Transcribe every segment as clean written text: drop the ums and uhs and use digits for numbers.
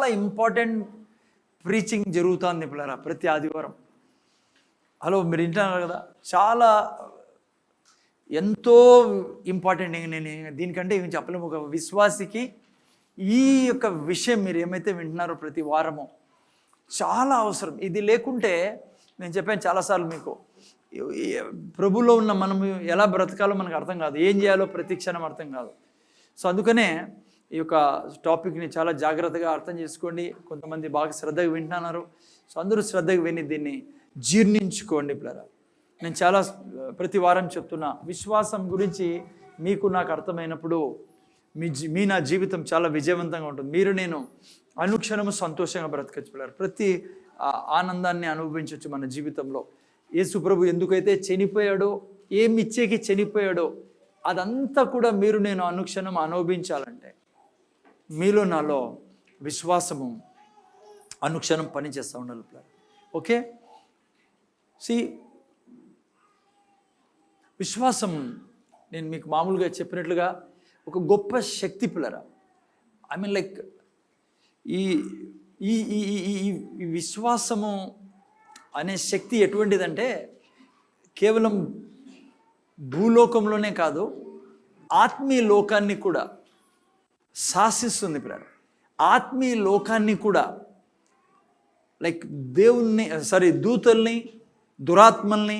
చాలా important preaching జరుగుతుంది పిల్లరా ప్రతి ఆదివారం. హలో, మీరు వింటున్నారు కదా, చాలా ఎంతో ఇంపార్టెంట్. నేను దీనికంటే ఏం చెప్పలేము. ఒక విశ్వాసికి ఈ యొక్క విషయం మీరు ఏమైతే వింటున్నారో ప్రతి వారము చాలా అవసరం. ఇది లేకుంటే నేను చెప్పాను చాలాసార్లు మీకు, ప్రభులో ఉన్న మనం ఎలా బ్రతకాలో మనకు అర్థం కాదు, ఏం చేయాలో ప్రతి క్షణం అర్థం కాదు. సో అందుకనే ఈ యొక్క టాపిక్ని చాలా జాగ్రత్తగా అర్థం చేసుకోండి. కొంతమంది బాగా శ్రద్ధగా వింటున్నారు. సో అందరూ శ్రద్ధగా విని దీన్ని జీర్ణించుకోండి పిల్లరా. నేను చాలా ప్రతి వారం చెప్తున్నా, విశ్వాసం గురించి మీకు నాకు అర్థమైనప్పుడు మీ నా జీవితం చాలా విజయవంతంగా ఉంటుంది. మీరు నేను అనుక్షణము సంతోషంగా బ్రతకచ్చు పిల్లలు. ప్రతి ఆనందాన్ని అనుభవించవచ్చు మన జీవితంలో. యేసు ప్రభు ఎందుకైతే చనిపోయాడో, ఏమి ఇచ్చేకి చనిపోయాడో, అదంతా కూడా మీరు నేను అనుక్షణం అనుభవించాలంటే మీలో నాలో విశ్వాసము అనుక్షణం పనిచేస్తూ ఉండాలి పిల్లలు. ఓకే, విశ్వాసం నేను మీకు మామూలుగా చెప్పినట్లుగా ఒక గొప్ప శక్తి పిల్లరా. ఐ మీన్ లైక్ ఈ ఈ ఈ విశ్వాసము అనే శక్తి ఎటువంటిదంటే కేవలం భూలోకంలోనే కాదు, ఆత్మీయ లోకాన్ని కూడా శాసిస్తుంది పిల్లలు. ఆత్మీయ లోకాన్ని కూడా లైక్ దూతల్ని, దురాత్మల్ని,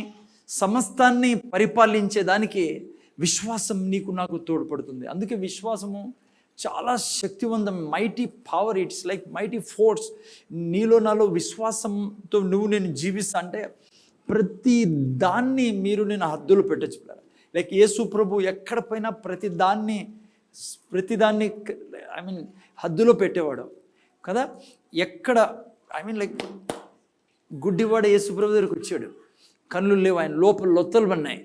సమస్తాన్ని పరిపాలించేదానికి విశ్వాసం నీకు నాకు తోడ్పడుతుంది. అందుకే విశ్వాసము చాలా శక్తివంతం, mighty power. It's like mighty force. నీలో నాలో విశ్వాసంతో నువ్వు నేను జీవిస్తా అంటే ప్రతి దాన్ని మీరు నేను హద్దులు పెట్టచ్చు పిల్లలు. లైక్ యేసు ప్రభు ఎక్కడ పైన ప్రతిదాన్ని ఐ మీన్ హద్దులో పెట్టేవాడు కదా. ఎక్కడ ఐ మీన్ లైక్ గుడ్డివాడు యేసు ప్రభు దగ్గరికి వచ్చాడు, కళ్ళు లేవు, ఆయన లోపల లొత్తలు పడినాయి.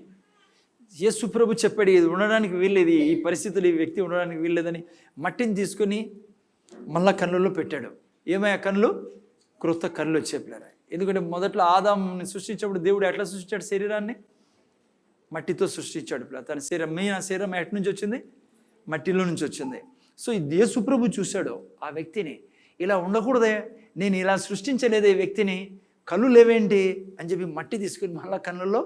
యేసు ప్రభు చెప్పాడు, ఇది ఉండడానికి వీల్లేదు, ఈ పరిస్థితులు ఈ వ్యక్తి ఉండడానికి వీల్లేదని మట్టిని తీసుకొని మళ్ళా కళ్ళల్లో పెట్టాడు. ఏమయ్యా కళ్ళు? క్రొత్త కళ్ళు వచ్చేపిల్లారా. ఎందుకంటే మొదట్లో ఆదాముని సృష్టించినప్పుడు దేవుడు ఎట్లా సృష్టించాడు? శరీరాన్ని మట్టితో సృష్టించాడు పిల్ల. తన శరీరం ఎటు నుంచి వచ్చింది? మట్టిలో నుంచి వచ్చింది. సో ఇది యేసు ప్రభు చూశాడు ఆ వ్యక్తిని, ఇలా ఉండకూడదే, నేను ఇలా సృష్టించలేదే ఈ వ్యక్తిని, కళ్ళు లేవేంటి అని చెప్పి మట్టి తీసుకుని మళ్ళా కళ్ళల్లో.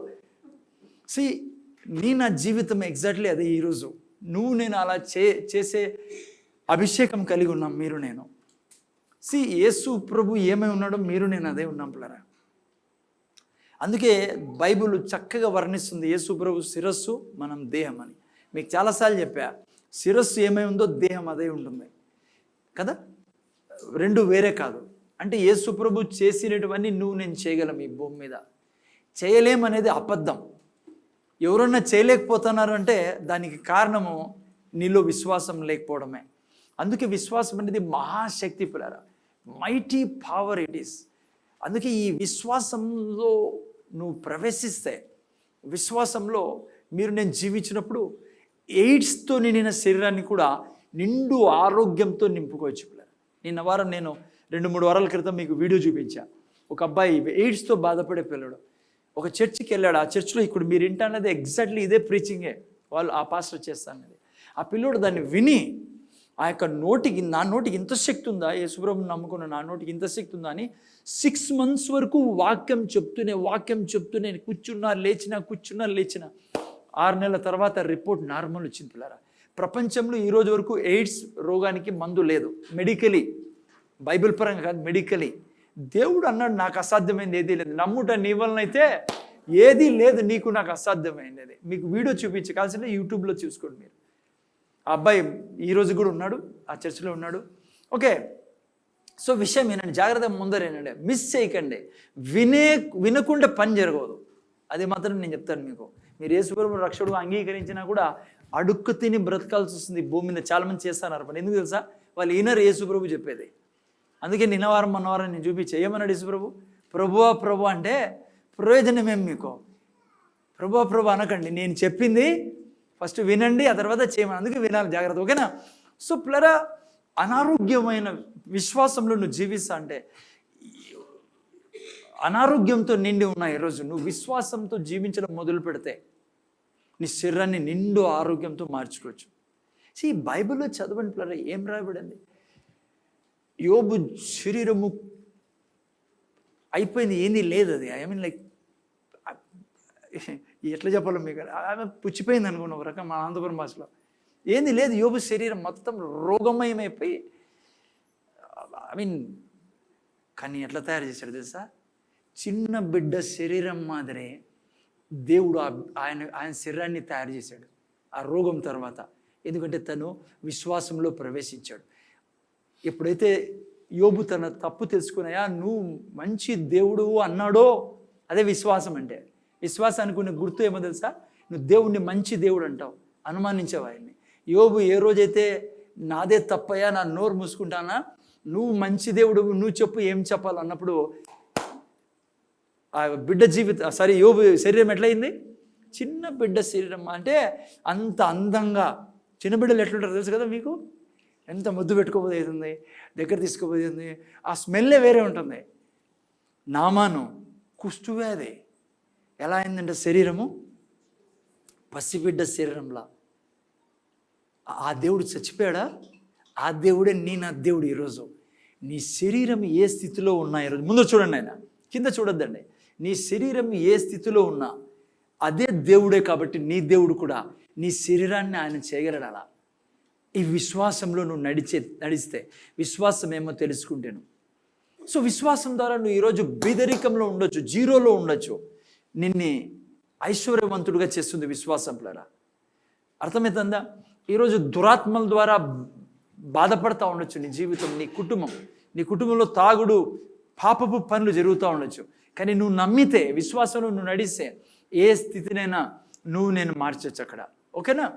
నా జీవితం ఎగ్జాక్ట్లీ అదే. ఈరోజు నువ్వు నేను అలా చేసే అభిషేకం కలిగి ఉన్నాం మీరు నేను. యేసు ప్రభు ఏమై ఉన్నాడో మీరు నేను అదే ఉన్నాం పిల్లరా. అందుకే బైబిల్ చక్కగా వర్ణిస్తుంది యేసు ప్రభు శిరస్సు, మనం దేహం అని. మీకు చాలాసార్లు చెప్పా, శిరస్సు ఏమై ఉందో దేహం అదే ఉంటుంది కదా, రెండు వేరే కాదు. అంటే యేసు ప్రభు చేసినటువన్నీ నువ్వు నేను చేయగలం ఈ భూమి మీద. చేయలేమనేది అబద్ధం. ఎవరన్నా చేయలేకపోతున్నారు అంటే దానికి కారణము నీలో విశ్వాసం లేకపోవడమే. అందుకే విశ్వాసం అనేది మహాశక్తి పిల్లరా, మైటీ పవర్ ఇట్ ఈస్. అందుకే ఈ విశ్వాసంలో నువ్వు ప్రవేశిస్తే, విశ్వాసంలో మీరు నేను జీవించినప్పుడు ఎయిడ్స్తో నిండిన శరీరాన్ని కూడా నిండు ఆరోగ్యంతో నింపుకోవచ్చు పిల్లలు. నిన్న వారం నేను 2-3 వారాల క్రితం మీకు వీడియో చూపించా. ఒక అబ్బాయి ఎయిడ్స్తో బాధపడే పిల్లడు ఒక చర్చికి వెళ్ళాడు. ఆ చర్చిలో ఇప్పుడు మీరు వింటానది ఎగ్జాక్ట్లీ ఇదే ప్రీచింగే వాళ్ళు ఆ పాస్టర్ చేస్తానది. ఆ పిల్లోడు దాన్ని విని ఆ యొక్క నా నోటికి ఇంత శక్తి ఉందా, యేసుప్రభుని నమ్ముకున్న నా నోటికి ఇంత శక్తి ఉందా అని 6 months వరకు వాక్యం చెప్తూనే కూర్చున్నా లేచిన 6 నెలల తర్వాత రిపోర్ట్ నార్మల్ వచ్చింది పిల్లరా. ప్రపంచంలో ఈరోజు వరకు ఎయిడ్స్ రోగానికి మందు లేదు మెడికలీ, బైబిల్ పరంగా కాదు, మెడికలీ. దేవుడు అన్నాడు నాకు అసాధ్యమైంది ఏదీ లేదు, నమ్ముట నీ వలన అయితే ఏదీ లేదు, నీకు నాకు అసాధ్యమైంది అది. మీకు వీడియో చూపించకాల్సిందే, యూట్యూబ్లో చూసుకోండి మీరు. ఆ అబ్బాయి ఈరోజు కూడా ఉన్నాడు, ఆ చర్చిలో ఉన్నాడు. ఓకే, సో విషయం వినండి, జాగ్రత్తగా ముందరేనండి, మిస్ చేయకండి. వినకుండా పని జరగదు, అది మాత్రం నేను చెప్తాను మీకు. మీరు యేసుప్రభువు రక్షకుడుగా అంగీకరించినా కూడా అడుక్కు తిని బ్రతకాల్సి వస్తుంది భూమి మీద. చాలామంది చేస్తున్నారు పని. ఎందుకు తెలుసా? వాళ్ళు ఈనరు యేసుప్రభు చెప్పేది. అందుకే నిన్నవారం మొన్నవారం నేను చూపించే ఏమన్నాడు యేసుప్రభు? ప్రభు అంటే ప్రయోజనం ఏం మీకు? ప్రభు అనకండి, నేను చెప్పింది ఫస్ట్ వినండి, ఆ తర్వాత చేయమని. అందుకే వినాలి, జాగ్రత్త. ఓకేనా? సో పిల్లరా, అనారోగ్యమైన విశ్వాసంలో నువ్వు జీవిస్తా అంటే, అనారోగ్యంతో నిండి ఉన్న ఈరోజు నువ్వు విశ్వాసంతో జీవించడం మొదలు పెడితే నీ శరీరాన్ని నిండు ఆరోగ్యంతో మార్చుకోవచ్చు. బైబిల్లో చదవండి పిల్లరా, ఏం రాయబడింది? యోబు శరీరము అయిపోయింది, ఏంది లేదు అది. ఐ మీన్ లైక్ ఎట్లా చెప్పాలో మీకు, ఆమె పుచ్చిపోయింది అనుకోండి ఒక రకం, మా అనంతపురం భాషలో. ఏంది లేదు, యోబు శరీరం మొత్తం రోగమయమైపోయి, ఐ మీన్ కానీ ఎట్లా తయారు చేశాడు తెలుసా? చిన్న బిడ్డ శరీరం మాదిరే దేవుడు ఆయన శరీరాన్ని తయారు చేశాడు ఆ రోగం తర్వాత. ఎందుకంటే తను విశ్వాసంలో ప్రవేశించాడు. ఎప్పుడైతే యోబు తన తప్పు తెలుసుకున్నాయా, నువ్వు మంచి దేవుడు అన్నాడో, అదే విశ్వాసం అంటే. విశ్వాసానికి ఉన్న గుర్తు ఏమో తెలుసా? నువ్వు దేవుణ్ణి మంచి దేవుడు అంటావు, అనుమానించావు ఆయన్ని. యోబు ఏ రోజైతే నాదే తప్పయా, నా నోరు మూసుకుంటానా, నువ్వు మంచి దేవుడు, నువ్వు చెప్పు ఏం చెప్పాలి అన్నప్పుడు ఆ బిడ్డ యోబు శరీరం ఎట్లయింది? చిన్న బిడ్డ శరీరం. అంటే అంత అందంగా, చిన్న బిడ్డలు ఎట్లుంటారు తెలుసు కదా మీకు, ఎంత ముద్దు పెట్టుకోబోతుంది, దగ్గర తీసుకోబోతుంది, ఆ స్మెల్లే వేరే ఉంటుంది. నామాను కుష్ఠవ్యాధి ఎలా అయిందంటే శరీరము పసిబిడ్డ శరీరంలా. ఆ దేవుడు చచ్చిపోయాడా? ఆ దేవుడే నా దేవుడు. ఈరోజు నీ శరీరం ఏ స్థితిలో ఉన్నా, ఈరోజు ముందు చూడండి, ఆయన కింద చూడొద్దండి. నీ శరీరం ఏ స్థితిలో ఉన్నా అదే దేవుడే. కాబట్టి నీ దేవుడు కూడా నీ శరీరాన్ని ఆయన చేయగలడు. అలా ఈ విశ్వాసంలో నువ్వు నడిస్తే, విశ్వాసం ఏమో తెలుసుకుంటాను. సో విశ్వాసం ద్వారా నువ్వు ఈరోజు బీదరికంలో ఉండొచ్చు, జీరోలో ఉండొచ్చు. నిన్ను ఐశ్వర్యవంతుడిగా చేస్తుంది విశ్వాసం ద్వారా. అర్థమవుతుందా? ఈరోజు దురాత్మల ద్వారా బాధపడతా ఉండొచ్చు నీ జీవితం, నీ కుటుంబంలో తాగుడు, పాపపు పనులు జరుగుతూ ఉండొచ్చు. కానీ నువ్వు నమ్మితే, విశ్వాసంలో నువ్వు నడిస్తే, ఏ స్థితినైనా నేను మార్చొచ్చు అక్కడ. ఓకేనా?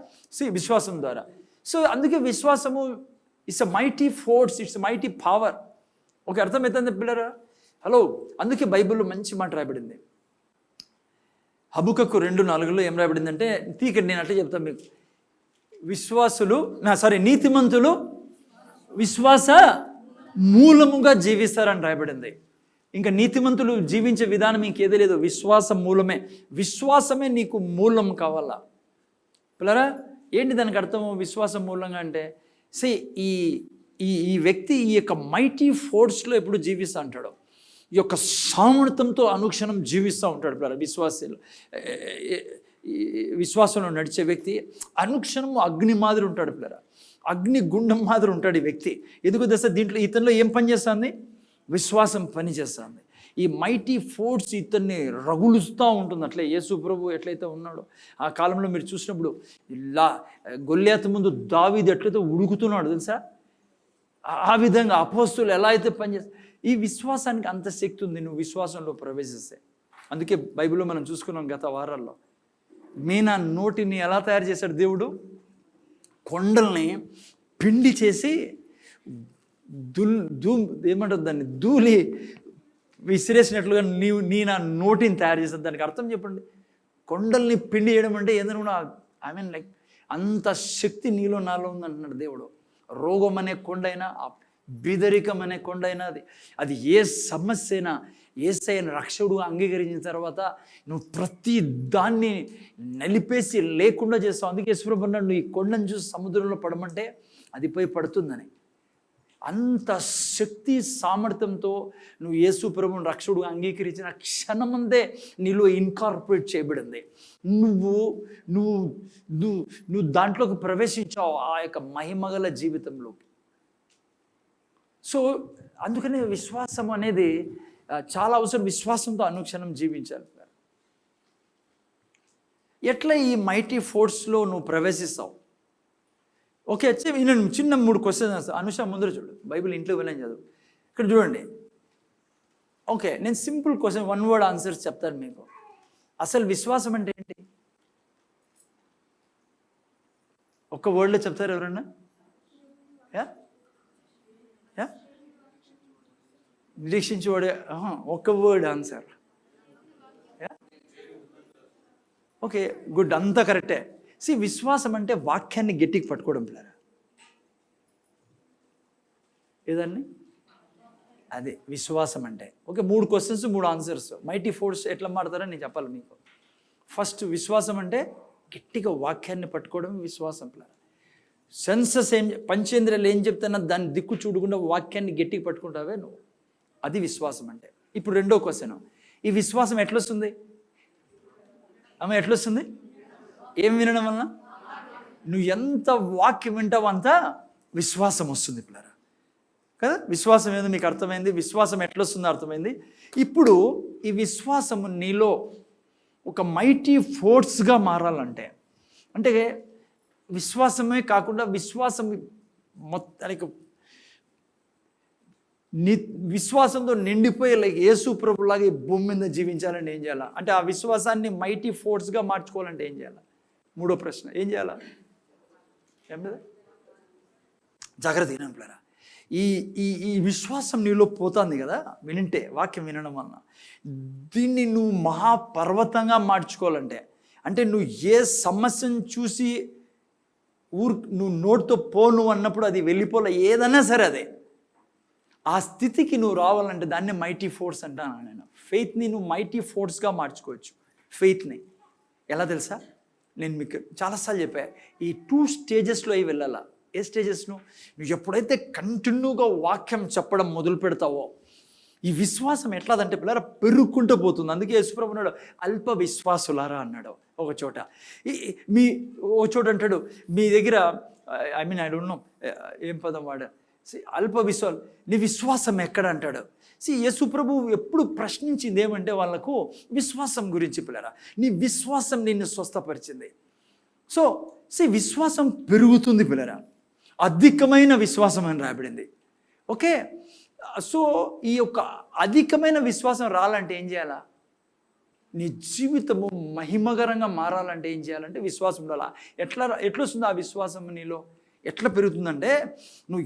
విశ్వాసం ద్వారా. సో అందుకే విశ్వాసము it's a mighty force, it's mighty power. Okay, అర్థమవుతుంది పిల్లరా? హలో, అందుకే బైబిల్లో మంచి మాట రాయబడింది. హబక్కూకు 2:4 ఏం రాయబడిందంటే, తీకండి, నేను అట్లా చెప్తాను మీకు. నీతిమంతులు విశ్వాస మూలముగా జీవిస్తారని రాయబడింది. ఇంకా నీతిమంతులు జీవించే విధానం ఇంకేదే లేదు, విశ్వాసం మూలమే. విశ్వాసమే నీకు మూలం కావాలా పిల్లరా? ఏంటి దానికి అర్థము? విశ్వాసం మూలంగా అంటే ఈ వ్యక్తి ఈ యొక్క మైటీ ఫోర్స్లో ఎప్పుడు జీవిస్తూ ఉంటాడు, ఈ యొక్క సామర్థ్యంతో అనుక్షణం జీవిస్తూ ఉంటాడు పిల్లరా. విశ్వాసంలో నడిచే వ్యక్తి అనుక్షణం అగ్ని మాదిరి ఉంటాడు పిల్లరా, అగ్ని గుండం మాదిరి ఉంటాడు ఈ వ్యక్తి. ఎందుకు దీంట్లో ఇతనిలో ఏం పని చేస్తుంది? విశ్వాసం పని చేస్తుంది. ఈ మైటీ ఫోర్స్ ఇతన్ని రగులుస్తూ ఉంటుంది. అట్లే యేసు ప్రభు ఎట్లయితే ఉన్నాడో ఆ కాలంలో మీరు చూసినప్పుడు, ఇలా గొల్లియాతు ముందు దావీదు ఎట్లయితే ఉడుకుతున్నాడు తెలుసా, ఆ విధంగా అపోస్తులు ఎలా అయితే పనిచేస్తారు. ఈ విశ్వాసానికి అంత శక్తి ఉంది నువ్వు విశ్వాసంలో ప్రవేశిస్తే. అందుకే బైబిల్లో మనం చూసుకున్నాం గత వారాల్లో, మీనా నోటిని ఎలా తయారు చేశాడు దేవుడు? కొండల్ని పిండి చేసి ఏమంటుంది దాన్ని, ధూళి విసిరేసినట్లుగా నీ నా నోటిని తయారు చేసేది. దానికి అర్థం చెప్పండి. కొండల్ని పిండి చేయడం అంటే ఏదైనా, ఐ మీన్ లైక్ అంత శక్తి నీలో నాలో ఉందంటున్నాడు దేవుడు. రోగం అనే కొండైనా, బీదరికం అనే కొండైనా, అది ఏ సమస్య అయినా యేసయ్యను రక్షకుడుగా అంగీకరించిన తర్వాత నువ్వు ప్రతి దాన్ని నలిపేసి లేకుండా చేస్తావు. అందుకే యేసుప్రభు అన్నాడు, నువ్వు ఈ కొండను చూసి సముద్రంలో పడమంటే అది పోయి పడుతుందని. అంత శక్తి సామర్థ్యంతో నువ్వు యేసు ప్రభువును రక్షకుడుగా అంగీకరించిన క్షణమందే నీలో ఇన్కార్పొరేట్ చేయబడింది. నువ్వు నువ్వు నువ్వు నువ్వు దాంట్లోకి ప్రవేశించావు, ఆ యొక్క మహిమగల జీవితంలోకి. సో అందుకనే విశ్వాసం అనేది చాలా అవసరం. విశ్వాసంతో అనుక్షణం జీవించాలి. ఎట్లా ఈ మైటీ ఫోర్స్లో నువ్వు ప్రవేశిస్తావు? ఓకే, నేను చిన్న 3 క్వశ్చన్స్ అనుష ముందర చూడు, బైబిల్ ఇంట్లో వెళ్ళని చదువు. ఇక్కడ చూడండి. ఓకే, నేను సింపుల్ క్వశ్చన్, 1 word ఆన్సర్స్ చెప్తాను మీకు. అసలు విశ్వాసం అంటే ఏంటి? ఒక్క వర్డ్లో చెప్తారు ఎవరన్నా? నిరీక్షించేవాడే. ఒక్క వర్డ్ ఆన్సర్. ఓకే, గుడ్, అంతా కరెక్టే. విశ్వాసం అంటే వాక్యాన్ని గట్టికి పట్టుకోవడం పిల్లరా. ఏదండి అదే విశ్వాసం అంటే. Okay, 3 questions 3 answers. Mighty force ఎట్లా మాడతారని నేను చెప్పాలి మీకు. ఫస్ట్, విశ్వాసం అంటే గట్టిగా వాక్యాన్ని పట్టుకోవడం విశ్వాసం పిల్లరా. సెన్సస్ పంచేంద్రియాలు ఏం చెప్తున్నా దాన్ని దిక్కు చూడకుండా వాక్యాన్ని గట్టిగా పట్టుకుంటావే నువ్వు, అది విశ్వాసం అంటే. ఇప్పుడు రెండో క్వశ్చన్, ఈ విశ్వాసం ఎట్లొస్తుంది? ఎట్లొస్తుంది? ఏం వినడం వలన? నువ్వు ఎంత వాక్యం వింటావో అంత విశ్వాసం వస్తుంది పిల్లరా కదా. విశ్వాసం ఏదో మీకు అర్థమైంది, విశ్వాసం ఎట్లొస్తుందో అర్థమైంది. ఇప్పుడు ఈ విశ్వాసము నీలో ఒక మైటీ ఫోర్స్గా మారాలంటే, అంటే విశ్వాసమే కాకుండా విశ్వాసం మొత్తానికి విశ్వాసంతో నిండిపోయి లైక్ యేసు ప్రభులాగా ఈ భూమి మీద జీవించాలంటే ఏం చేయాలా? అంటే ఆ విశ్వాసాన్ని మైటీ ఫోర్స్గా మార్చుకోవాలంటే ఏం చేయాలా? మూడో ప్రశ్న, ఏం చేయాలా? ఏం లేదా? జాగ్రత్త వినండి. ఈ ఈ ఈ విశ్వాసం నీలో పోతుంది కదా వింటే, వాక్యం వినడం వలన. దీన్ని నువ్వు మహాపర్వతంగా మార్చుకోవాలంటే, అంటే నువ్వు ఏ సమస్యను చూసి నువ్వు నోటితో పోను అన్నప్పుడు అది వెళ్ళిపోలే, ఏదన్నా సరే అదే. ఆ స్థితికి నువ్వు రావాలంటే దాన్ని మైటీ ఫోర్స్ అంటాను నేను. ఫెయిత్ని నువ్వు మైటీ ఫోర్స్గా మార్చుకోవచ్చు. ఫెయిత్ని ఎలా తెలుసా? నేను మీకు చాలాసార్లు చెప్పా, ఈ 2 స్టేజెస్లో అవి వెళ్ళాలా. ఏ స్టేజెస్ను? నువ్వు ఎప్పుడైతే కంటిన్యూగా వాక్యం చెప్పడం మొదలు పెడతావో, ఈ విశ్వాసం ఎట్లాదంటే పిల్లరా పెరుగుకుంటూ పోతుంది. అందుకే యేసుప్రభు అన్నాడు, అల్ప విశ్వాసులారా అన్నాడు ఒక చోట. ఒక చోట అంటాడు, మీ దగ్గర ఐ డోంట్ నో ఏం పదం వాడా, అల్ప విశ్వాసం, నీ విశ్వాసం ఎక్కడ అంటాడు. యేసుప్రభు ఎప్పుడు ప్రశ్నించింది ఏమంటే వాళ్ళకు విశ్వాసం గురించి పిల్లరా. నీ విశ్వాసం నిన్ను స్వస్థపరిచింది. సో విశ్వాసం పెరుగుతుంది పిల్లరా, అధికమైన విశ్వాసం అని రాబడింది. ఓకే, సో ఈ యొక్క అధికమైన విశ్వాసం రావాలంటే ఏం చేయాలా? నీ జీవితము మహిమకరంగా మారాలంటే ఏం చేయాలంటే విశ్వాసం ఉండాలా. ఎట్లొస్తుంది ఆ విశ్వాసం నీలో? ఎట్లా పెరుగుతుందంటే, నువ్వు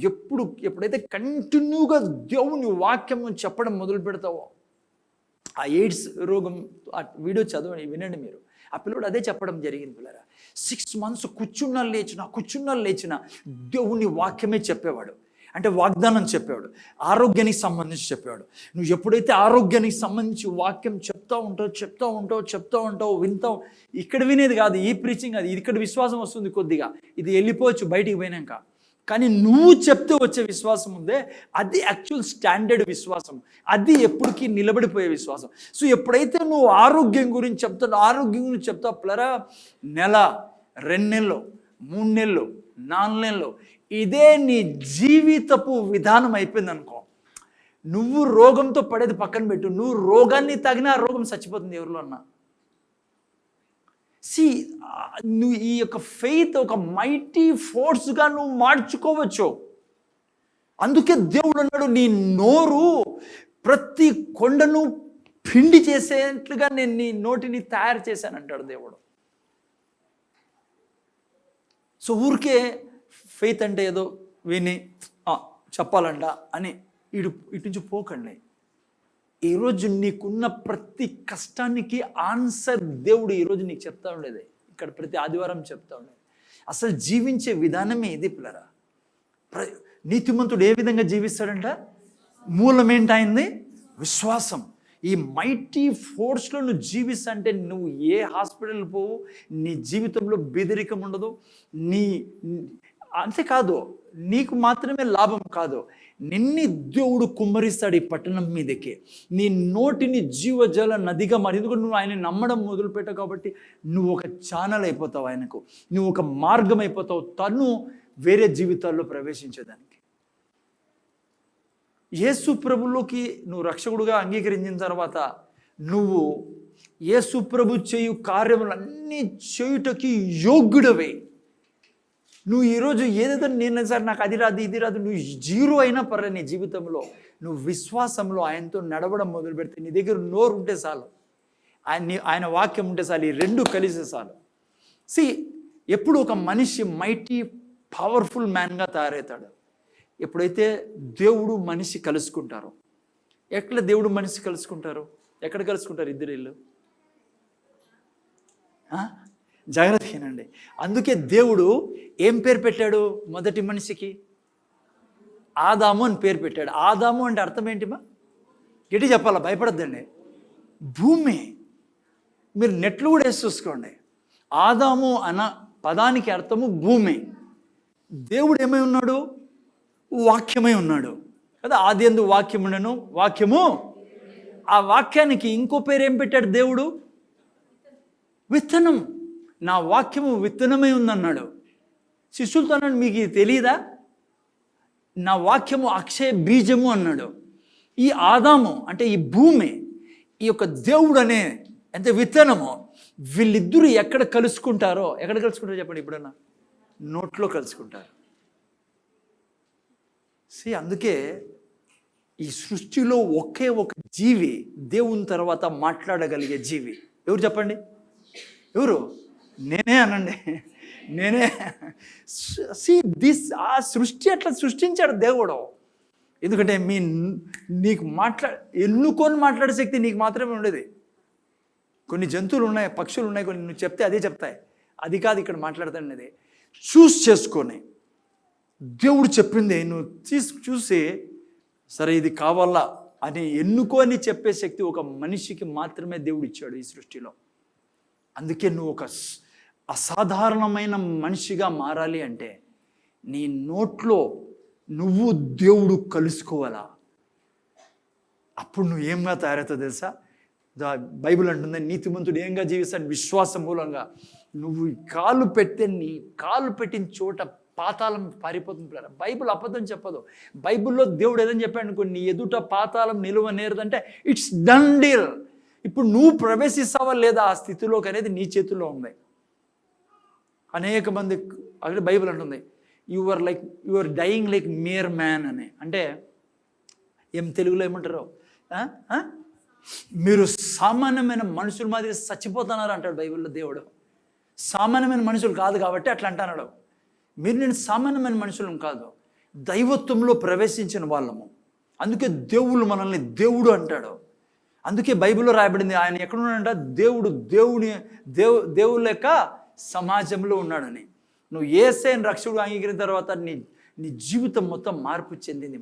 ఎప్పుడైతే కంటిన్యూగా దేవుని వాక్యం చెప్పడం మొదలు పెడతావో, ఆ ఎయిడ్స్ రోగం ఆ వీడియో వినండి మీరు. ఆ పిల్లడు అదే చెప్పడం జరిగింది పిల్లరా. 6 months కూర్చున్నా లేచిన దేవుని వాక్యమే చెప్పేవాడు. అంటే వాగ్దానం చెప్పేవాడు, ఆరోగ్యానికి సంబంధించి చెప్పేవాడు. నువ్వు ఎప్పుడైతే ఆరోగ్యానికి సంబంధించి వాక్యం చెప్తా ఉంటావు వింటావు. ఇక్కడ వినేది కాదు ఈ ప్రీచింగ్, అది ఇక్కడ విశ్వాసం వస్తుంది కొద్దిగా, ఇది వెళ్ళిపోవచ్చు బయటికి పోయినాక. కానీ నువ్వు చెప్తే వచ్చే విశ్వాసం ఉందే, అది యాక్చువల్ స్టాండర్డ్ విశ్వాసం, అది ఎప్పటికీ నిలబడిపోయే విశ్వాసం. సో ఎప్పుడైతే నువ్వు ఆరోగ్యం గురించి చెప్తావు పిల్లరా, 1 నెల 2 నెలలు 3 నెలలు 4 నెలలు ఇదే నీ జీవితపు విధానం అయిపోయింది అనుకో, నువ్వు రోగంతో పడేది పక్కన పెట్టు, నువ్వు రోగాన్ని తగిన రోగం చచ్చిపోతుంది ఎవరిలో అన్నా. నువ్వు ఈ యొక్క ఫెయిత్ ఒక మైటీ ఫోర్స్గా నువ్వు మార్చుకోవచ్చు. అందుకే దేవుడు అన్నాడు, నీ నోరు ప్రతి కొండను పిండి చేసేట్లుగా నేను నీ నోటిని తయారు చేశాను అంటాడు దేవుడు. సో ఊరికే ఫెయిత్ అంటే ఏదో విని చెప్పాలంట అని ఇటు నుంచి పోకండి. ఈరోజు నీకున్న ప్రతి కష్టానికి ఆన్సర్ దేవుడు ఈరోజు నీకు చెప్తా ఉండేది, ఇక్కడ ప్రతి ఆదివారం చెప్తా ఉండేది. అసలు జీవించే విధానమే ఇది పిల్లరా. నీతిమంతుడు ఏ విధంగా జీవిస్తాడంట? మూలమేంటైంది? విశ్వాసం. ఈ మైటీ ఫోర్స్లో నువ్వు జీవిస్తంటే నువ్వు ఏ హాస్పిటల్ పోవు, నీ జీవితంలో బెదిరికం ఉండదు. అంతేకాదు, నీకు మాత్రమే లాభం కాదు, నిన్ని దేవుడు కుమ్మరిస్తాడు ఈ పట్టణం మీదకి. నీ నోటిని జీవజల నదిగా మరి, ఎందుకంటే నువ్వు ఆయన నమ్మడం మొదలుపెట్టావు కాబట్టి నువ్వు ఒక ఛానల్ అయిపోతావు ఆయనకు, నువ్వు ఒక మార్గం అయిపోతావు తను వేరే జీవితాల్లో ప్రవేశించేదానికి. యేసు ప్రభులోకి నువ్వు రక్షకుడుగా అంగీకరించిన తర్వాత నువ్వు యేసు ప్రభు చేయు కార్యములన్నీ చేయుటకి యోగ్యుడవే. నువ్వు ఈరోజు ఏదేదో నేను సార్ నాకు అది రాదు ఇది రాదు, నువ్వు 0 అయినా పర్లేదు నీ జీవితంలో, నువ్వు విశ్వాసంలో ఆయనతో నడవడం మొదలు పెడితే, నీ దగ్గర నోరు ఉంటే చాలు, ఆయన వాక్యం ఉంటే చాలు, ఈ 2 కలిసే చాలు. ఎప్పుడు ఒక మనిషి మైటీ పవర్ఫుల్ మ్యాన్గా తయారవుతాడు ఎప్పుడైతే దేవుడు మనిషి కలుసుకుంటారో. ఎట్లా దేవుడు మనిషి కలుసుకుంటారు? ఎక్కడ కలుసుకుంటారు? ఇద్దరు ఇల్లు. జాగ్రత్తగానండి. అందుకే దేవుడు ఏం పేరు పెట్టాడు మొదటి మనిషికి? ఆదాము అని పేరు పెట్టాడు. ఆదాము అంటే అర్థం ఏంటిమా? గట్టి చెప్పాలా, భయపడద్దండి. భూమి. మీరు నెట్లు కూడా వేసి చూసుకోండి. ఆదాము అన్న పదానికి అర్థము భూమి. దేవుడు ఏమై ఉన్నాడు? వాక్యమై ఉన్నాడు కదా. ఆదియందు వాక్యముండెను, వాక్యము. ఆ వాక్యానికి ఇంకో పేరు ఏం పెట్టాడు దేవుడు? విత్తనం. నా వాక్యము విత్తనమై ఉందన్నాడు. శిష్యులతో అన్నాడు, మీకు ఇది తెలియదా? నా వాక్యము అక్షయ బీజము అన్నాడు. ఈ ఆదాము అంటే ఈ భూమి, ఈ యొక్క దేవుడు అనే అంటే విత్తనము, వీళ్ళిద్దరూ ఎక్కడ కలుసుకుంటారో చెప్పండి ఎప్పుడన్నా? నోట్లో కలుసుకుంటారు. అందుకే ఈ సృష్టిలో ఒకే ఒక జీవి దేవుని తర్వాత మాట్లాడగలిగే జీవి ఎవరు చెప్పండి? ఎవరు? నేనే అనండి, నేనే. ఆ సృష్టి అట్లా సృష్టించాడు దేవుడు. ఎందుకంటే నీకు ఎన్నుకొని మాట్లాడే శక్తి నీకు మాత్రమే ఉండేది. కొన్ని జంతువులు ఉన్నాయి, పక్షులు ఉన్నాయి, కొన్ని నువ్వు చెప్తే అదే చెప్తాయి. అది కాదు ఇక్కడ మాట్లాడతానది. చూస్ చేసుకొని దేవుడు చెప్పింది నువ్వు చూసి సరే ఇది కావాలా అని ఎన్నుకొని చెప్పే శక్తి ఒక మనిషికి మాత్రమే దేవుడు ఇచ్చాడు ఈ సృష్టిలో. అందుకే నువ్వు ఒక అసాధారణమైన మనిషిగా మారాలి అంటే నీ నోట్లో నువ్వు దేవుడు కలుసుకోవాలా. అప్పుడు నువ్వు ఏంగా తయారవుతావు తెలుసా? బైబిల్ అంటుంది, నీతిమంతుడు ఏంగా జీవిస్తాడు? విశ్వాసం మూలంగా. నువ్వు కాలు పెట్టిన చోట పాతాళం పారిపోతుంది. బైబిల్ అబద్ధం చెప్పదు. బైబిల్లో దేవుడు ఏదని చెప్పాడు అనుకో, నీ ఎదుట పాతాళం నిలువ నేరదంటే ఇట్స్ డన్ డీల్. ఇప్పుడు నువ్వు ప్రవేశిస్తావా లేదా ఆ స్థితిలోకి అనేది నీ చేతుల్లో ఉంది. అనేక మంది అక్కడ బైబిల్ అంటుంది, you are dying like mere man అని. అంటే ఏం తెలుగులో ఏమంటారు? మీరు సామాన్యమైన మనుషుల మాదిరి చచ్చిపోతున్నారు అంటాడు బైబిల్లో దేవుడు. సామాన్యమైన మనుషులు కాదు కాబట్టి అట్లా అంటున్నాడు. నేను సామాన్యమైన మనుషులం కాదు, దైవత్వంలో ప్రవేశించిన వాళ్ళము. అందుకే దేవుడు మనల్ని దేవుడు అంటాడు. అందుకే బైబిల్లో రాయబడింది, ఆయన ఎక్కడున్నాడంట? దేవుడు లెక్క సమాజంలో ఉన్నాడని. నువ్వు యేసయ్యను రక్షకుడు అంగీకరించిన తర్వాత నీ జీవితం మొత్తం మార్పు చెందింది.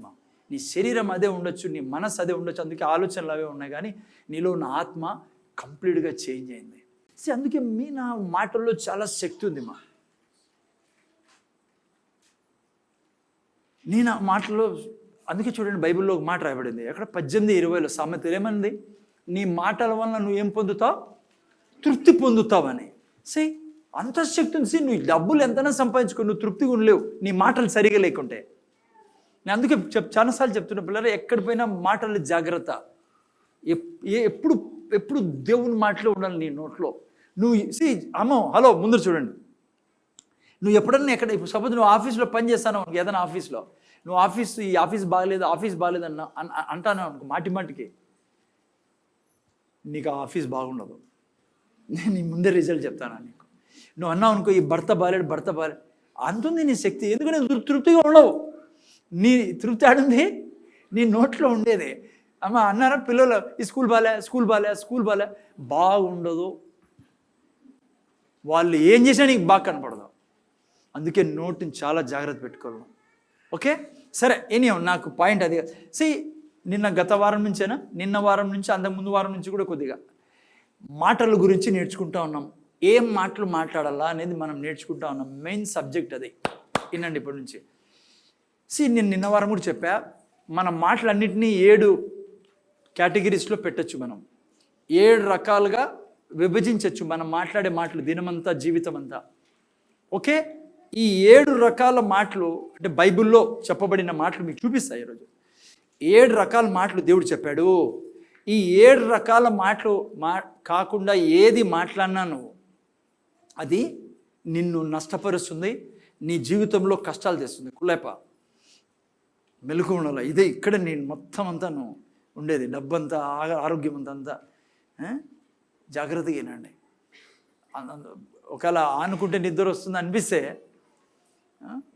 నీ శరీరం అదే ఉండొచ్చు, నీ మనసు అదే ఉండొచ్చు, అందుకే ఆలోచనలు అవే ఉన్నాయి, కానీ నీలో ఉన్న ఆత్మ కంప్లీట్గా చేంజ్ అయింది. అందుకే నా మాటల్లో చాలా శక్తి ఉంది. నేను ఆ మాటల్లో అందుకే చూడండి, బైబిల్లో ఒక మాట రాయబడింది, అక్కడ 18:20 సామెతలు ఏమంది? నీ మాటల వల్ల నువ్వు ఏం పొందుతావు? తృప్తి పొందుతావని. అంత శక్తి ఉంది. నువ్వు డబ్బులు ఎంతైనా సంపాదించుకో, నువ్వు తృప్తిగా ఉండలేవు నీ మాటలు సరిగా లేకుంటే. నేను అందుకే చాలాసార్లు చెప్తున్నా, పిల్లలు ఎక్కడ పోయినా మాటలు జాగ్రత్త. ఎప్పుడు దేవుని మాటలు ఉండాలి నీ నోట్లో. నువ్వు హలో ముందు చూడండి, నువ్వు ఎప్పుడన్నా ఇప్పుడు సపోజ్ నువ్వు ఆఫీస్లో పని చేస్తాను ఏదైనా ఆఫీస్లో, నువ్వు ఈ ఆఫీస్ బాగాలేదు అంటాను అనుకో, మాటికి నీకు ఆ ఆఫీస్ బాగుండదు. నేను నీ ముందే రిజల్ట్ చెప్తాను నీకు. నువ్వు అన్నావు అనుకో, ఈ భర్త బాగాలేడు అంతుంది నీ శక్తి. ఎందుకంటే తృప్తిగా ఉండవు. నీ తృప్తి ఆడుంది నీ నోట్లో ఉండేది. అన్నారా పిల్లలు, ఈ స్కూల్ బాలే బాగుండదు. వాళ్ళు ఏం చేసినా నీకు బాగా కనపడదు. అందుకే నోటిని చాలా జాగ్రత్త పెట్టుకోవాలి. ఓకే సరే, నాకు పాయింట్ అది. నిన్న వారం నుంచి అంతకుముందు వారం నుంచి కూడా కొద్దిగా మాటల గురించి నేర్చుకుంటా ఉన్నాం. ఏం మాటలు మాట్లాడాలా అనేది మనం నేర్చుకుంటా ఉన్నాం. మెయిన్ సబ్జెక్ట్ అది. వినండి ఇప్పటి నుంచి. నేను నిన్న వారం కూడా చెప్పా, మన మాటలన్నింటినీ 7 కేటగిరీస్లో పెట్టచ్చు. మనం 7 రకాలుగా విభజించవచ్చు మనం మాట్లాడే మాటలు దినమంతా, జీవితం అంతా. ఓకే, ఈ 7 రకాల మాటలు అంటే బైబిల్లో చెప్పబడిన మాటలు మీకు చూపిస్తాయి ఈరోజు. 7 రకాల మాటలు దేవుడు చెప్పాడు. ఈ 7 రకాల మాటలు కాకుండా ఏది మాట్లాడినా నువ్వు అది నిన్ను నష్టపరుస్తుంది, నీ జీవితంలో కష్టాలు తెస్తుంది. కులేప మెలకు ఉండాలి. ఇదే ఇక్కడ నేను మొత్తం అంతా నువ్వు ఉండేది, డబ్బంతా, ఆరోగ్యం అంతా జాగ్రత్తగా వినండి. ఒకవేళ ఆనుకుంటే నిద్ర వస్తుంది అనిపిస్తే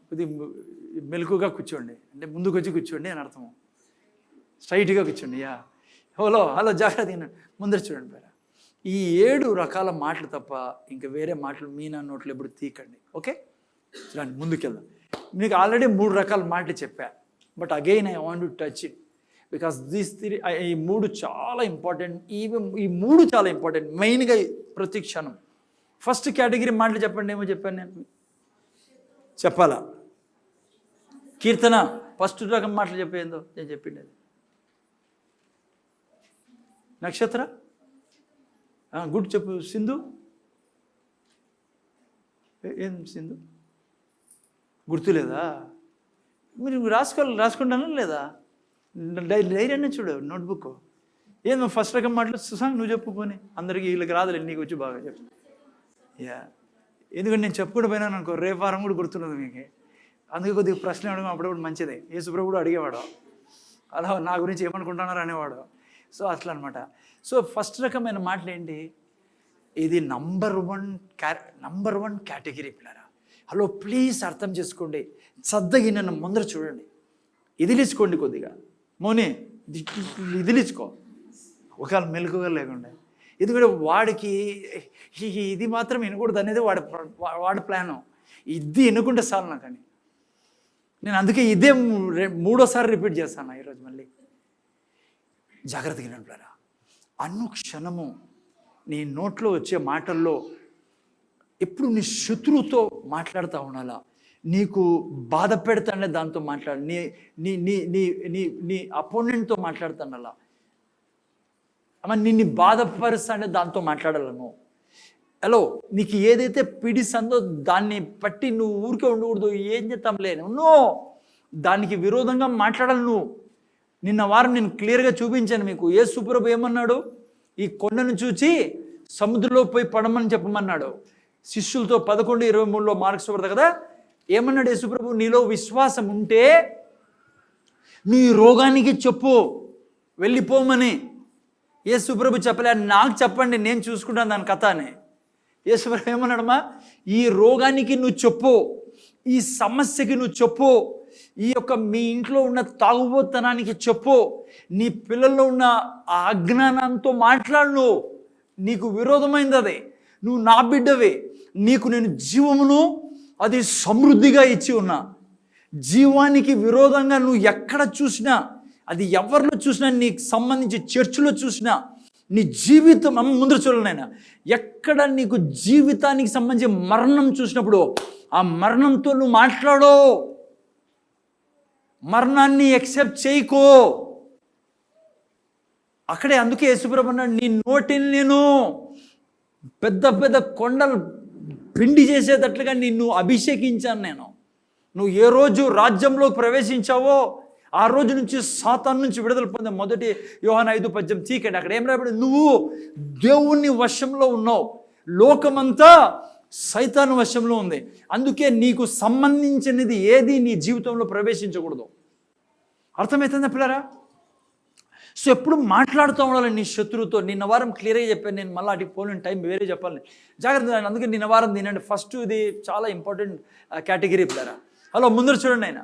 కొద్ది మెలకుగా కూర్చోండి, అంటే ముందుకు వచ్చి కూర్చోండి అని అర్థం. స్ట్రైట్గా కూర్చోండి. హలో జాగ్రత్తగా ముందర చూడండి. పేర ఈ 7 రకాల మాటలు తప్ప ఇంకా వేరే మాటలు నా నోట్లు ఎప్పుడు తీకండి. ఓకే చూడండి, ముందుకెళ్దాం. మీకు ఆల్రెడీ 3 రకాల మాటలు చెప్పా, but again I want to touch it because ఈ 3 చాలా ఇంపార్టెంట్. ఈ 3 చాలా ఇంపార్టెంట్ మెయిన్గా ప్రతి క్షణం. ఫస్ట్ కేటగిరీ మాటలు చెప్పండి. ఏమో చెప్పాను నేను, చెప్పాలా? కీర్తన ఫస్ట్ రకం మాటలు చెప్పేందో నేను చెప్పిండేది. నక్షత్ర గుడ్ చెప్పు. సింధు ఏం సింధు గుర్తులేదా? మీరు రాసుకుంటానా లేదా? డైరీ అన్న చూడు, నోట్బుక్. ఏం ఫస్ట్ రకం మాటలు సుశాంత్ నువ్వు చెప్పుకొని అందరికీ వీళ్ళకి రాదులే, నీకు వచ్చి బాగా చెప్పు. యా, ఎందుకంటే నేను చెప్పుకుంటూ పోయినాను అనుకో, రేపు వారం కూడా గుర్తున్నది మీకు. అందుకే కొద్దిగా ప్రశ్న అడగడం అప్పుడప్పుడు మంచిదే. యేసుప్రభువు కూడా అడిగేవాడు, అలా నా గురించి ఏమనుకుంటున్నారు అనేవాడు. సో అట్లా అనమాట. సో ఫస్ట్ రకమైన మాటలు ఏంటి? ఇది నంబర్ వన్ కేటగిరీ పిల్లరా. హలో ప్లీజ్ అర్థం చేసుకోండి. సద్దగి నన్ను ముందర చూడండి, ఇదిలించుకోండి కొద్దిగా. మోని ఇదిలించుకో, ఒకవేళ మెలకుగా లేకుండా. ఎందుకంటే వాడికి ఇది మాత్రం వినకూడదు అనేది వాడి ప్లాను. ఇది వినుకుంటే చాలు నాకని. నేను అందుకే ఇదే మూడోసారి రిపీట్ చేస్తాను ఈరోజు మళ్ళీ. జాగ్రత్తగా వినంటారా. అనుక్షణము నీ నోట్లో వచ్చే మాటల్లో ఎప్పుడు నీ శత్రువుతో మాట్లాడుతూ ఉండాలా. నీకు బాధ పెడతానే దాంతో మాట్లాడు. నీ నీ నీ నీ నీ నీ అపోనెంట్తో మాట్లాడుతానలా. అమ్మ నిన్ను బాధపరుస్తానే దాంతో మాట్లాడాలను. హలో, నీకు ఏదైతే పిడిసందో దాన్ని బట్టి నువ్వు ఊరికే ఉండకూడదు. ఏం చేస్తాంలే నో, దానికి విరోధంగా మాట్లాడాలి నువ్వు. నిన్న వారం నేను క్లియర్గా చూపించాను మీకు. యేసుప్రభు ఏమన్నాడు? ఈ కొండను చూచి సముద్రంలో పోయి పడమని చెప్పమన్నాడు శిష్యులతో. 11:23 మార్క్స్ పడతా కదా. ఏమన్నాడు యేసుప్రభు? నీలో విశ్వాసం ఉంటే నీ రోగానికి చెప్పు వెళ్ళిపోమని. యేసుప్రభు చెప్పలే, నాకు చెప్పండి నేను చూసుకుంటాను దాని కథ అని. యేసుప్రభు ఏమన్నాడమ్మా? ఈ రోగానికి నువ్వు చెప్పు, ఈ సమస్యకి నువ్వు చెప్పు, ఈ యొక్క మీ ఇంట్లో ఉన్న తాగుబోతనానికి చెప్పు, నీ పిల్లల్లో ఉన్న ఆ అజ్ఞానంతో మాట్లాడు. నీకు విరోధమైంది అదే. నువ్వు నా బిడ్డవే, నీకు నేను జీవమును అది సమృద్ధిగా ఇచ్చి ఉన్నా. జీవానికి విరోధంగా నువ్వు ఎక్కడ చూసినా, అది ఎవరిలో చూసినా, నీకు సంబంధించి చర్చిలో చూసినా, నీ జీవితం ముందర చూడలేనా, ఎక్కడ నీకు జీవితానికి సంబంధించి మరణం చూసినప్పుడు ఆ మరణంతో నువ్వు మాట్లాడో. మరణాన్ని యాక్సెప్ట్ చేయకో. అక్కడే అందుకే యేసుప్రభు అన్నాడు, నీ నోటిని నేను పెద్ద పెద్ద కొండలు పిండి చేసేటట్లుగా నిన్ను అభిషేకించాను నేను. నువ్వు ఏ రోజు రాజ్యంలోకి ప్రవేశించావో ఆ రోజు నుంచి సాతాను నుంచి విడుదల పొందే. 1 యోహాను 5:10 చీకండి. అక్కడ ఏం రాబడి? నువ్వు దేవుని వశంలో ఉన్నావు, లోకమంతా సైతాను వశంలో ఉంది. అందుకే నీకు సంబంధించినది ఏది నీ జీవితంలో ప్రవేశించకూడదు. అర్థమవుతుందా పిల్లరా? సో ఎప్పుడు మాట్లాడుతూ ఉండాలి నీ శత్రువుతో. నిన్న వారం క్లియర్గా చెప్పాను నేను, మళ్ళీ అటుకి పోలేని టైం వేరే చెప్పాలి. జాగ్రత్త. అందుకే నిన్న వారం తినండి. ఫస్ట్ ఇది చాలా ఇంపార్టెంట్ కేటగిరీ పిల్లరా. హలో ముందర చూడండి ఆయన.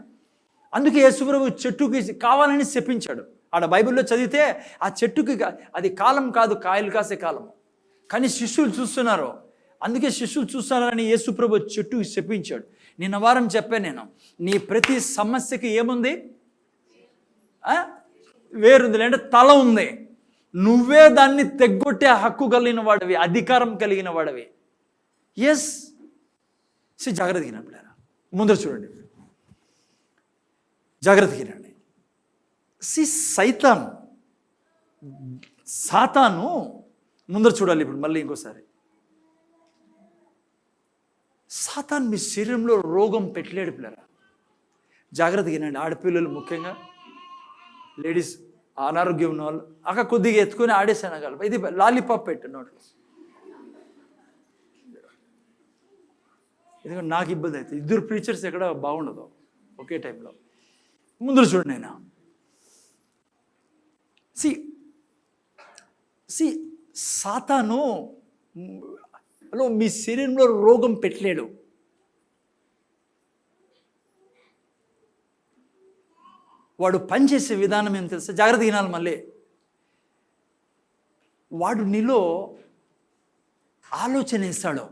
అందుకే యేసుప్రభు చెట్టుకి కావాలని శపించాడు. ఆడ బైబిల్లో చదివితే ఆ చెట్టుకి అది కాలం కాదు, కాయలు కాసే కాలం. కానీ శిష్యులు చూస్తున్నారు. అందుకే శిష్యులు చూస్తున్నారని యేసుప్రభు చెట్టుకి శపించాడు. నిన్న వారం చెప్పాను నేను, నీ ప్రతి సమస్యకి ఏముంది? వేరుంది, అంటే తల ఉంది. నువ్వే దాన్ని తెగ్గొట్టే హక్కు కలిగిన వాడివి, అధికారం కలిగిన వాడివి. ఎస్. జాగ్రత్తగా వినండి. ముందర చూడండి, జాగ్రత్తగా వినండి. సాతాను ముందర చూడాలి. ఇప్పుడు మళ్ళీ ఇంకోసారి, సాతాను మీ శరీరంలో రోగం పెట్టలేడు పిల్లరా. జాగ్రత్తగా వినండి. ఆడపిల్లలు ముఖ్యంగా, లేడీస్, అనారోగ్యం ఉన్న వాళ్ళు అక్కడ కొద్దిగా ఎత్తుకొని ఆడేసానగల. ఇది లాలీపాప్ పెట్టు నోట్లో. ఎందుకంటే నాకు ఇబ్బంది అవుతుంది. ఇద్దరు ప్రీచర్స్ ఎక్కడ బాగుండదు ఒకే టైంలో. ముందు చూడండి నేను. సాతాను మీ శరీరంలో రోగం పెట్టలేడు. వాడు పనిచేసే విధానం ఏం తెలుసా? జాగ్రత్త వినాలి మళ్ళీ. వాడు నీలో ఆలోచన ఇస్తాడు.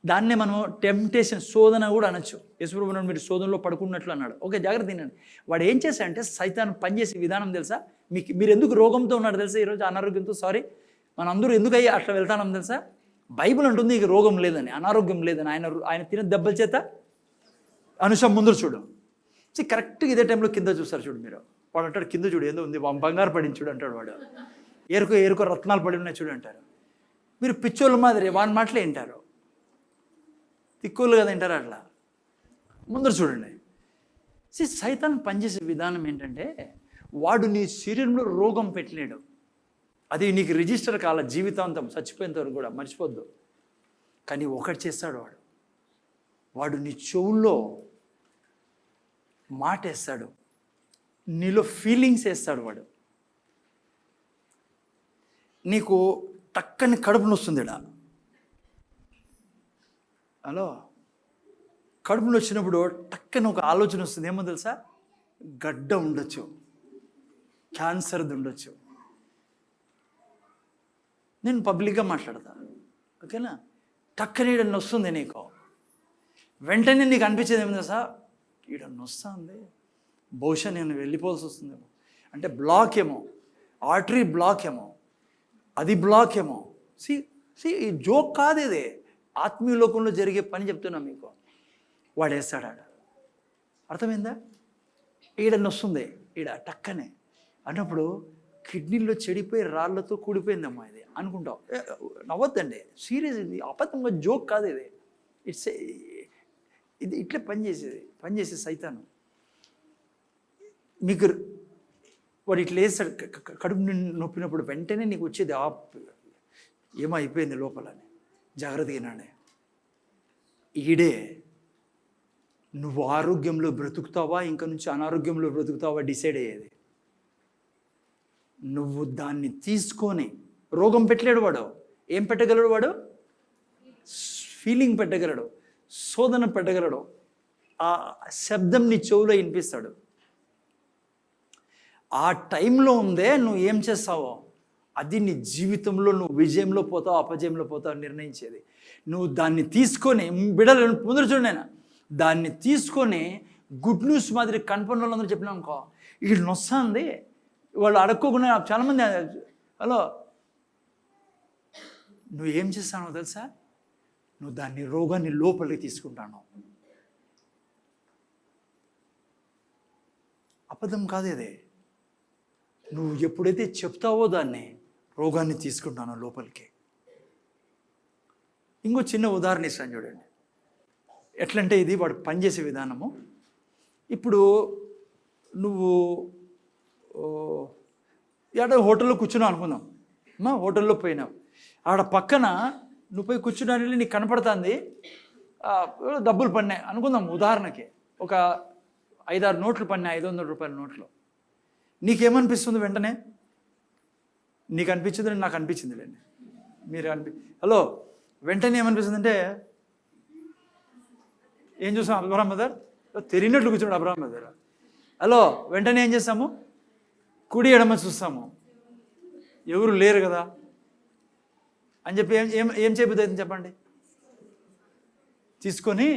దాన్నే మనం టెంప్టేషన్, శోధన కూడా అనొచ్చు. యేసుప్రభు మీరు శోధనలో పడుకున్నట్లు అన్నాడు. ఓకే, జాగ్రత్త వినండి. వాడు ఏం చేశాడంటే సైతాను పనిచేసే విధానం తెలుసా? మీరు ఎందుకు రోగంతో ఉన్నాడు తెలుసా? ఈరోజు అనారోగ్యంతో, సారీ మనం అందరూ ఎందుకు అయ్యి అట్లా వెళ్తానం తెలుసా? బైబిల్ అంటుంది ఇక రోగం లేదని, అనారోగ్యం లేదని. ఆయన తినే దెబ్బల చేత. అనుషం ముందు చూడు, కరెక్ట్గా ఇదే టైంలో కింద చూస్తారు చూడు మీరు. వాడు అంటాడు కింద చూడు ఏందో ఉంది, బంగారు పడింది చూడు అంటాడు వాడు. ఏరుకో రత్నాలు పడి ఉన్నాయి చూడు అంటారు. మీరు పిచ్చోళ్ళ మాదిరి వాని మాటలే వింటారు. తిక్కోళ్ళు కదా వింటారు అట్లా. ముందర చూడండి. సైతాన్ పనిచేసే విధానం ఏంటంటే వాడు నీ శరీరంలో రోగం పెట్టలేడు. అది నీకు రిజిస్టర్ కాల జీవితాంతం చచ్చిపోయేంత వరకు కూడా మర్చిపోద్దు. కానీ ఒకటి చేస్తాడు వాడు నీ చెవుల్లో మాట వేస్తాడు, నీలో ఫీలింగ్స్ వేస్తాడు వాడు. నీకు టక్కని కడుపు నొస్తుంది ఇడా. హలో, కడుపు నొచ్చినప్పుడు టక్కని ఒక ఆలోచన వస్తుంది. ఏమో తెలుసా? గడ్డ ఉండొచ్చు, క్యాన్సర్ది ఉండొచ్చు. నేను పబ్లిక్గా మాట్లాడతాను, ఓకేనా? టక్కని ఈడ నొస్తుంది నీకు. వెంటనే నీకు అనిపించేది ఏమో తెలుసా? ఈడ నొస్తుంది, బహుశా నేను వెళ్ళిపోవాల్సి వస్తుందేమో. అంటే బ్లాక్ ఏమో, ఆర్టరీ బ్లాక్ ఏమో, అది బ్లాక్ ఏమో. ఈ జోక్ కాదు, ఇది ఆత్మీయ లోకంలో జరిగే పని చెప్తున్నా మీకు. వాడు వేస్తాడు ఆడ. అర్థమైందా? ఈడ నొస్తుంది, ఈడ టక్కనే అన్నప్పుడు కిడ్నీలో చెడిపోయి రాళ్లతో కూడిపోయిందమ్మా ఇది అనుకుంటావు. నవ్వద్దండి, సీరియస్. ఇది అబద్ధంగా జోక్ కాదు ఇది. ఇది ఇట్లే పనిచేసే సైతాను. మీకు వాడు ఇట్లా వేస్తాడు. కడుపు నొప్పినప్పుడు వెంటనే నీకు వచ్చేది ఏమో అయిపోయింది లోపలని. జాగ్రత్తగా నానే. ఈడే నువ్వు ఆరోగ్యంలో బ్రతుకుతావా ఇంకా నుంచి అనారోగ్యంలో బ్రతుకుతావా డిసైడ్ అయ్యేది. నువ్వు దాన్ని తీసుకొని, రోగం పెట్టలేడు వాడు. ఏం పెట్టగలడు వాడు? ఫీలింగ్ పెట్టగలడు, శోధన పెట్టగలడు. ఆ శబ్దం నీ చెవులో వినిపిస్తాడు. ఆ టైంలో ఉందే నువ్వు ఏం చేస్తావో అది నీ జీవితంలో నువ్వు విజయంలో పోతావు అపజయంలో పోతావు నిర్ణయించేది. నువ్వు దాన్ని తీసుకొని బిడలు ముందర చూడనైనా దాన్ని తీసుకొని గుడ్ న్యూస్ మాదిరి కనపడిన వాళ్ళందరూ చెప్పినా అనుకో, వీళ్ళు నొస్తుంది, వాళ్ళు అడక్కోకుండా చాలామంది. హలో, నువ్వు ఏం చేస్తానో తెలుసా? నువ్వు దాన్ని రోగాన్ని లోపలికి తీసుకుంటాను. అబద్ధం కాదు ఇది. నువ్వు ఎప్పుడైతే చెప్తావో దాన్ని, రోగాన్ని తీసుకుంటాను లోపలికి. ఇంకో చిన్న ఉదాహరణ ఇస్తాను చూడండి. ఎట్లంటే ఇది వాడు పనిచేసే విధానము. ఇప్పుడు నువ్వు ఏడో హోటల్లో కూర్చున్నావు అనుకుందాం. హోటల్లో పోయినావు, ఆడ పక్కన నువ్వు పోయి కూర్చున్నాను నీకు కనపడుతుంది, డబ్బులు పడినాయి అనుకుందాం. ఉదాహరణకి ఒక 5-6 నోట్లు పడినాయి, 500 రూపాయల నోట్లు. నీకేమనిపిస్తుంది వెంటనే? నీకు అనిపించింది, నాకు అనిపించింది లేండి, మీరు హలో, వెంటనే ఏమనిపిస్తుంది అంటే, ఏం చూసాం? అబ్రహాం మదర్ తెలియనట్లు కూర్చున్నాడు అబ్రహాం మదర్. హలో, వెంటనే ఏం చేస్తాము? కుడి ఎడమ చూస్తాము, ఎవరు లేరు కదా అని చెప్పి ఏం చేయబోతుంది చెప్పండి? తీసుకొని,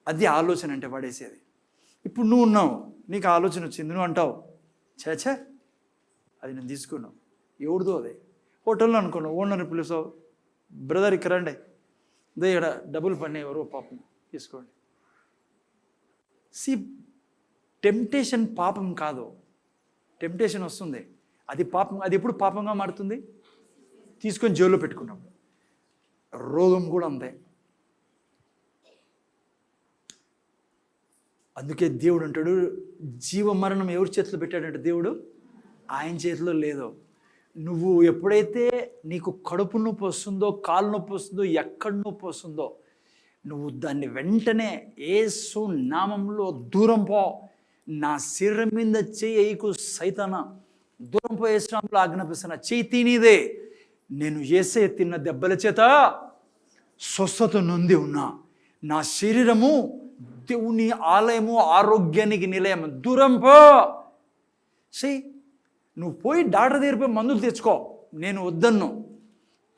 అది ఆలోచన అంటే పడేసేది. ఇప్పుడు నువ్వు ఉన్నావు, నీకు ఆలోచన వచ్చింది, నువ్వు అంటావు చేచా అది నేను తీసుకున్నావు. ఎవరిదో అదే హోటల్లో అనుకున్నావు, ఓనర్ని పిలుస్తావు, బ్రదర్ ఇక్కడ రండి, అదే ఇక్కడ డబ్బులు పడినాయి, ఎవరో పాపం తీసుకోండి. టెంప్టేషన్ పాపం కాదు. టెంప్టేషన్ వస్తుంది, అది పాపం. అది ఎప్పుడు పాపంగా మారుతుంది? తీసుకొని జైల్లో పెట్టుకున్నప్పుడు. రోగం కూడా అంతే. అందుకే దేవుడు అంటాడు, జీవ మరణం ఎవరి చేతిలో పెట్టాడంటే దేవుడు ఆయన చేతిలో లేదు. నువ్వు ఎప్పుడైతే నీకు కడుపు నొప్పి వస్తుందో, కాలు నొప్పి వస్తుందో, ఎక్కడ నొప్పి వస్తుందో, నువ్వు దాన్ని వెంటనే యేసు నామంలో దూరం పో, నా శరీరం మీద చెయ్యకు సైతానా, దూరం పో, యేసు నామంలో ఆజ్ఞాపిస్తున్నా, చెయ్యి తినేదే. నేను యేసే తిన్న దెబ్బల చేత స్వస్థత నొంది ఉన్నా. నా శరీరము దేవుని ఆలయము, ఆరోగ్యానికి నిలయం. దూరం పో. నువ్వు పోయి డాక్టర్ దగ్గర పోయి మందులు తెచ్చుకో, నేను వద్దన్ను.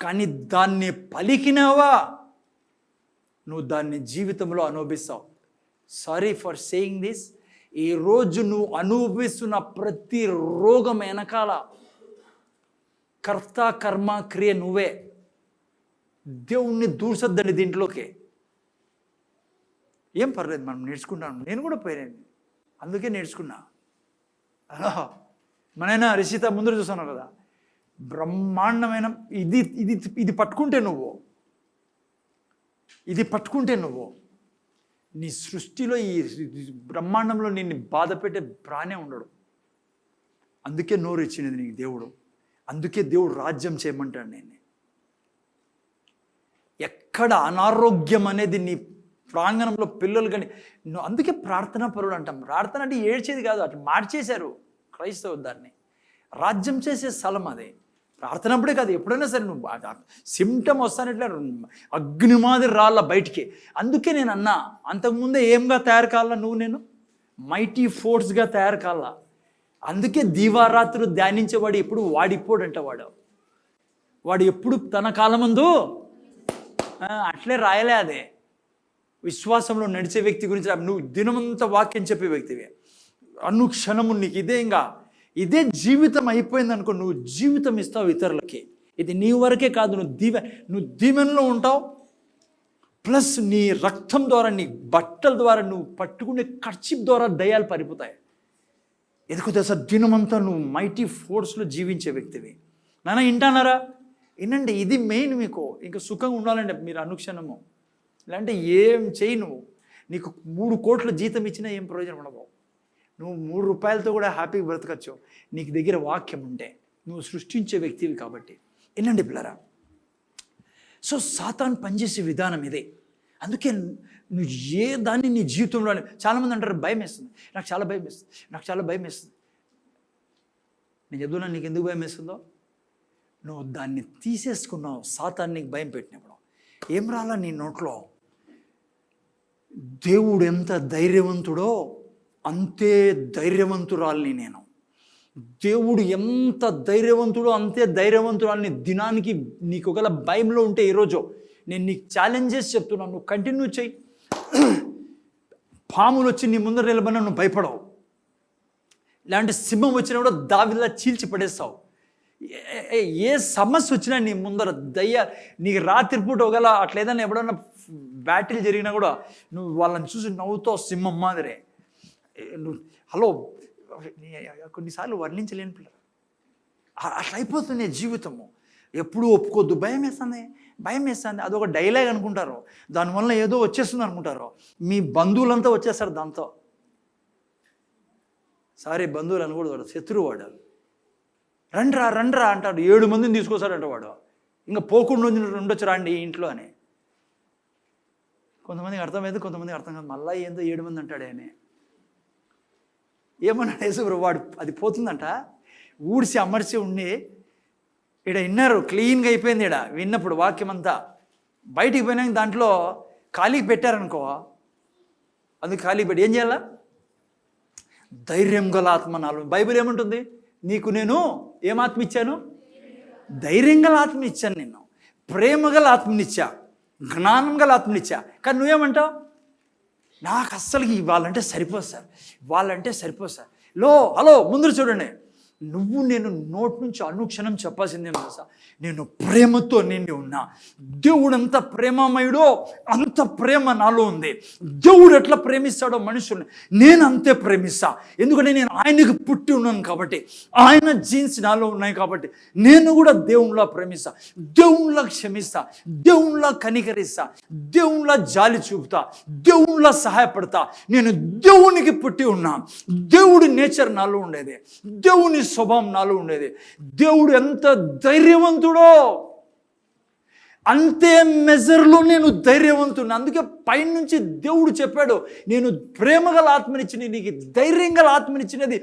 కానీ దాన్ని పలికినావా, నువ్వు దాన్ని జీవితంలో అనుభవిస్తావు. Sorry for saying this. ఈరోజు నువ్వు అనుభవిస్తున్న ప్రతి రోగం వెనకాల కర్త కర్మ క్రియ నువ్వే. దేవుణ్ణి దూర్చొద్దండి దీంట్లోకి. ఏం పర్లేదు, మనం నేర్చుకుంటాను. నేను కూడా పోయాను, అందుకే నేర్చుకున్నా. హలో, మనైనా రిషిత ముందర చూస్తున్నావు కదా, బ్రహ్మాండమైన ఇది ఇది ఇది పట్టుకుంటే నువ్వు నీ సృష్టిలో ఈ బ్రహ్మాండంలో నిన్ను బాధ పెట్టే ప్రాణే ఉండడు. అందుకే నోరు ఇచ్చినది నీకు దేవుడు. అందుకే దేవుడు రాజ్యం చేయమంటాడు నేను. ఎక్కడ అనారోగ్యం అనేది నీ ప్రాంగణంలో పిల్లలు కానీ, అందుకే ప్రార్థనా పరుడు అంటాం. ప్రార్థన అంటే ఏడ్చేది కాదు, అట్లా మార్చేశారు క్రైస్తవ దాన్ని. రాజ్యం చేసే స్థలం అది. ప్రార్థన అప్పుడే కాదు, ఎప్పుడైనా సరే నువ్వు సిమ్టమ్ వస్తానట్లే అగ్ని మాదిరి రాళ్ళ బయటికి. అందుకే నేను అన్నా, అంతకుముందే ఏంగా తయారు కావాలా నేను? మైటీ ఫోర్స్గా తయారు కావాలా. అందుకే దీవారాత్రులు ధ్యానించేవాడు ఎప్పుడు వాడిపోడంట. వాడు ఎప్పుడు తన కాలమందు అట్లే రాయలే. అదే విశ్వాసంలో నడిచే వ్యక్తి గురించి నువ్వు దినమంతా వాక్యం చెప్పే వ్యక్తివి. అనుక్షణము నీకు ఇదే జీవితం అయిపోయింది అనుకో, నువ్వు జీవితం ఇస్తావు ఇతరులకి. ఇది నీ వరకే కాదు, నువ్వు దీవెనలో ఉంటావు. ప్లస్ నీ రక్తం ద్వారా, నీ బట్టల ద్వారా, నువ్వు పట్టుకునే కర్చీప్ ద్వారా దయ్యాలు పరిపోతాయి. ఎందుకో తెలుసా, దినమంతా నువ్వు మైటీ ఫోర్స్లో జీవించే వ్యక్తివి. నాన్న వింటానారా? వినండి, ఇది మెయిన్. మీకు ఇంకా సుఖంగా ఉండాలంటే మీరు అనుక్షణము, ఇలాంటి ఏం చేయి. నీకు 3 కోట్ల జీతం ఇచ్చినా ఏం ప్రయోజనం ఉండవు. నువ్వు 3 రూపాయలతో కూడా హ్యాపీగా బ్రతకచ్చు, నీకు దగ్గర వాక్యం ఉంటే. నువ్వు సృష్టించే వ్యక్తివి కాబట్టి. వినండి పిల్లరా, సో సాతాను పనిచేసే విధానం ఇదే. అందుకే నువ్వు ఏ దాన్ని నీ జీవితంలో, చాలామంది అంటారు భయం వేస్తుంది, నాకు చాలా భయం వేస్తుంది. నేను చెప్తున్నా, నీకు ఎందుకు భయం వేస్తుందో? నువ్వు దాన్ని తీసేసుకున్నావు. సాతాన్ని నీకు భయం పెట్టినప్పుడు ఏం రాలా నీ నోట్లో? దేవుడు ఎంత ధైర్యవంతుడో అంతే ధైర్యవంతురాల్ని నేను. దేవుడు ఎంత ధైర్యవంతుడో అంతే ధైర్యవంతురాల్ని. దినానికి నీకు ఒకవేళ భయంలో ఉంటే ఈరోజు నేను నీకు ఛాలెంజెస్ చెప్తున్నాను, నువ్వు కంటిన్యూ చేయి. పాములు వచ్చి నీ ముందర నిలబడినా నువ్వు భయపడవు. ఇలాంటి సింహం వచ్చినా కూడా దావిలా చీల్చి పడేస్తావు. ఏ సమస్య వచ్చినా నీ ముందర నీకు రాత్రిపూట ఒకవేళ అట్లా ఏదైనా ఎప్పుడన్నా బ్యాటిల్ జరిగినా కూడా నువ్వు వాళ్ళని చూసి నవ్వుతావు సింహం మాదిరే. నువ్వు హలో, కొన్నిసార్లు వర్ణించలేని పిల్లలు అట్లా అయిపోతుంది జీవితము. ఎప్పుడు ఒప్పుకోద్దు. భయం వేస్తుంది. అదొక డైలాగ్ అనుకుంటారు, దానివల్ల ఏదో వచ్చేస్తుంది అనుకుంటారు. మీ బంధువులంతా వచ్చేస్తారు దాంతో. సారీ, బంధువులు అనకూడదు, శత్రువు వాడు. రండ్రా అంటాడు, 7 మందిని తీసుకొస్తాడంట వాడు. ఇంకా పోకుండా ఉండొచ్చు రండి ఇంట్లో అని. కొంతమందికి అర్థమైంది, కొంతమందికి అర్థం కాదు. మళ్ళీ ఏందో 7 మంది అంటాడే అని. ఏమన్నాడు యేసుప్రభు? వాడు అది పోతుందంట, ఊడిసి అమర్చి ఉండి ఇక్కడ విన్నారు, క్లీన్గా అయిపోయింది. ఇక్కడ విన్నప్పుడు వాక్యం అంతా బయటికి పోయినాక దాంట్లో ఖాళీకి పెట్టారనుకో, అందుకు ఖాళీకి పెట్టి ఏం చేయాలా? ధైర్యం గల ఆత్మ నాలో. బైబిల్ ఏమంటుంది? నీకు నేను ఏమాత్మ ఇచ్చాను? ధైర్యం గల ఆత్మ ఇచ్చాను నిన్ను, ప్రేమ గల ఆత్మనిచ్చా, జ్ఞానం గల ఆత్మనిచ్చా. కానీ నువ్వేమంటావు? నాకు అస్సలకి వాళ్ళంటే సరిపోదు సార్. హలో ముందు చూడండి, నువ్వు నేను నోటి నుంచి అనుక్షణం చెప్పాల్సిందే తెలుసా, నేను ప్రేమతో నిండి ఉన్నా. దేవుడు ఎంత ప్రేమమయుడో అంత ప్రేమ నాలో ఉంది. దేవుడు ఎట్లా ప్రేమిస్తాడో మనుషుల్ని నేను అంతే ప్రేమిస్తా. ఎందుకంటే నేను ఆయనకు పుట్టి ఉన్నాను కాబట్టి, ఆయన జీన్స్ నాలో ఉన్నాయి కాబట్టి నేను కూడా దేవునిలా ప్రేమిస్తా, దేవునిలా క్షమిస్తా, దేవునిలా కనికరిస్తా, దేవునిలా జాలి చూపుతా, దేవునిలా సహాయపడతా. నేను దేవునికి పుట్టి ఉన్నా. దేవుడి నేచర్ నాలో ఉండేది, దేవుని స్వభావం నాలో ఉండేది. దేవుడు ఎంత ధైర్యవంతుడో అంతే మెజర్లో నేను ధైర్యవంతుడిని. అందుకే పైనుంచి దేవుడు చెప్పాడు, నేను ప్రేమగల ఆత్మనిచ్చిన నీకు ధైర్యం గల ఆత్మనిచ్చినది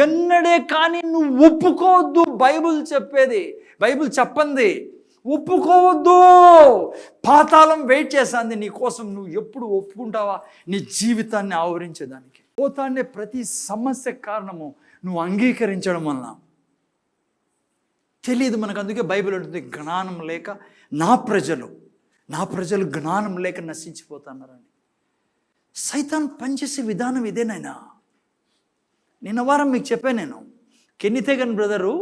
ఎన్నడే కానీ నువ్వు ఒప్పుకోవద్దు. బైబిల్ చెప్పండి, ఒప్పుకోవద్దు. పాతాళం వెయిట్ చేస్తుంది నీ కోసం. నువ్వు ఎప్పుడు ఒప్పుకుంటావా నీ జీవితాన్ని ఆవరించేదానికి? పోతానే ప్రతి సమస్య కారణము నువ్వు అంగీకరించడం వలన. తెలియదు మనకు. అందుకే బైబిల్ ఉంటుంది, జ్ఞానం లేక నా ప్రజలు జ్ఞానం లేక నశించిపోతున్నారని. సైతాన్ పనిచేసే విధానం ఇదేనైనా. నిన్న వారం మీకు చెప్పాను నేను, కెన్నితేగన్ బ్రదరు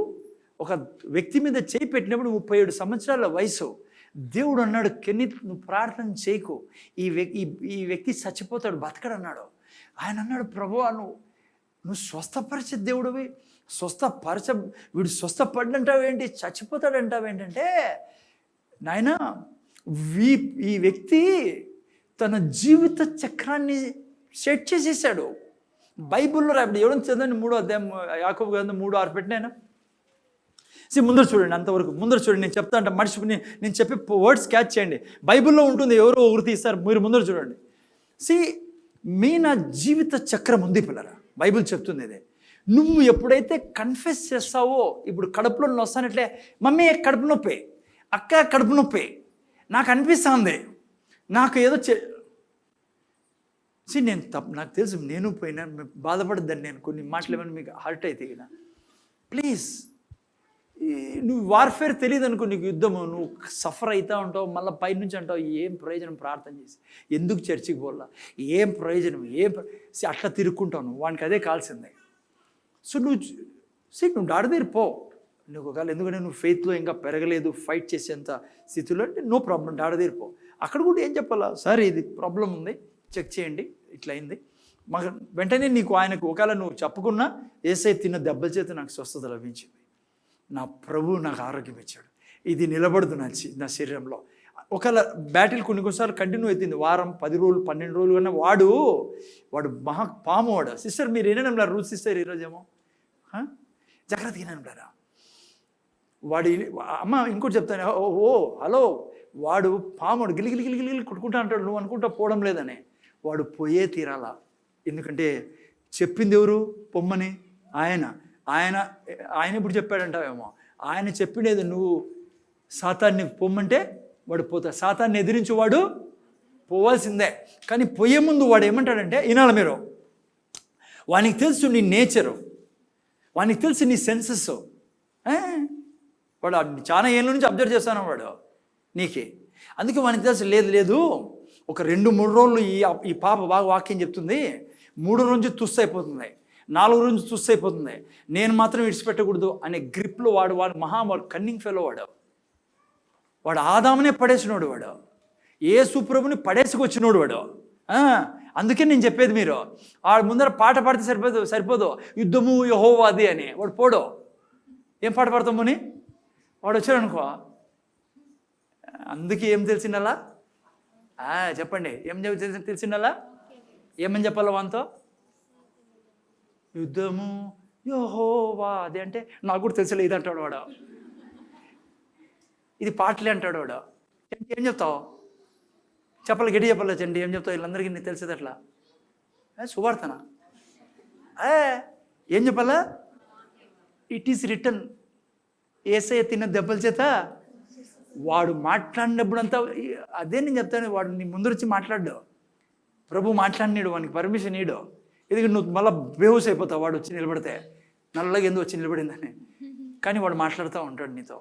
ఒక వ్యక్తి మీద చేయి పెట్టినప్పుడు 37 సంవత్సరాల వయసు. దేవుడు అన్నాడు, కెన్నిత్ నువ్వు ప్రార్థన చేయకు, ఈ వ్యక్తి చచ్చిపోతాడు, బతకడు అన్నాడు. ఆయన అన్నాడు, ప్రభువా నువ్వు స్వస్థపరిచే దేవుడివి, వీడు స్వస్థపడ్డంటావేంటి, చచ్చిపోతాడంటావేంటంటే, నాయన ఈ వ్యక్తి తన జీవిత చక్రాన్ని సెట్ చేసేసాడు. బైబిల్లో రాబడి ఎవరైనా చదవండి, 3వ అధ్యాయం యాకోబు గ్రంథం 3:6 పెట్టినాయన. ముందర చూడండి, అంతవరకు ముందర చూడండి. నేను చెప్తా అంటే నేను చెప్పే వర్డ్స్ క్యాచ్ చేయండి. బైబిల్లో ఉంటుంది, ఎవరో ఒకరు తీస్తారు, మీరు ముందర చూడండి. నా జీవిత చక్రం ఉంది పిల్లరా, బైబిల్ చెప్తుంది ఇదే. నువ్వు ఎప్పుడైతే కన్ఫెస్ చేస్తావో, ఇప్పుడు కడుపులో వస్తానట్లే, మమ్మీ కడుపు నొప్పి, అక్క కడుపు నొప్పి, నాకు అనిపిస్తుంది, నాకు ఏదో నేను నాకు తెలుసు, నేను పోయినా బాధపడద్దని, నేను కొన్ని మాటలు ఏమైనా మీకు హర్ట్ అయితే కదా, ప్లీజ్. నువ్వు వార్ఫేర్ తెలియదు అనుకో, నీకు యుద్ధము, నువ్వు సఫర్ అవుతూ ఉంటావు, మళ్ళీ పైనుంచి అంటావు ఏం ప్రయోజనం ప్రార్థన చేసి, ఎందుకు చర్చికి పోలా, ఏం ప్రయోజనం, అట్లా తిరుక్కుంటావు నువ్వు, వానికి అదే కావాల్సిందే. నువ్వు డాడదీరు పో, నువ్వు ఒకవేళ ఎందుకంటే నువ్వు ఫెయిత్లో ఇంకా పెరగలేదు, ఫైట్ చేసేంత స్థితిలో అంటే నో ప్రాబ్లం, డాడదీరు పో. అక్కడ కూడా ఏం చెప్పాలా, సరే ఇది ప్రాబ్లం ఉంది, చెక్ చేయండి, ఇట్లా అయింది, మాకు వెంటనే నీకు ఆయనకు ఒకవేళ నువ్వు చెప్పుకున్నా, ఏసై తిన్న దెబ్బల చేత నాకు స్వస్థత లభించింది, నా ప్రభువు నాకు ఆరోగ్యం ఇచ్చాడు, ఇది నిలబడదు నా శరీరంలో. ఒకవేళ బ్యాటిల్ కొన్నిసార్లు కంటిన్యూ అవుతుంది, వారం 10 రోజులు 12 రోజులు కన్నా వాడు మహా పాము వాడు. సిస్టర్ మీరు ఏనేనంటారు రూల్ సిస్టర్ ఈరోజేమో జాగ్రత్తగా ఏనంటారా, వాడు అమ్మ ఇంకోటి చెప్తాను, హలో, వాడు పాముడు గిలిగిలి కొట్టుకుంటా అంటాడు, నువ్వు అనుకుంటా పోవడం లేదని, వాడు పోయే తీరాలా. ఎందుకంటే చెప్పింది ఎవరు, పొమ్మని ఆయన ఇప్పుడు చెప్పాడంటావేమో, ఆయన చెప్పినది నువ్వు సాతాన్ని పొమ్మంటే వాడు పోతా, సాతాన్ని ఎదిరించి వాడు పోవాల్సిందే. కానీ పోయే ముందు వాడు ఏమంటాడంటే, వినాలి మీరు, వానికి తెలుసు నీ నేచరు, వానికి తెలుసు నీ సెన్సెస్, వాడు చాలా ఏళ్ళ నుంచి అబ్జర్వ్ చేస్తాను వాడు నీకే. అందుకే వానికి తెలుసు, లేదు ఒక 2-3 రోజులు ఈ పాప బాగా వాక్యం చెప్తుంది, 3 రోజు తుస్సు అయిపోతుంది, 4 రోజు తుస్సు అయిపోతుంది, నేను మాత్రం విడిచిపెట్టకూడదు అనే గ్రిప్లో వాడు కన్నింగ్ ఫెలో వాడు ఆదామునే పడేసినోడు, వాడు యేసు ప్రభుని పడేసుకొచ్చినోడు వాడు. అందుకే నేను చెప్పేది, మీరు వాడు ముందర పాట పాడితే సరిపోదు, యుద్ధము యెహోవాది అని, వాడు పోడు. ఏం పాట పాడతామని వాడు వచ్చాడు అనుకో, అందుకే ఏం తెలిసిందలా చెప్పండి, ఏం తెలిసిందలా, ఏమని చెప్పాలా వాంతో, యుద్ధము యెహోవాది అంటే నాకు కూడా తెలిసలే ఇది అంటాడు వాడు, ఇది పాటలే అంటాడు వాడు. ఏం చెప్తావు చెప్పాలి, గట్టి చెప్పాలి చండి, ఏం చెప్తావు, వీళ్ళందరికీ నీకు తెలిసేది అట్లా సువార్తనా, ఏం చెప్పాలా, ఇట్ ఈస్ రిటర్న్, ఏసయ్య తిన్న దెబ్బల చేత వాడు మాట్లాడినప్పుడు అంతా అదే నేను చెప్తాను, వాడు నీ ముందు వచ్చి మాట్లాడ్డు, ప్రభు మాట్లాడినాడు, వానికి పర్మిషన్ ఇయ్యడు, ఎందుకంటే నువ్వు మళ్ళీ బేహూస్ అయిపోతావు వాడు వచ్చి నిలబడితే, నల్లగా ఎందుకు వచ్చి నిలబడిందని. కానీ వాడు మాట్లాడుతూ ఉంటాడు నీతో.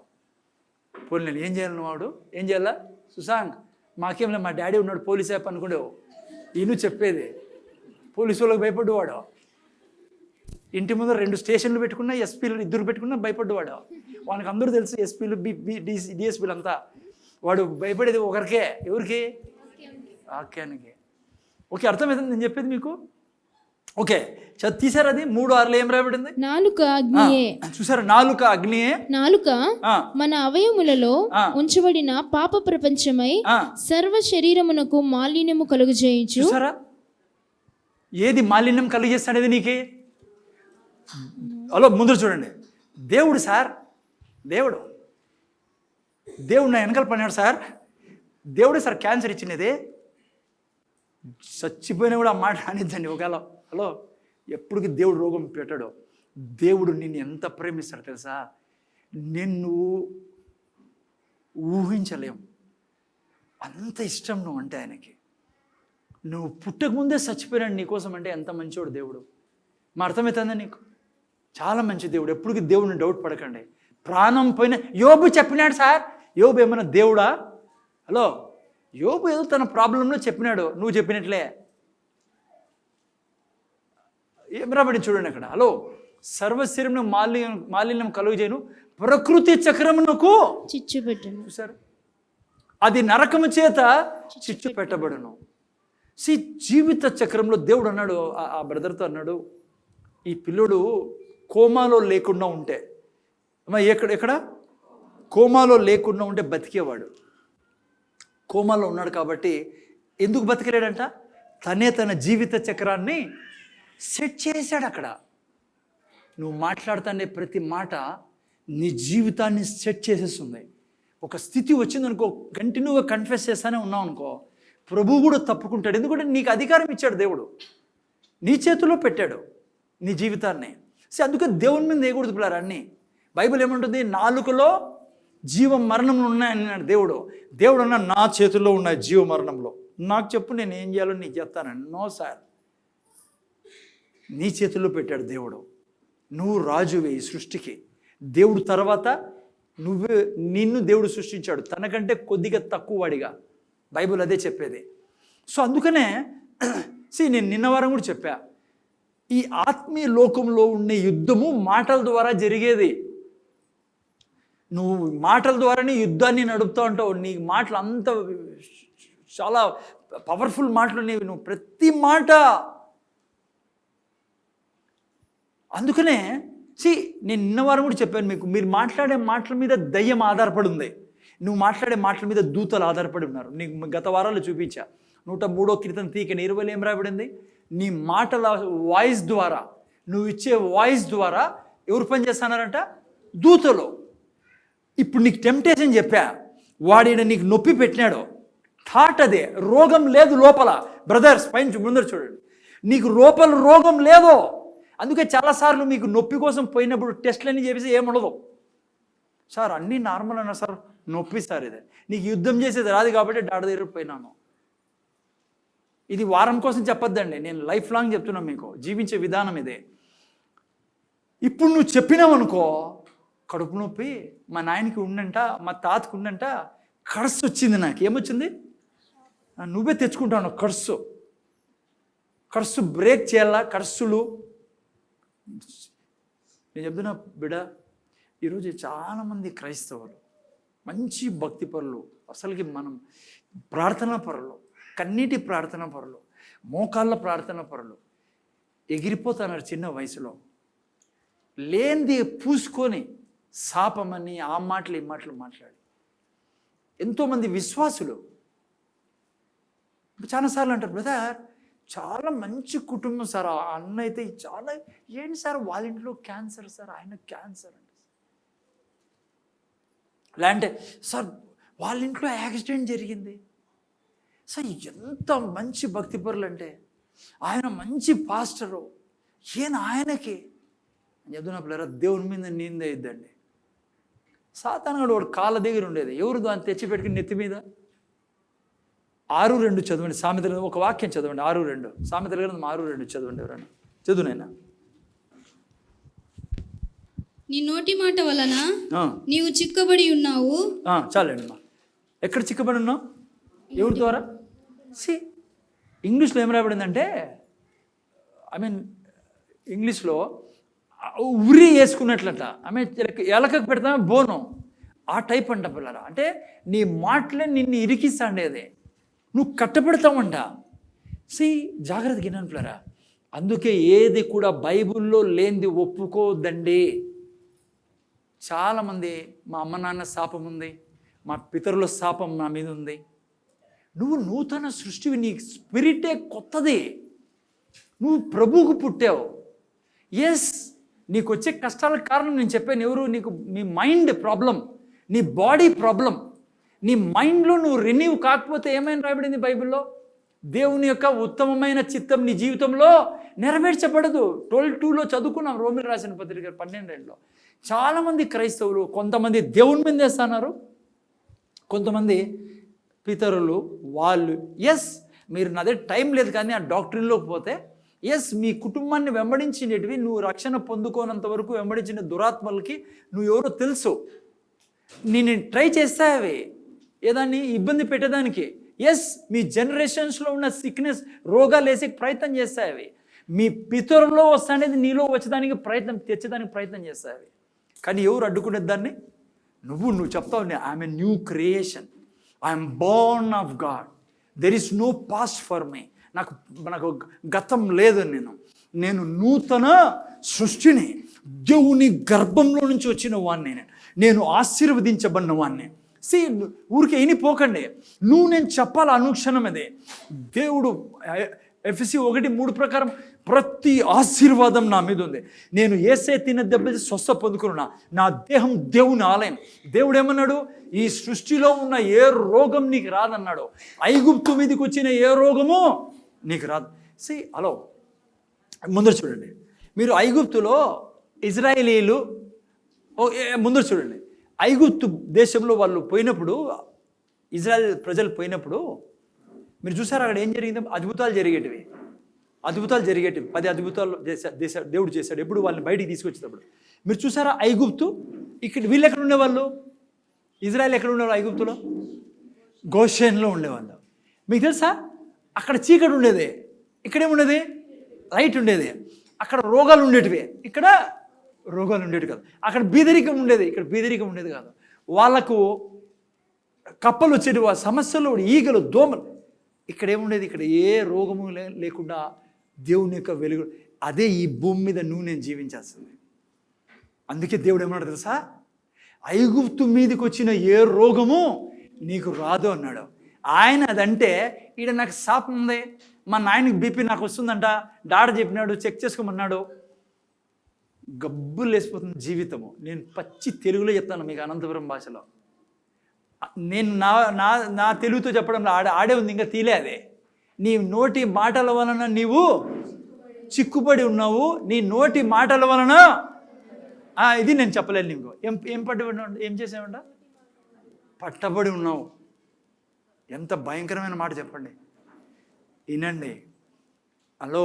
పోనీ నేను ఏం చేయాలను, వాడు ఏం చేయాలా, సుశాంక్ మాకేం మా డాడీ ఉన్నాడు పోలీస్ యాప్ అనుకునేవు, ఈయన చెప్పేది పోలీసు వాళ్ళకి భయపడ్డవాడు, ఇంటి ముందు 2 స్టేషన్లు పెట్టుకున్నా, ఎస్పీలు 2 పెట్టుకున్నా భయపడ్డవాడు, వానికి అందరూ తెలుసు, ఎస్పీలు డిఎస్పీలు అంతా. వాడు భయపడేది ఒకరికే, ఎవరికి, వాక్యానికి. ఓకే, అర్థమవుతుంది నేను చెప్పేది మీకు. ఓకే, తీసారు అది 3:6 ఏం రాయబడింది, నాలుక అగ్నియే. చూసారా, నాలుక అగ్నియే. నాలుక మన అవయములలో ఉంచబడిన పాప ప్రపంచమై సర్వ శరీరమునకు మాలిన్యము కలుగజేయుచు. చూసారా, ఏది మాలిన్యం కలిగజేస్తాడేది నీకే. హలో, ముందు చూడండి, దేవుడు సార్, దేవుడు నా వెనకాల పడినాడు సార్, దేవుడే సార్ క్యాన్సర్ ఇచ్చినది, చచ్చిపోయినా కూడా ఆ మాట అనిద్దండి ఒకవేళ. హలో, ఎప్పటికీ దేవుడు రోగం పెట్టాడు. దేవుడు నిన్ను ఎంత ప్రేమిస్తాడు తెలుసా, నిన్ను ఊహించలేం, అంత ఇష్టం నువ్వు అంటే ఆయనకి. నువ్వు పుట్టకముందే చచ్చిపోయినాడు నీకోసం అంటే ఎంత మంచివాడు దేవుడు. మా అర్థమవుతుందా నీకు, చాలా మంచి దేవుడు. ఎప్పటికీ దేవుడిని డౌట్ పడకండి. ప్రాణం పోయిన యోబు చెప్పినాడు సార్, యోబు ఏమన్నా దేవుడా? హలో, యోబు ఏదో తన ప్రాబ్లంలో చెప్పినాడు, నువ్వు చెప్పినట్లే. ఏం రాబడి చూడండి అక్కడ, హలో, సర్వశరీరం మాలిన్యం కలుగజేయను, ప్రకృతి చక్రమునకు చిచ్చు పెట్టను. చూసారు, అది నరకము చేత చిచ్చు పెట్టబడును. జీవిత చక్రంలో దేవుడు అన్నాడు, ఆ బ్రదర్తో అన్నాడు, ఈ పిల్లోడు కోమాలో లేకుండా ఉంటే, ఎక్కడ కోమాలో లేకుండా ఉంటే బతికేవాడు. కోమాలో ఉన్నాడు కాబట్టి ఎందుకు బతికలేడంట? తన జీవిత చక్రాన్ని సెట్ చేశాడు అక్కడ. నువ్వు మాట్లాడుతానే ప్రతి మాట నీ జీవితాన్ని సెట్ చేసేస్తుంది. ఒక స్థితి వచ్చిందనుకో, కంటిన్యూగా కన్ఫెస్ చేస్తానే ఉన్నావు అనుకో, ప్రభువు కూడా తప్పుకుంటాడు. ఎందుకంటే నీకు అధికారం ఇచ్చాడు దేవుడు, నీ చేతిలో పెట్టాడు నీ జీవితాన్ని. అందుకే దేవుని మీద వేయకూడదు పిల్లలు అన్నీ. బైబిల్ ఏమంటుంది? నాలుకలో జీవ మరణంలో ఉన్నాయన్నాడు దేవుడు. దేవుడు అన్న నా చేతుల్లో ఉన్నాయి జీవ మరణంలో, నాకు చెప్పు నేను ఏం చేయాలో నీకు చెప్తానండి. నో సార్, నీ చేతుల్లో పెట్టాడు దేవుడు. నువ్వు రాజువే ఈ సృష్టికి. దేవుడు తర్వాత నిన్ను దేవుడు సృష్టించాడు తనకంటే కొద్దిగా తక్కువ వాడిగా. బైబిల్ అదే చెప్పేది. సో అందుకనే నేను నిన్న వారం కూడా చెప్పా, ఈ ఆత్మీయ లోకంలో ఉండే యుద్ధము మాటల ద్వారా జరిగేది. నువ్వు మాటల ద్వారానే యుద్ధాన్ని నడుపుతూ ఉంటావు. నీ మాటలు అంత చాలా పవర్ఫుల్ మాటలు నీవి, నువ్వు ప్రతి మాట. అందుకనే నేను నిన్న వారం కూడా చెప్పాను మీకు, మీరు మాట్లాడే మాటల మీద దయ్యం ఆధారపడి ఉంది, నువ్వు మాట్లాడే మాటల మీద దూతలు ఆధారపడి ఉన్నారు. నీకు గత వారాలు చూపించా. 103వ కీర్తన 20 ఏం రాయబడింది? నీ మాటల వాయిస్ ద్వారా, నువ్వు ఇచ్చే వాయిస్ ద్వారా ఎవరు పని చేస్తున్నారంట? దూతలు. ఇప్పుడు నీకు టెంప్టేషన్ చెప్పా, వాడిన నీకు నొప్పి పెట్టినాడు, థాట్ అదే, రోగం లేదు లోపల. బ్రదర్స్ పైన ముందర చూడండి, నీకు లోపల రోగం లేదు. అందుకే చాలాసార్లు మీకు నొప్పి కోసం పోయినప్పుడు టెస్ట్లన్నీ చేసి ఏముండదు. సార్ అన్నీ నార్మల్ అన్నా సార్, నొప్పి సార్ ఇదే, నీకు యుద్ధం చేసేది రాదు కాబట్టి డాక్టర్ దగ్గర పోయినాను. ఇది వారం కోసం చెప్పొద్దండి, నేను లైఫ్ లాంగ్ చెప్తున్నాను మీకు, జీవించే విధానం ఇదే. ఇప్పుడు నువ్వు చెప్పినావనుకో, కడుపు నొప్పి మా నాయనకి ఉండంట, మా తాతకి ఉండంట, కర్సు వచ్చింది. నాకు ఏమొచ్చింది? నువ్వే తెచ్చుకుంటాను కర్సు బ్రేక్ చేయాలా? కర్సులు నేను చెప్తున్నా బిడ్డ, ఈరోజు చాలామంది క్రైస్తవులు మంచి భక్తి పరులు, అసలుకి మనం ప్రార్థనా పరులు, కన్నీటి ప్రార్థనా పరులు, మోకాళ్ళ ప్రార్థనా పరులు ఎగిరిపోతున్నారు చిన్న వయసులో. లేనిది పూసుకొని శాపమని ఆ మాటలు ఈ మాటలు మాట్లాడి ఎంతోమంది విశ్వాసులు చాలాసార్లు అంటారు, బ్రదర్ చాలా మంచి కుటుంబం సార్, ఆ అన్న అయితే చాలా, ఏంటి సార్ వాళ్ళ ఇంట్లో క్యాన్సర్ సార్, ఆయన క్యాన్సర్ అంటే, లేదంటే సార్ వాళ్ళ ఇంట్లో యాక్సిడెంట్ జరిగింది సార్, ఎంత మంచి భక్తి పరులు అంటే, ఆయన మంచి పాస్టరు, ఆయనకి చెప్తున్నా పిల్లరా, దేవుని మీద నింద ఇద్దండి. సాతానుడు వాడు కాళ్ళ దగ్గర ఉండేది, ఎవరు దాన్ని తెచ్చిపెట్టుకుని నెత్తి మీద. 6:2 చదవండి సామెతలు, ఒక వాక్యం చదవండి. 6:2 సామెతల గ్రంథం 6:2 చదవండి. ఎవరైనా చదువునైనా. నీ నోటి మాట వలన నీవు చిక్కబడి ఉన్నావు. చాలండి మా, ఎక్కడ చిక్కబడి ఉన్నావు? ఎవరి ద్వారా? ఇంగ్లీష్లో ఏం రాబడిందంటే, ఇంగ్లీష్లో ఉరి వేసుకున్నట్లంట, ఎలకకు పెడతామే బోనం, ఆ టైప్ అంట పిల్లరా. అంటే నీ మాటలే నిన్ను ఇరికిస్తాండేది, నువ్వు కట్టబెడతావంట. జాగ్రత్తగా విన్నాను పిల్లరా. అందుకే ఏది కూడా బైబిల్లో లేనిది ఒప్పుకోవద్దండి. చాలామంది మా అమ్మ నాన్న శాపం ఉంది, మా పితరుల శాపం నా మీద ఉంది. నువ్వు నూతన సృష్టివి, నీ స్పిరిటే కొత్తది, నువ్వు ప్రభువుకు పుట్టావు. నీకు వచ్చే కష్టాలకు కారణం నేను చెప్పాను ఎవరు? నీకు నీ మైండ్ ప్రాబ్లం, నీ బాడీ ప్రాబ్లం. నీ మైండ్లో నువ్వు రెన్యూ కాకపోతే ఏమైనా రాయబడింది బైబిల్లో? దేవుని యొక్క ఉత్తమమైన చిత్తం నీ జీవితంలో నెరవేర్చబడదు. 12:2లో చదువుకున్నాం, రోమిలకు రాసిన పత్రిక 12:2లో. చాలామంది క్రైస్తవులు, కొంతమంది దేవుని మీద వేస్తున్నారు, కొంతమంది పితరులు వాళ్ళు. మీరు నా దగ్గర టైం లేదు కానీ ఆ డాక్టరీలోకి పోతే మీ కుటుంబాన్ని వెంబడించినవి, నువ్వు రక్షణ పొందుకోనంత వరకు వెంబడించిన దురాత్మలకి నువ్వు ఎవరో తెలుసు, నేను ట్రై చేస్తావి ఏదాన్ని ఇబ్బంది పెట్టేదానికి. మీ జనరేషన్స్లో ఉన్న సిక్నెస్, రోగాలు వేసే ప్రయత్నం చేస్తాయి. మీ పితరుల్లో వస్తానేది నీలో వచ్చేదానికి తెచ్చేదానికి ప్రయత్నం చేస్తాయి. కానీ ఎవరు అడ్డుకునే దాన్ని? నువ్వు చెప్తావు, I'm a new creation, I'm born of God, there is no past for me. నాకు గతం లేదు, నేను నూతన సృష్టిని, దేవుని గర్భంలో నుంచి వచ్చిన వాడిని, నేను ఆశీర్వదించబడిన వాడిని. ఊరికే పోకండి, నేను చెప్పాలి అనుక్షణం అదే. దేవుడు ఎఫెసీ 1:3 ప్రకారం ప్రతి ఆశీర్వాదం నా మీద ఉంది. నేను యేసే తిన్న దెబ్బ స్వస్థ పొందుకున్నా, నా దేహం దేవుని ఆలయం. దేవుడు ఏమన్నాడు? ఈ సృష్టిలో ఉన్న ఏ రోగం నీకు రాదన్నాడు. ఐగుప్తు మీదకి వచ్చిన ఏ రోగము నీకు రాదు. హలో, ముందర చూడండి. మీరు ఐగుప్తులో ఇజ్రాయేలీలు ముందర చూడండి. ఐగుప్తు దేశంలో వాళ్ళు పోయినప్పుడు, ఇజ్రాయెల్ ప్రజలు పోయినప్పుడు మీరు చూసారు అక్కడ ఏం జరిగిందో? అద్భుతాలు జరిగేటివి. 10 అద్భుతాలు దేవుడు చేశాడు. ఎప్పుడు వాళ్ళని బయటికి తీసుకొచ్చేటప్పుడు మీరు చూసారా? ఐగుప్తు, ఇక్కడ వీళ్ళు ఎక్కడ ఉండేవాళ్ళు? ఇజ్రాయెల్ ఎక్కడ ఉండేవాళ్ళు? ఐగుప్తులో గోషెన్లో ఉండేవాళ్ళు. మీకు తెలుసా? అక్కడ చీకటి ఉండేది, ఇక్కడేముండేది? లైట్ ఉండేది. అక్కడ రోగాలు ఉండేటివి, ఇక్కడ రోగాలు ఉండేవి కాదు. అక్కడ బీదరికం ఉండేది, ఇక్కడ బీదరికం ఉండేది కాదు. వాళ్ళకు కప్పలు వచ్చేటి, వాళ్ళ సమస్యలు, ఈగలు, దోమలు. ఇక్కడ ఏముండేది? ఇక్కడ ఏ రోగము లేకుండా దేవుని యొక్క వెలుగు. అదే ఈ భూమి మీద నేను జీవించాల్సింది. అందుకే దేవుడు ఏమన్నాడు తెలుసా? ఐగుప్తు మీదకి వచ్చిన ఏ రోగము నీకు రాదు అన్నాడు. ఆయన అదంటే ఈడ నాకు శాపం ఉంది, మా నాయనకి బీపీ నాకు వస్తుందంట, డాక్టర్ చెప్పినాడు, చెక్ చేసుకోమన్నాడు. గబ్బులు లేసిపోతుంది జీవితము. నేను పచ్చి తెలుగులో చెప్తాను మీకు, అనంతపురం భాషలో. నేను నా తెలుగుతో చెప్పడంలో ఆడే ఉంది, ఇంకా తీలే అదే. నీ నోటి మాటల వలన నీవు చిక్కుపడి ఉన్నావు, నీ నోటి మాటల వలన ఇది నేను చెప్పలేను నీకు. ఏం పట్టుబడి ఏం చేసావంట? పట్టబడి ఉన్నావు. ఎంత భయంకరమైన మాట చెప్పండి. వినండి. హలో,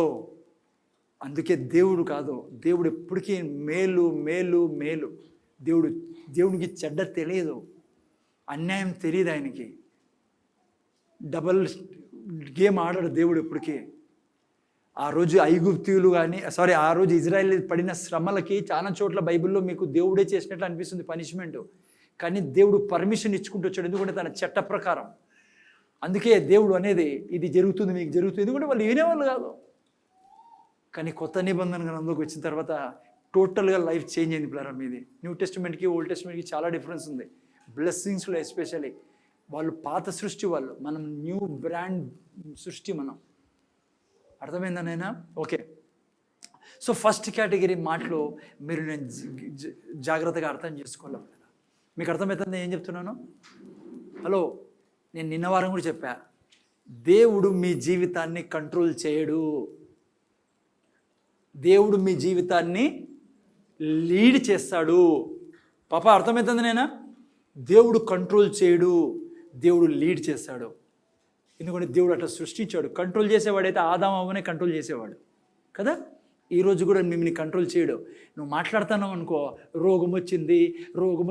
అందుకే దేవుడు కాదు, దేవుడు ఎప్పటికీ మేలు మేలు మేలు. దేవుడికి చెడ్డ తెలియదు, అన్యాయం తెలియదు ఆయనకి. డబల్ గేమ్ ఆడాడు దేవుడు ఎప్పటికీ. ఆ రోజు ఐగుప్తీయులు ఆ రోజు ఇజ్రాయెల్ పడిన శ్రమలకి చాలా చోట్ల బైబిల్లో మీకు దేవుడే చేసినట్లు అనిపిస్తుంది పనిష్మెంట్. కానీ దేవుడు పర్మిషన్ ఇచ్చుకుంటూ వచ్చాడు, ఎందుకంటే తన చట్ట ప్రకారం. అందుకే దేవుడు అనేది ఇది జరుగుతుంది, మీకు జరుగుతుంది, ఎందుకంటే వాళ్ళు వినేవాళ్ళు కాదు. కానీ కొత్త నిబంధన గ్రంథంలోకి వచ్చిన తర్వాత టోటల్గా లైఫ్ చేంజ్ అయింది పిల్లరా మీది. న్యూ టెస్టిమెంట్కి ఓల్డ్ టెస్టిమెంట్కి చాలా డిఫరెన్స్ ఉంది. బ్లెస్సింగ్స్లో ఎస్పెషల్లీ. వాళ్ళు పాత సృష్టి, వాళ్ళు, మనం న్యూ బ్రాండ్ సృష్టి మనం. అర్థమైందా నైనా? ఓకే. సో ఫస్ట్ కేటగిరీ మాటలు మీరు నేను జాగ్రత్తగా అర్థం చేసుకోవాలి. మీకు అర్థమవుతుంది ఏం చెప్తున్నాను? హలో, నేను నిన్న వారం కూడా చెప్పా, దేవుడు మీ జీవితాన్ని కంట్రోల్ చేయడు. దేవుడు మీ జీవితాన్ని లీడ్ చేస్తాడు. పాప అర్థమవుతుంది నేనా? దేవుడు కంట్రోల్ చేయడు, దేవుడు లీడ్ చేస్తాడు. ఎందుకంటే దేవుడు అట్లా సృష్టించాడు. కంట్రోల్ చేసేవాడైతే ఆదాము అవ్వనే కంట్రోల్ చేసేవాడు కదా. ఈరోజు కూడా మిమ్మల్ని కంట్రోల్ చేయడు. నువ్వు మాట్లాడుతున్నావు అనుకో, రోగం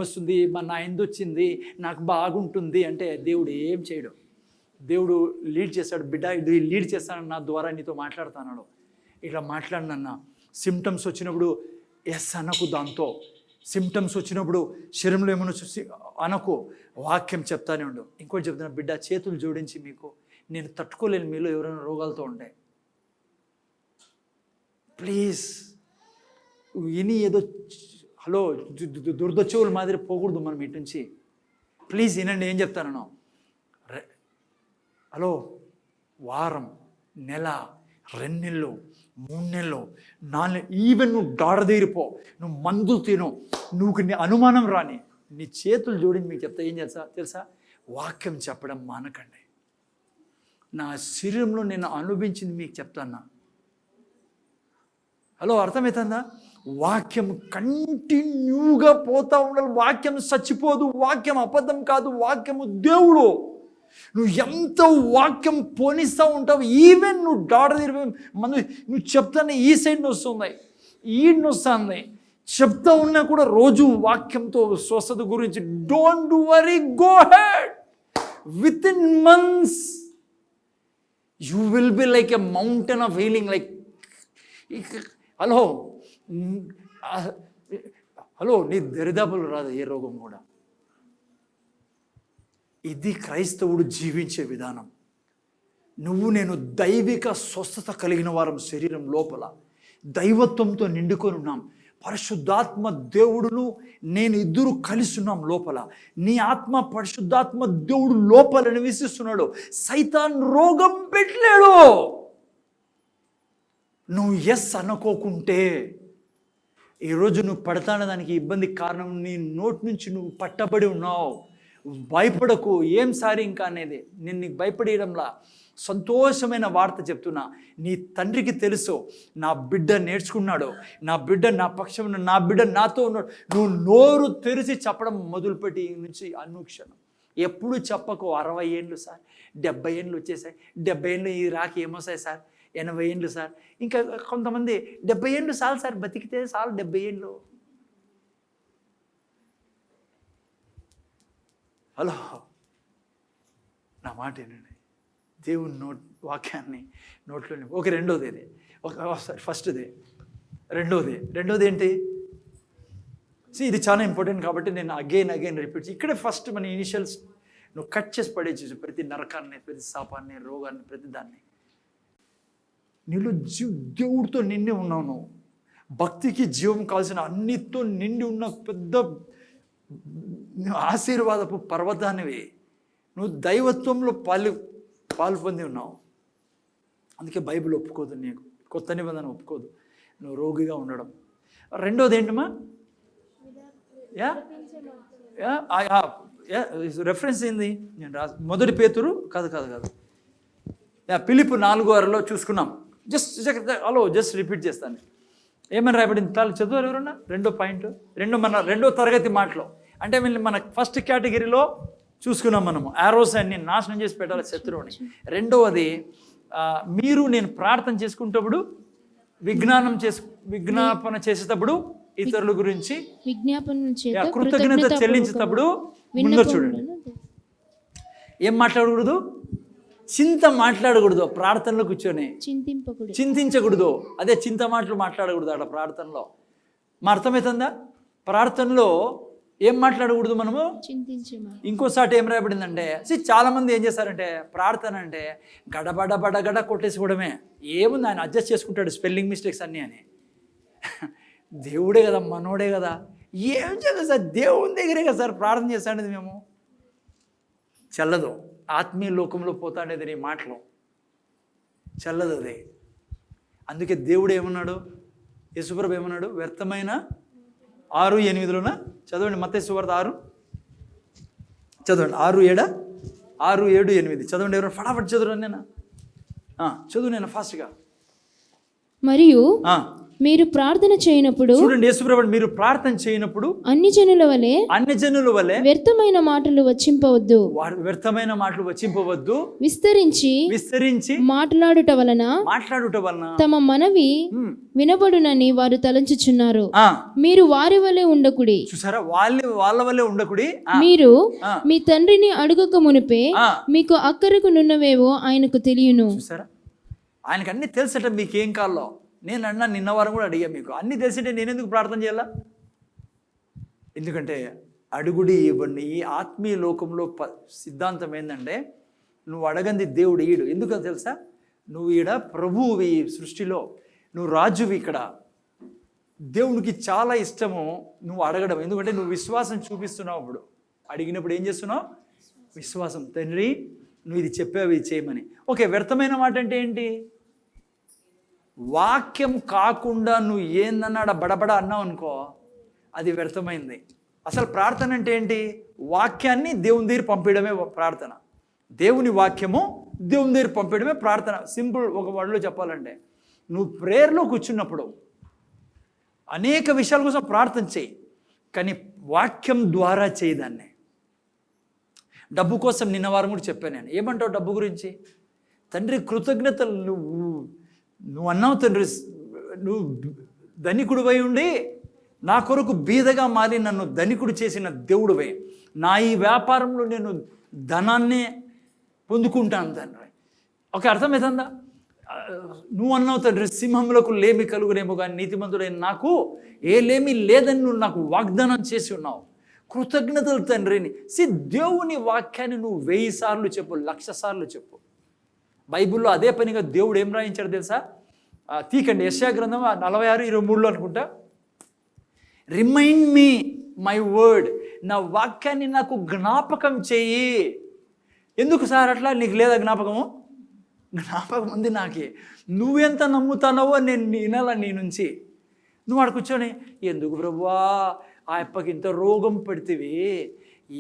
వస్తుంది, మా నాయనది వచ్చింది, నాకు బాగుంటుంది అంటే దేవుడు ఏం చేయడు. దేవుడు లీడ్ చేస్తాడు. బిడ్డ ఇది లీడ్ చేస్తాను, నా ద్వారా నీతో మాట్లాడుతున్నాడు. ఇట్లా మాట్లాడినన్నా సిమ్టమ్స్ వచ్చినప్పుడు ఎస్ అనకు, దాంతో సిమ్టమ్స్ వచ్చినప్పుడు శరీరంలో ఏమైనా చూసి అనకు, వాక్యం చెప్తానే ఉండు. ఇంకోటి చెప్తున్నా, బిడ్డ చేతులు జోడించి మీకు, నేను తట్టుకోలేను మీలో ఎవరైనా రోగాలతో ఉండే, ప్లీజ్ విని ఏదో హలో దుర్దొచ్చేవుల మాదిరి పోకూడదు మనం ఇటు నుంచి. ప్లీజ్ వినండి ఏం చెప్తాను. హలో, వారం, నెల, 2 నెలలు, 3 నెలలు, 4 నెలలు, ఈవెన్ నువ్వు దాడదేరిపో, నువ్వు మందులు తిను, నువ్వు నీ అనుమానం రాని, నీ చేతులు జోడించి మీకు చెప్తా ఏం తెలుసా? వాక్యం చెప్పడం మానకండి. నా శరీరంలో నేను అనుభవించింది మీకు చెప్తాన్నా. హలో, అర్థమవుతుందా? వాక్యం కంటిన్యూగా పోతా ఉండాలి. వాక్యం చచ్చిపోదు, వాక్యం అబద్ధం కాదు, వాక్యము దేవుడు. నువ్వు ఎంత వాక్యం పోనిస్తూ ఉంటావు. ఈవెన్ నువ్వు నువ్వు చెప్తానే ఈ సైడ్ వస్తుంది, ఈడ్ వస్తుంది, చెప్తా ఉన్నా కూడా రోజు వాక్యంతో స్వస్థత గురించి. Don't worry, go head. With in months you will be like a mountain of healing. Like hello నీ దరిదాపులు రాదు ఏ రోగం కూడా. ఇది క్రైస్తవుడు జీవించే విధానం. నువ్వు నేను దైవిక స్వస్థత కలిగిన వారం శరీరం లోపల. దైవత్వంతో నిండుకొని ఉన్నాం. పరిశుద్ధాత్మ దేవుడును నేను ఇద్దరు కలిసి ఉన్నాం లోపల. నీ ఆత్మ పరిశుద్ధాత్మ దేవుడు లోపల నివసిస్తున్నాడు. సైతాన్ రోగం పెట్టలేడు. నువ్వు ఎస్ అనుకోకుంటే ఈరోజు నువ్వు పడతాన దానికి ఇబ్బందికి కారణం నీ నోటి నుంచి నువ్వు పట్టబడి ఉన్నావు. భయపడకు. ఏం సారి ఇంకా అనేది నేను నీకు భయపడేయడంలా సంతోషమైన వార్త చెప్తున్నా. నీ తండ్రికి తెలుసు నా బిడ్డ నేర్చుకున్నాడు, నా బిడ్డ నా పక్షం, నా బిడ్డ నాతో ఉన్నాడు. నువ్వు నోరు తెరిచి చెప్పడం మొదలుపెట్టి నుంచి అనుక్షణం. ఎప్పుడు చెప్పకు 60 ఏళ్ళు సార్, 70 ఏళ్ళు వచ్చేసాయి, 70 ఏళ్ళు ఈ రాకి ఏమొస్తాయి సార్, 80 ఏళ్ళు సార్. ఇంకా కొంతమంది 70 ఏళ్ళు చాలు సార్, బతికితే చాలు 70 ఏళ్ళు. హలో, నా మాట ఏంటండి, దేవుని వాక్యాన్ని నోట్లోనే. ఓకే, రెండోది ఇది. ఫస్ట్ది, రెండోది ఏంటి? ఇది చాలా ఇంపార్టెంట్ కాబట్టి నేను అగైన్ రిపీట్. ఇక్కడే ఫస్ట్ మన ఇనిషియల్స్ నువ్వు కట్ చేసి పడేసి ప్రతి నరకాన్ని, ప్రతి శాపాన్ని, రోగాన్ని, ప్రతి దాన్ని. నీళ్ళు దేవుడితో నిండి ఉన్నావు. నువ్వు భక్తికి జీవం కావాల్సిన అన్నిటితో నిండి ఉన్న పెద్ద ఆశీర్వాదపు పర్వతానివి. నువ్వు దైవత్వంలో పాలు పొంది ఉన్నావు. అందుకే బైబిల్ ఒప్పుకోదు, నీకు కొత్త నిబంధన ఒప్పుకోదు నువ్వు రోగిగా ఉండడం. రెండోది ఏంటమ్మా? రెఫరెన్స్ ఏంది? నేను మొదటి పేతురు కాదు ఫిలిప్పు 4:6 చూసుకున్నాం. జస్ట్ రిపీట్ చేస్తాను. ఏమని రాయబడింది? చదువు ఎవరన్నా. రెండో పాయింట్, రెండో తరగతి మాటలో. అంటే మన ఫస్ట్ కేటగిరీలో చూసుకున్నాం మనము, ఆరోస్ అన్ని నాశనం చేసి పెట్టాలి శత్రువుని. రెండవది, మీరు నేను ప్రార్థన చేసుకుంటప్పుడు విజ్ఞాపన చేసేటప్పుడు ఇతరుల గురించి కృతజ్ఞత చెల్లించేటప్పుడు ముందు చూడండి. ఏం మాట్లాడకూడదు? చింత మాట్లాడకూడదు. ప్రార్థనలో కూర్చొని చింతించకూడదు. అదే చింత మాటలు మాట్లాడకూడదు అక్కడ ప్రార్థనలో. మా అర్థమవుతుందా? ప్రార్థనలో ఏం మాట్లాడకూడదు మనము? ఇంకోసారి ఏం రాయబడిందంటే, చాలా మంది ఏం చేస్తారంటే ప్రార్థన అంటే గడబడ కొట్టేసుకోవడమే. ఏముంది, ఆయన అడ్జస్ట్ చేసుకుంటాడు స్పెల్లింగ్ మిస్టేక్స్ అన్నీ అని. దేవుడే కదా, మనోడే కదా, ఏం చేద్దాం సార్, దేవుని దగ్గరే కదా సార్ ప్రార్థన చేస్తానేది. మేము చల్లదు. ఆత్మీయ లోకంలో పోతాడేది నీ మాటలో చల్లదు అదే. అందుకే దేవుడు ఏమన్నాడు? యేసుప్రభు ఏమన్నాడు? వ్యర్థమైన 6:8 చదవండి. మత్తయి సువార్త 6 చదవండి. 6:7 చదవండి. ఎవరు ఫటాఫట్ చదువురా. నేను చదువు, నేను ఫాస్ట్గా. మరియు మీరు ప్రార్థన చేయనప్పుడు, చూడండి, యేసుప్రభు మీరు ప్రార్థన చేయనప్పుడు అన్ని జనుల వలె వ్యర్థమైన మాటలు వచ్చింపవద్దు, విస్తరించి మాట్లాడుట వలన తమ మనవి వినబడునని వారు తలంచుచున్నారు. మీరు వారి వలె ఉండకుడి. చూసారా, వాళ్ళ వలె ఉండకుడి. మీరు మీ తండ్రిని అడుగక మునిపే మీకు అక్కరకు నున్నవేవో ఆయనకు తెలియను. చూసారా, ఆయనకు అన్ని తెలుసట మీకేం కావాలో. నేను అన్నా నిన్న వారం కూడా అడిగా, మీకు అన్నీ తెలిసింటే నేను ఎందుకు ప్రార్థన చేయాలా? ఎందుకంటే అడుగుడి ఇవ్వండి. ఈ ఆత్మీయ లోకంలో సిద్ధాంతం ఏంటంటే, నువ్వు అడగంది దేవుడు ఈడు. ఎందుకో తెలుసా? నువ్వు ఈడ ప్రభువువి, ఈ సృష్టిలో నువ్వు రాజువి. ఇక్కడ దేవునికి చాలా ఇష్టము నువ్వు అడగడం. ఎందుకంటే నువ్వు విశ్వాసం చూపిస్తున్నావు. అప్పుడు అడిగినప్పుడు ఏం చేస్తున్నావు? విశ్వాసం. తండ్రి నువ్వు ఇది చెప్పావు, ఇది చేయమని. ఓకే, వ్యర్థమైన మాట అంటే ఏంటి? వాక్యం కాకుండా నువ్వు ఏందన్నాడ బడబడ అన్నావు అనుకో, అది వ్యర్థమైంది. అసలు ప్రార్థన అంటే ఏంటి? వాక్యాన్ని దేవుని దగ్గర పంపించడమే ప్రార్థన. దేవుని వాక్యము దేవుని దగ్గర పంపించడమే ప్రార్థన. సింపుల్ ఒక వర్డ్లో చెప్పాలంటే, నువ్వు ప్రేయర్లో కూర్చున్నప్పుడు అనేక విషయాల కోసం ప్రార్థన చేయి, కానీ వాక్యం ద్వారా చేయదాన్ని. డబ్బు కోసం నిన్న వారం కూడా చెప్పాను నేను. ఏమంటావు డబ్బు గురించి? తండ్రి కృతజ్ఞతలు నువ్వు అన్నావు తండ్రి, నువ్వు ధనికుడివై ఉండి నా కొరకు బీదగా మారి నన్ను ధనికుడు చేసిన దేవుడివై, నా ఈ వ్యాపారంలో నేను ధనాన్నే పొందుకుంటాను తండ్రి. ఓకే, అర్థమవుతుందా? నువ్వు అన్నావు తండ్రి, సింహములకు లేమి కలుగునేమో కానీ నీతిమంతుడైన నాకు ఏ లేమి లేదని నువ్వు నాకు వాగ్దానం చేసి ఉన్నావు. కృతజ్ఞతలు తండ్రిని. దేవుని వాక్యాన్ని నువ్వు 1000 సార్లు చెప్పు, 1,00,000 సార్లు చెప్పు. బైబిల్లో అదే పనిగా దేవుడు ఏం రాయించాడు తెలుసా? తీకండి యెషయా గ్రంథం 46:23 అనుకుంటా. రిమైండ్ మీ మై వర్డ్, నా వాక్యాన్ని నాకు జ్ఞాపకం చెయ్యి. ఎందుకు సార్ అట్లా? నీకు లేదా జ్ఞాపకము? జ్ఞాపకం ఉంది నాకే. నువ్వెంత నమ్ముతానవో నేను వినాల నీ నుంచి. నువ్వు ఆడ కూర్చొని ఎందుకు ప్రభువా ఆ అప్పకి ఇంత రోగం పెడితేవి,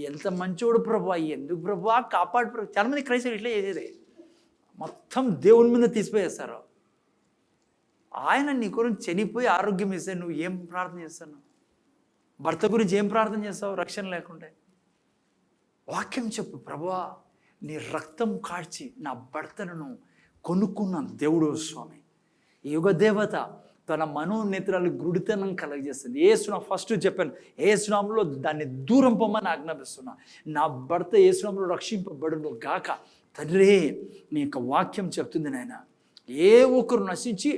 ఎంత మంచోడు ప్రభువా, ఎందుకు ప్రభువా కాపాడు ప్రభు. చాలామంది క్రైస్తవులు ఇట్లా చేసేది, మొత్తం దేవుని మీద తీసిపోయేస్తారు. ఆయన నీ గురించి చనిపోయి ఆరోగ్యం ఇస్తే నువ్వు ఏం ప్రార్థన చేస్తున్నావు? భర్త గురించి ఏం ప్రార్థన చేస్తావు రక్షణ లేకుంటే? వాక్యం చెప్పు, ప్రభువా నీ రక్తం కాడ్చి నా భర్తను కొనుక్కున్న దేవుడు స్వామి. యుగ దేవత తన మనోనేత్రాలు గుడితనం కలగజేస్తుంది. ఏసునామం ఫస్ట్ చెప్పాను, ఏసునామంలో దాన్ని దూరం పొమ్మని ఆజ్ఞాపిస్తున్నా. నా భర్త ఏసునామంలో రక్షింపబడును గాక. తండ్రి నీ యొక్క వాక్యం చెప్తుంది నాయన, ఏ ఒక్కరు నశించి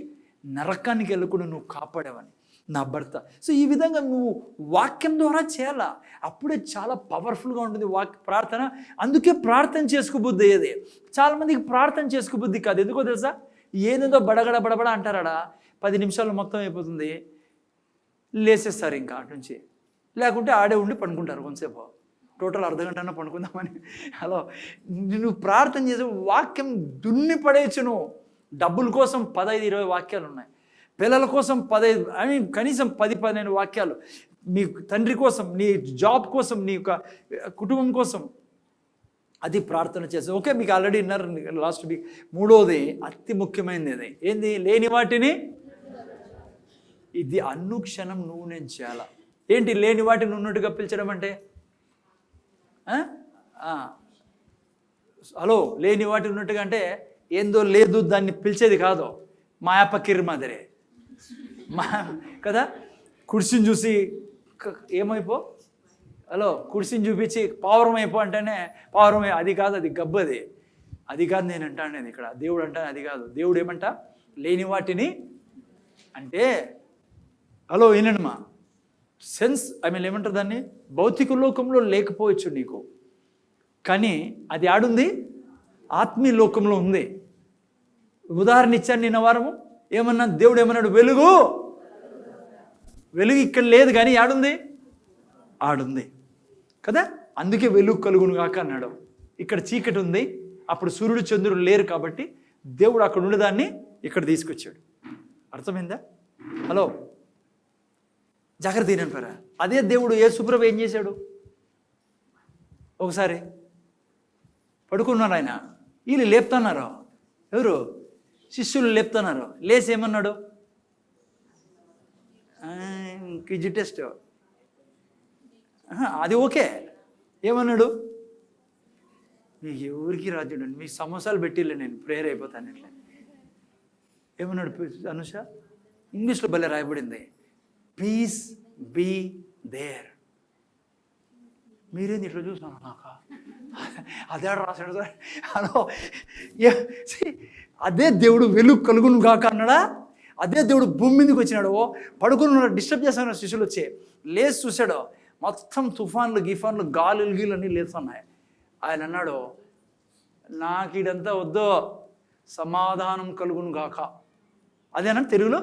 నరకానికి వెళ్ళకుండా నువ్వు కాపాడేవని నా భర్త. సో ఈ విధంగా నువ్వు వాక్యం ద్వారా చేయాలా, అప్పుడే చాలా పవర్ఫుల్గా ఉంటుంది ప్రార్థన. అందుకే ప్రార్థన చేసుకోబుద్ధి అయ్యేది. చాలామందికి ప్రార్థన చేసుకోబుద్ధి కాదు. ఎందుకో తెలుసా? ఏదేదో బడబడ అంటారాడా, 10 నిమిషాలు మొత్తం అయిపోతుంది, లేచేస్తారు ఇంకా అటు నుంచి. లేకుంటే ఆడే ఉండి పండుకుంటారు కొంతసేపు, టోటల్ అర్ధగంట పండుకుందామని. హలో, నువ్వు ప్రార్థన చేసే వాక్యం దున్ని పడేయచ్చు. నువ్వు డబ్బుల కోసం 15-20 వాక్యాలు ఉన్నాయి, పిల్లల కోసం 15 కనీసం 10-15 వాక్యాలు, మీ తండ్రి కోసం, నీ జాబ్ కోసం, నీ యొక్క కుటుంబం కోసం, అది ప్రార్థన చేస్తావు. ఓకే, మీకు ఆల్రెడీ విన్నారు లాస్ట్ వీక్. మూడోది అతి ముఖ్యమైనది అది ఏంది? లేని వాటిని, ఇది అనుక్షణం నువ్వు నేను చేయాలా. ఏంటి లేని వాటిని ఉన్నట్టుగా పిలిచడం అంటే? హలో, లేని వాటి ఉన్నట్టుగా అంటే ఏందో లేదు దాన్ని పిలిచేది కాదు. మాయాపకిర్ మాదిరే కదా. కుర్చీని చూసి ఏమైపో, హలో కుర్చీని చూపించి పావురం అయిపో అంటేనే పావురం, అది కాదు, అది గబ్బది, అది కాదు నేను అంటానేది ఇక్కడ. దేవుడు అంటాను అది కాదు. దేవుడు ఏమంటా? లేని వాటిని అంటే, హలో వినండిమా, సెన్స్ ఏమంటారు దాన్ని, భౌతిక లోకంలో లేకపోవచ్చు నీకు, కానీ అది ఆడుంది ఆత్మీయ లోకంలో ఉంది. ఉదాహరణ ఇచ్చాను నిన్న వారము. ఏమన్నా దేవుడు ఏమన్నాడు? వెలుగు, వెలుగు ఇక్కడ లేదు కానీ ఆడుంది, ఆడుంది కదా. అందుకే వెలుగు కలుగును కాక అన్నాడు. ఇక్కడ చీకటి ఉంది, అప్పుడు సూర్యుడు చంద్రుడు లేరు కాబట్టి దేవుడు అక్కడ ఉండేదాన్ని ఇక్కడ తీసుకొచ్చాడు. అర్థమైందా? హలో, జాగ్రత్త తినంటారా? అదే దేవుడు యేసుప్రభు ఏం చేశాడు? ఒకసారి పడుకున్నారు ఆయన, వీళ్ళు లేపుతున్నారు. ఎవరు? శిష్యులు లేపుతున్నారు. లేచి ఏమన్నాడు? క్విజ్ టెస్ట్ అది ఓకే. ఏమన్నాడు? మీకు ఎవరికి రాజ్యం, మీకు సమోసాలు పెట్టిలే, నేను ప్రేయర్ అయిపోతాను ఇట్లా. ఏమన్నాడు అనుష? ఇంగ్లీష్లో భలే రాయబడింది, పీస్ బీ దేర్. మీరేంది ఇట్లా చూసాను నాక? అదే రాశాడు సార్. హలో, అదే దేవుడు వెలుగు కలుగును గాక అన్నాడా? అదే దేవుడు భూమి మీదకి వచ్చినాడు. పడుకుని డిస్టర్బ్ చేస్తాను శిష్యులు వచ్చి. లేచి చూశాడు, మొత్తం తుఫాన్లు గిఫాన్లు గాలులు గీలు అన్నీ లేస్తున్నాయి. ఆయన అన్నాడు, నాకు ఇదంతా వద్దు, సమాధానం కలుగును గాక. అదేనా తెలుగులో?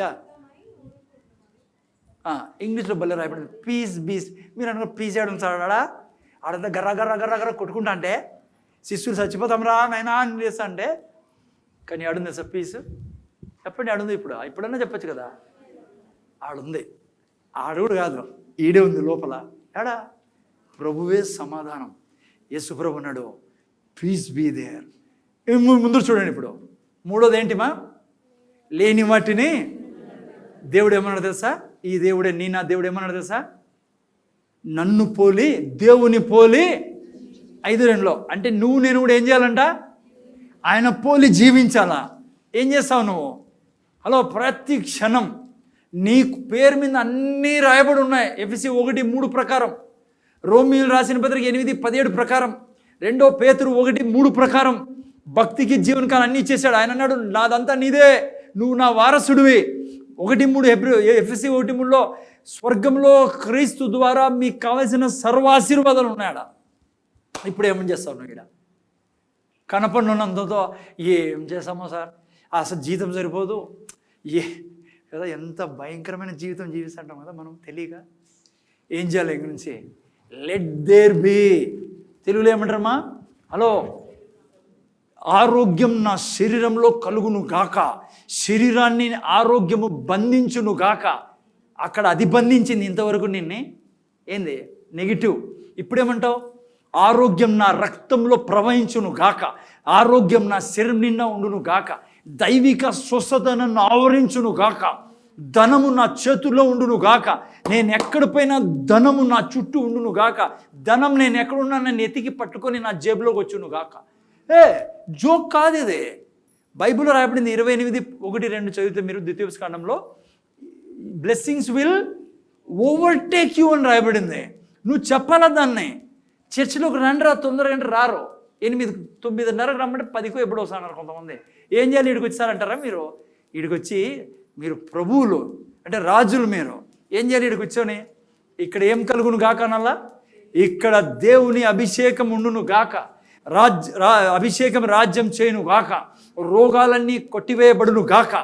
యా, ఇంగ్లీష్లో భలే రాయబడింది, పీస్ బీస్. మీరు అనుకో పీస్ చేయడం చదవడా? ఆడంతా గర్ర గర్ర గర్ర గర్ర కొట్టుకుంటా అంటే శిష్యులు చచ్చిపోతాం రా నైనా అని చేస్తా అంటే, కానీ ఆడుంది సార్ పీస్. చెప్పండి, ఆడుంది. ఇప్పుడన్నా చెప్పచ్చు కదా. ఆడుంది. ఆడుగుడు కాదు, ఈడే ఉంది లోపల. ఏడా? ప్రభువే సమాధానం. యేసు ప్రభు అన్నాడు, పీస్ బీ దేర్. ముందు చూడండి. ఇప్పుడు మూడోది ఏంటిమా? లేని వాటిని దేవుడు ఏమన్నాడు తెలుసా? ఈ దేవుడే నా దేవుడు ఏమన్నాడు తెలుసా? నన్ను పోలి దేవుని పోలి 5:2 అంటే నువ్వు నేను కూడా ఏం చేయాలంట? ఆయన పోలి జీవించాలా. ఏం చేస్తావు నువ్వు? హలో, ప్రతి క్షణం నీ పేరు మీద అన్నీ రాయబడి ఉన్నాయి. ఎఫెసీ 1:3 ప్రకారం, రోమీయులు రాసిన పత్రిక 8:17 ప్రకారం, 2 పేతురు 1:3 ప్రకారం భక్తికి జీవనకాలం అన్నీ ఇచ్చేసాడు. ఆయన అన్నాడు, నాదంతా నీదే, నువ్వు నా వారసుడివి. 1:3 ఎఫెసీ 1:3లో స్వర్గంలో క్రీస్తు ద్వారా మీకు కావలసిన సర్వాశీర్వాదాలు ఉన్నాయడ. ఇప్పుడు ఏమని చేస్తావు నువ్వు? ఇక్కడ కనపడినంతతో ఏం చేస్తామో సార్, అసలు జీతం సరిపోదు కదా, ఎంత భయంకరమైన జీవితం జీవిస్తుంటాం కదా మనం తెలియక. ఏం చేయాలి ఇంక నుంచి? Let there be. తెలుగులో ఏమంటారమ్మా? హలో, ఆరోగ్యం నా శరీరంలో కలుగును గాక, శరీరాన్ని ఆరోగ్యము బంధించును గాక. అక్కడ అది బంధించింది ఇంతవరకు నిన్నే. ఏంది? నెగిటివ్. ఇప్పుడేమంటావు? ఆరోగ్యం నా రక్తంలో ప్రవహించును గాక, ఆరోగ్యం నా శరీరం నిండా ఉండును గాక, దైవిక స్వస్థత నన్ను ఆవరించును గాక, ధనము నా చేతుల్లో ఉండును గాక, నేను ఎక్కడ పోయినా ధనము నా చుట్టూ ఉండును గాక, ధనం నేను ఎక్కడున్నా నన్ను ఎతికి పట్టుకొని నా జేబులోకి వచ్చును గాక. జోక్ కాదు ఇది. బైబిల్లో రాయబడింది 28:1-2 చదివితే మీరు ద్వితీయోపదేశకాండంలో బ్లెస్సింగ్స్ విల్ ఓవర్టేక్ యూ అని రాయబడింది. నువ్వు చెప్పాలా దాన్ని? చర్చిలోకి రండి రా, తొందరగా రారు. 8-9:30 రమ్మంటే 10కో ఎప్పుడో వస్తున్నారు కొంతమంది. ఏం చేయాలి? ఈడికి వచ్చారంటారా మీరు? ఈడికి వచ్చి మీరు ప్రభువులు అంటే రాజులు, మీరు ఏం చేయాలి? ఈడికి వచ్చాని ఇక్కడ ఏం కలుగును గాక అనల్లా? ఇక్కడ దేవుని అభిషేకం ఉండును గాక, అభిషేకం రాజ్యం చేయను గాక, రోగాలన్నీ కొట్టివేయబడును గాక,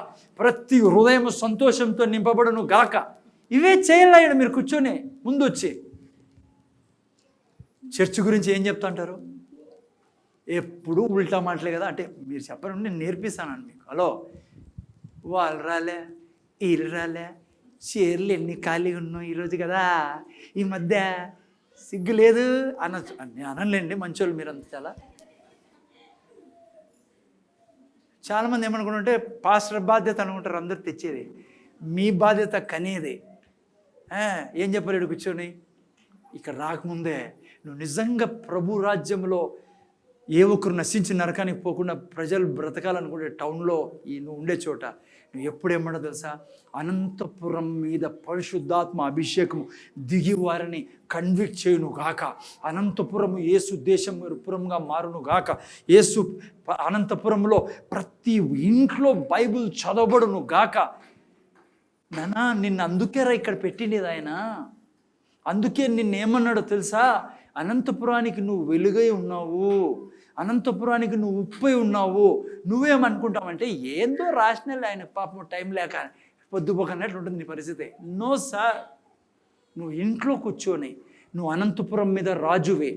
ప్రతి హృదయం సంతోషంతో నింపబడును గాక. ఇవే చేయాలి మీరు కూర్చొని ముందు వచ్చి. చర్చ్ గురించి ఏం చెప్తుంటారు? ఎప్పుడు ఉల్టా మాటలే కదా. అంటే మీరు చెప్పరు, నేను నేర్పిస్తానండి మీకు. హలో, వాళ్ళు రాలే, వీళ్ళు రాలే, చీరలు ఎన్ని ఖాళీగా ఉన్నావు ఈరోజు కదా, ఈ మధ్య సిగ్గు లేదు అనొచ్చు. నేను అనలేండి, మంచోళ్ళు మీరు అంత. చాలామంది ఏమనుకుంటుంటే పాస్టర్ బాధ్యత అనుకుంటారు అందరు తెచ్చేది. మీ బాధ్యత కనేది. ఏం చెప్పారు? ఇక్కడ కూర్చొని ఇక్కడ రాకముందే నువ్వు నిజంగా ప్రభు రాజ్యంలో ఏ ఒక్కరు నశించి నరకానికి పోకుండా ప్రజలు బ్రతకాలనుకుంటే టౌన్లో నువ్వు ఉండే చోట నువ్వు ఎప్పుడేమన్నా తెలుసా? అనంతపురం మీద పరిశుద్ధాత్మ అభిషేకము దిగి వారిని కన్విక్ట్ చేయును గాక, అనంతపురం యేసు దేశపురంగా మారును గాక, యేసు అనంతపురంలో ప్రతి ఇంట్లో బైబిల్ చదవబడును గాక. నానా, నిన్ను అందుకేరా ఇక్కడ పెట్టిండేది ఆయన. అందుకే నిన్నేమన్నాడో తెలుసా? అనంతపురానికి నువ్వు వెలుగై ఉన్నావు, అనంతపురానికి నువ్వు ఉప్పై ఉన్నావు. నువ్వేమనుకుంటావంటే ఏందో రాసినలే ఆయన పాపం టైం లేక పొద్దుపోకన్నట్లు ఉంటుంది నీ పరిస్థితి. నో సార్, నువ్వు ఇంట్లో కూర్చొని నువ్వు అనంతపురం మీద రాజువే,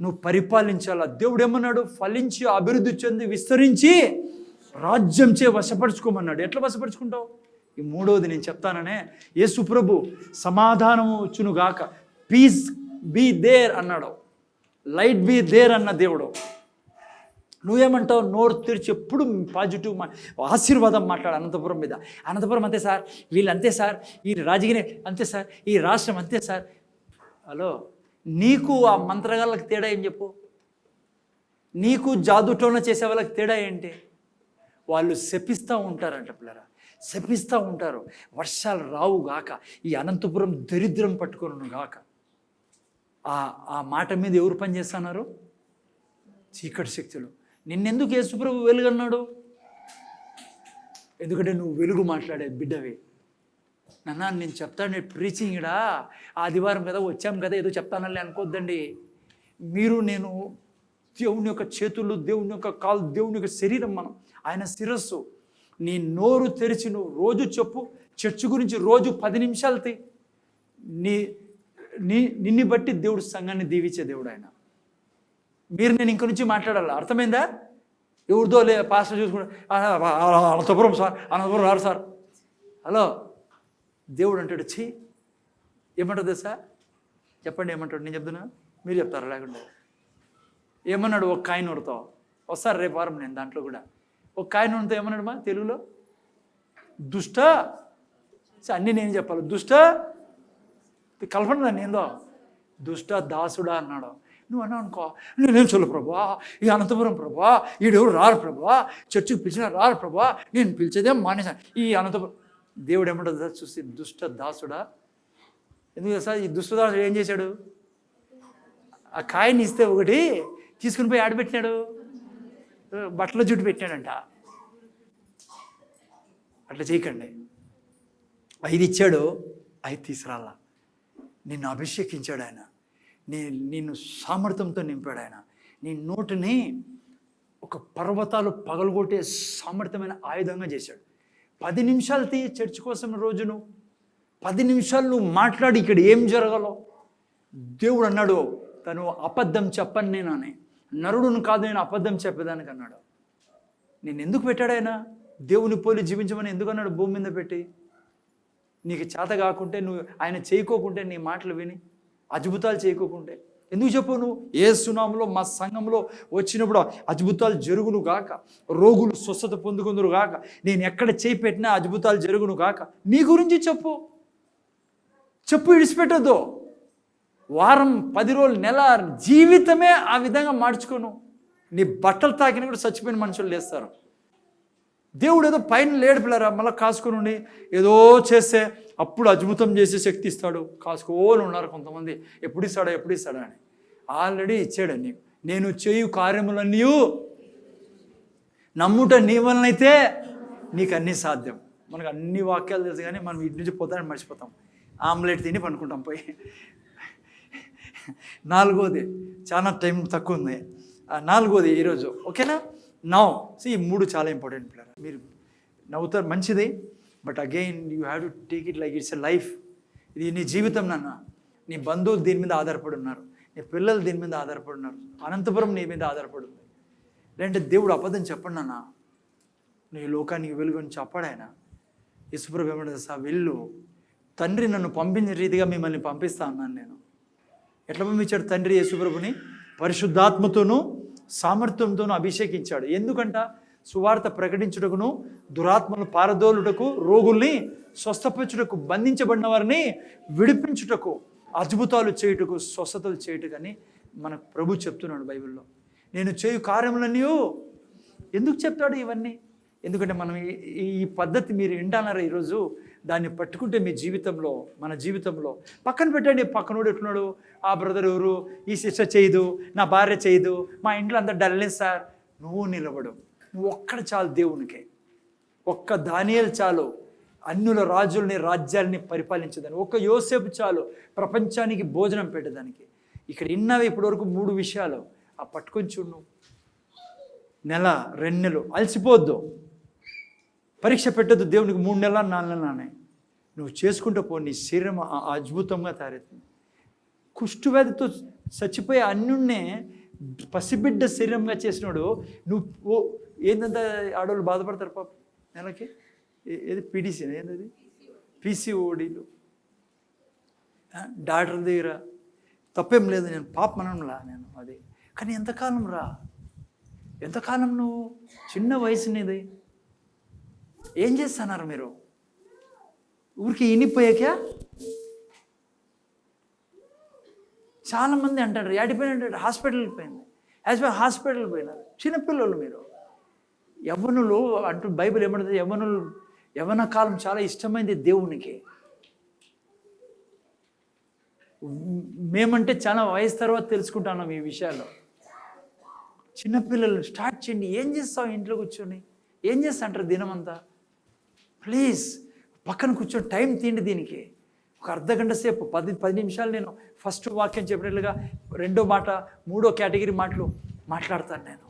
నువ్వు పరిపాలించాలా. దేవుడు ఏమన్నాడు? ఫలించి అభివృద్ధి చెంది విస్తరించి రాజ్యం చే వశపరుచుకోమన్నాడు. ఎట్లా వశపరుచుకుంటావు? ఈ మూడవది నేను చెప్తాననే. యేసు ప్రభు సమాధానము వచ్చును గాక, పీస్ బీ దేర్ అన్నాడు, లైట్ బీ దేర్ అన్న దేవుడు. నువ్వేమంటావు? నోరు తెరిచి ఎప్పుడు పాజిటివ్ ఆశీర్వాదం మాట్లాడు అనంతపురం మీద. అనంతపురం అంతే సార్, వీళ్ళు అంతే సార్, ఈ రాజగిరి అంతే సార్, ఈ రాష్ట్రం అంతే సార్. హలో, నీకు ఆ మంత్రగాళ్ళకి తేడా ఏం చెప్పు? నీకు జాదుటోన చేసే వాళ్ళకి తేడా ఏంటి? వాళ్ళు శపిస్తూ ఉంటారంట పిల్లరా, శపిస్తూ ఉంటారు. వర్షాలు రావు గాక, ఈ అనంతపురం దరిద్రం పట్టుకొను గాక. ఆ మాట మీద ఎవరు పనిచేస్తున్నారు? చీకటి శక్తులు. నిన్నెందుకు యేసుప్రభు వెలుగన్నాడు? ఎందుకంటే నువ్వు వెలుగు మాట్లాడే బిడ్డవి. నాన్న నేను చెప్తాను ప్రీచింగ్ ఇడా ఆదివారం కదా వచ్చాం కదా ఏదో చెప్తానని అనుకోద్దండి. మీరు నేను దేవుని యొక్క చేతులు, దేవుని యొక్క కాలు, దేవుని యొక్క శరీరం, మనం ఆయన శిరస్సు. నీ నోరు తెరిచి నువ్వు రోజు చెప్పు. చర్చ్ గురించి రోజు 10 నిమిషాలు నిన్ను బట్టి దేవుడు సంఘాన్ని దీవించే దేవుడు ఆయన. నేను ఇంక నుంచి మాట్లాడాలి, అర్థమైందా? ఎవరిదో పాస్టర్ చూసుకుంటా అనంతపురం సార్, అనంతపురం రారు సార్. హలో, దేవుడు అంటాడు ఛీ. ఏమంటాడు సార్? చెప్పండి ఏమంటాడు? నేను చెప్తున్నా, మీరు చెప్తారా? లేకుండా ఏమన్నాడు? ఒక కాయిన్ ఉడతావు వస్తారు రేపు వారం. నేను దాంట్లో కూడా ఒక కాయిన్ ఉడితో ఏమన్నాడు మా తెలుగులో? దుష్ట. అన్నీ నేను చెప్పాలి. దుష్ట కల్పన దాన్ని ఏందో దుష్ట దాసుడా అన్నాడు. నువ్వు అన్నావు అనుకో, నేనేం చూడలేదు ప్రభా, ఈ అనంతపురం ప్రభా, ఈడెవరు రారు ప్రభా, చర్చికి పిలిచినా రారు ప్రభా, నేను పిలిచేదేం మానేశాను ఈ అనంతపురం. దేవుడు ఏమంటుంది చూసి? దుష్ట దాసుడా. ఎందుకు సార్ ఈ దుష్ట దాసుడు ఏం చేశాడు? ఆ కాయని ఇస్తే ఒకటి తీసుకుని పోయి ఆడబెట్టినాడు, బట్టల జుట్టు పెట్టాడంట. అట్లా చేయకండి. 5 ఇచ్చాడు, 5 తీసుకురాలా. నిన్ను అభిషేకించాడు ఆయన, నిన్ను సామర్థ్యంతో నింపాడు ఆయన. నీ నోటిని ఒక పర్వతాలు పగలగొట్టే సామర్థ్యమైన ఆయుధంగా చేశాడు. 10 నిమిషాలు తీయి చర్చ్ కోసం రోజును, 10 నిమిషాలు నువ్వు మాట్లాడి ఇక్కడ ఏం జరగాలో. దేవుడు అన్నాడు, తను అబద్ధం చెప్పను నేను అని, నరుడును కాదు నేను అబద్ధం చెప్పేదానికి అన్నాడు. నేను ఎందుకు పెట్టాడు ఆయన? దేవుని పోలి జీవించమని ఎందుకు అన్నాడు భూమి మీద పెట్టి? నీకు చేత కాకుంటే, నువ్వు ఆయన చేయకోకుంటే, నీ మాటలు విని అద్భుతాలు చేయకోకుంటే ఎందుకు చెప్పు? నువ్వు యేసు నామములో మా సంఘంలో వచ్చినప్పుడు అద్భుతాలు జరుగును గాక, రోగులు స్వస్థత పొందుకుందురు గాక, నేను ఎక్కడ చేయి పెట్టినా అద్భుతాలు జరుగును గాక. నీ గురించి చెప్పు, విడిచిపెట్టద్దు. వారం, 10 రోజులు, నెల, జీవితమే ఆ విధంగా మార్చుకోను. నీ బట్టలు తాకిన కూడా చచ్చిపోయిన మనుషులు లేస్తారు. దేవుడు ఏదో పైన లేడు పిల్లరా, మళ్ళీ కాసుకొని ఉండి ఏదో చేస్తే అప్పుడు అద్భుతం చేసే శక్తి ఇస్తాడు. కాసుకోని ఉన్నారు కొంతమంది, ఎప్పుడు ఇస్తాడా అని. ఆల్రెడీ ఇచ్చాడు నీకు. నేను చేయు కార్యములన్నీ నమ్ముట నీ వలనైతే నీకు అన్నీ సాధ్యం. మనకు అన్ని వాక్యాలు తెలుసు కానీ మనం వీటి నుంచి పోతానని మర్చిపోతాం. ఆమ్లెట్ తిని పనుకుంటాం పోయి. 4వది, చాలా టైం తక్కువ ఉంది. 4వది ఈరోజు, ఓకేనా? నౌ ఈ 3 చాలా ఇంపార్టెంట్ పిల్లలు. మీరు నవ్వుతారు, మంచిది, but again you have to take it like it's a life. ఇది నీ జీవితం నాన్న. నీ బంధువులు దీని మీద ఆధారపడి ఉన్నారు, నీ పిల్లలు దీని మీద ఆధారపడి ఉన్నారు, అనంతపురం నీ మీద ఆధారపడి ఉంది. లేదంటే దేవుడు అబద్ధం చెప్పండి నాన్న, నీ లోకానికి వెలుగుని చెప్పాడు ఆయన. యేసుప్రభు ఏమంటే వెళ్ళు, తండ్రి నన్ను పంపించిన రీతిగా మిమ్మల్ని పంపిస్తా అన్నాను నేను. ఎట్లా పంపించాడు తండ్రి యేసుప్రభుని? పరిశుద్ధాత్మతోనూ సామర్థ్యంతోనూ అభిషేకించాడు. ఎందుకంట? సువార్త ప్రకటించుటకును, దురాత్మను పారదోలుటకు, రోగుల్ని స్వస్థపరచుటకు, బంధించబడిన వారిని విడిపించుటకు, అద్భుతాలు చేయుటకు, స్వస్థతలు చేయుటకని మన ప్రభు చెప్తున్నాడు బైబిల్లో. నేను చేయు కార్యములన్నీ. ఎందుకు చెప్తాడు ఇవన్నీ? ఎందుకంటే మనం ఈ పద్ధతి మీరు వింటున్నారా ఈరోజు? దాన్ని పట్టుకుంటే మీ జీవితంలో, మన జీవితంలో పక్కన పెట్టండి. పక్కనోడు ఎట్లున్నాడు, ఆ బ్రదర్ ఎవరు, ఈ సిస్టర్ చేయదు, నా భార్య చేయదు, మా ఇంట్లో అంతా డల్లేదు సార్. నువ్వు నిలబడు, నువ్వు ఒక్కడ చాలు దేవునికి. ఒక్క దానియేలు చాలు అన్యుల రాజుల్ని, రాజ్యాలని పరిపాలించేదాన్ని. ఒక్క యోసేపు చాలు ప్రపంచానికి భోజనం పెట్టేదానికి. ఇక్కడ ఇన్నవి ఇప్పటి వరకు 3 విషయాలు. ఆ పట్టుకొని చూడు. నువ్వు నెల, 2 నెలలు అలసిపోద్దు. పరీక్ష పెట్టద్దు దేవునికి. 3 నెలలు, 4 నెలలు నానే నువ్వు చేసుకుంటూ పో. నీ శరీరం అద్భుతంగా తయారవుతుంది. కుష్ఠవ్యాధితో చచ్చిపోయే అన్యున్నే పసిబిడ్డ శరీరంగా చేసినాడు. నువ్వు ఏంటంటే ఆడవాళ్ళు బాధపడతారు పాప నెలకి. ఏది పీడీసీ, ఏంటది పీసీఓడీలు. డాక్టర్ దగ్గర తప్పేం లేదు, నేను పాపమనంలా నేను అది. కానీ ఎంతకాలం రా, ఎంతకాలం నువ్వు చిన్న వయసునేది ఏం చేస్తున్నారు మీరు? ఊరికి ఇనిపోయాక చాలామంది అంటారు ఏడిపోయినట్టు హాస్పిటల్కి పోయింది, హాస్పిటల్కి పోయినారు. చిన్నపిల్లలు మీరు, యవ్వనులు అంటూ బైబిల్ ఏమంటుంది? యవ్వన కాలం చాలా ఇష్టమైంది దేవునికి. మేమంటే చాలా వయసు తర్వాత తెలుసుకుంటున్నాం ఈ విషయాల్లో. చిన్నపిల్లలు స్టార్ట్ చేయండి. ఏం చేస్తావు ఇంట్లో కూర్చొని? ఏం చేస్తా అంటారు దినమంతా? ప్లీజ్ పక్కన కూర్చొని టైం తీయండి దీనికి. ఒక అర్ధగంట సేపు, 10 నిమిషాలు నేను ఫస్ట్ వాక్యం చెప్పినట్లుగా 2వ మాట, 3వ కేటగిరీ మాటలు మాట్లాడతాను నేను.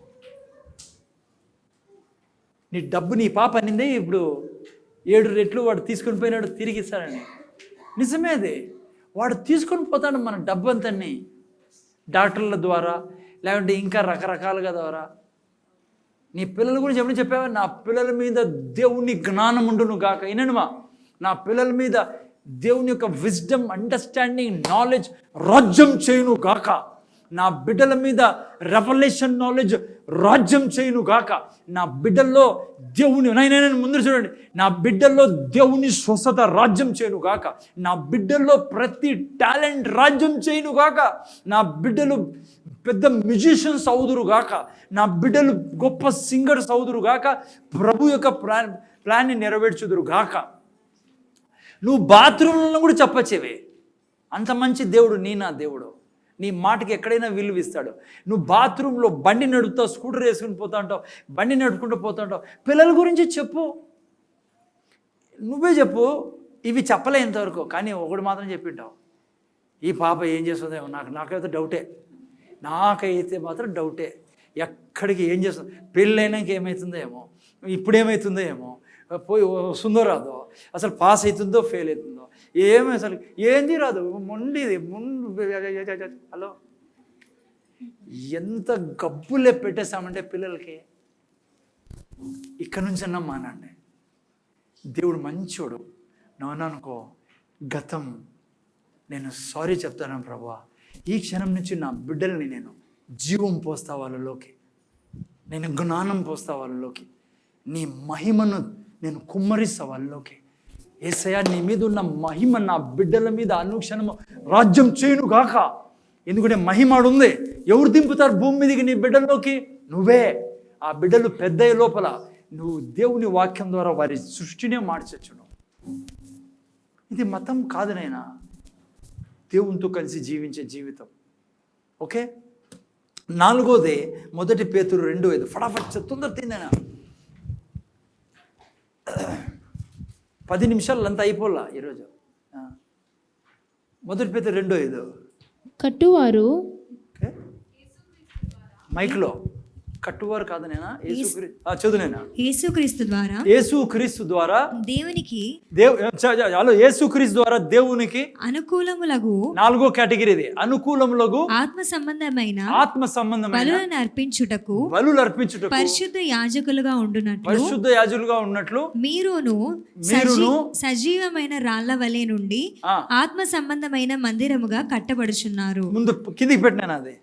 నీ డబ్బు నీ పాప అనిందే ఇప్పుడు 7 రెట్లు వాడు తీసుకొని పోయినాడు, తిరిగి ఇస్తాడని. నిజమే అది. వాడు తీసుకొని పోతాడు మన డబ్బు అంతని, డాక్టర్ల ద్వారా లేకుంటే ఇంకా రకరకాలుగా ద్వారా. నీ పిల్లల గురించి ఎప్పుడు చెప్పావా? నా పిల్లల మీద దేవుని జ్ఞానం ఉండును గాక. విననుమా, నా పిల్లల మీద దేవుని యొక్క విజ్డమ్, అండర్స్టాండింగ్, నాలెడ్జ్ రాజ్యం చేయును గాక. నా బిడ్డల మీద రెవల్యూషన్ నాలెడ్జ్ రాజ్యం చేయును గాక. నా బిడ్డల్లో దేవుని నేను ముందు చూడండి, నా బిడ్డల్లో దేవుని స్వస్థత రాజ్యం చేయును గాక. నా బిడ్డల్లో ప్రతి టాలెంట్ రాజ్యం చేయును గాక. నా బిడ్డలు పెద్ద మ్యూజిషియన్స్ అవుదురు గాక. నా బిడ్డలు గొప్ప సింగర్స్ అవుదురు గాక. ప్రభు యొక్క ప్లాన్ని నెరవేర్చుదురు గాక. నువ్వు బాత్రూంలో కూడా చెప్పచ్చేవే. అంత మంచి దేవుడు నా దేవుడు. నీ మాటకి ఎక్కడైనా విలువ ఇస్తాడు. నువ్వు బాత్రూంలో బండి నడుపుతావు, స్కూటర్ వేసుకుని పోతా ఉంటావు, బండి నడుపుకుంటూ పోతా ఉంటావు. పిల్లల గురించి చెప్పు, నువ్వే చెప్పు. ఇవి చెప్పలే ఇంతవరకు, కానీ ఒకటి మాత్రం చెప్పింటావు. ఈ పాప ఏం చేస్తుందేమో నాకైతే డౌటే. నాకైతే మాత్రం డౌటే. ఎక్కడికి ఏం చేస్తుంది, పెళ్ళైనాక ఏమవుతుందో ఏమో, ఇప్పుడు ఏమవుతుందో ఏమో, పోయి వస్తుందో రాదో, అసలు పాస్ అవుతుందో ఫెయిల్ అవుతుందో ఏమి, అసలు ఏంది రాదు, మొండిది హలో ఎంత గబ్బులే పెట్టేస్తామంటే పిల్లలకి. ఇక్కడ నుంచన్నా మానండి. దేవుడు మంచోడు. నవ్వననుకో, గతం నేను సారీ చెప్తాను ప్రభువా, ఈ క్షణం నుంచి నా బిడ్డల్ని నేను జీవం పోస్తా వాళ్ళలోకి, నేను జ్ఞానం పోస్తా వాళ్ళలోకి, నీ మహిమను నేను కుమ్మరిస్తా వాళ్ళలోకి. యేసయ్యా, నీ మీద ఉన్న మహిమ నా బిడ్డల మీద అనుక్షణము రాజ్యం చేయును గాక. ఎందుకంటే మహిమాడు ఉంది. ఎవరు దింపుతారు భూమి మీదకి నీ బిడ్డల్లోకి? నువ్వే. ఆ బిడ్డలు పెద్ద లోపల నువ్వు దేవుని వాక్యం ద్వారా వారి సృష్టినే మార్చచ్చు. ఇది మతం కాదు నైనా, దేవునితో కలిసి జీవించే జీవితం. ఓకే, 4వది 1 పేతురు 2:5. ఫటాఫట్ తొందర తిందేనా, 10 నిమిషాలు అంతా అయిపోలా ఈరోజు. 1 పేతురు 2:5. కట్టువారు మైక్లో కట్టువారు కాదు నేనా, చదువు నేనా, యేసుక్రీస్తు ద్వారా దేవునికి, యేసుక్రీస్తు ద్వారా దేవునికి అనుకూలములగు 4వ కేటగిరీ ఇది, అనుకూలములగు ఆత్మ సంబంధమైన బలులను అర్పించుటకు పరిశుద్ధ యాజకులుగా ఉన్నట్లు మీరును సజీవమైన రాళ్ల వలె నుండి ఆత్మ సంబంధమైన మందిరముగా కట్టబడుచున్నారు. ముందు కిందికి పెట్టినాను అది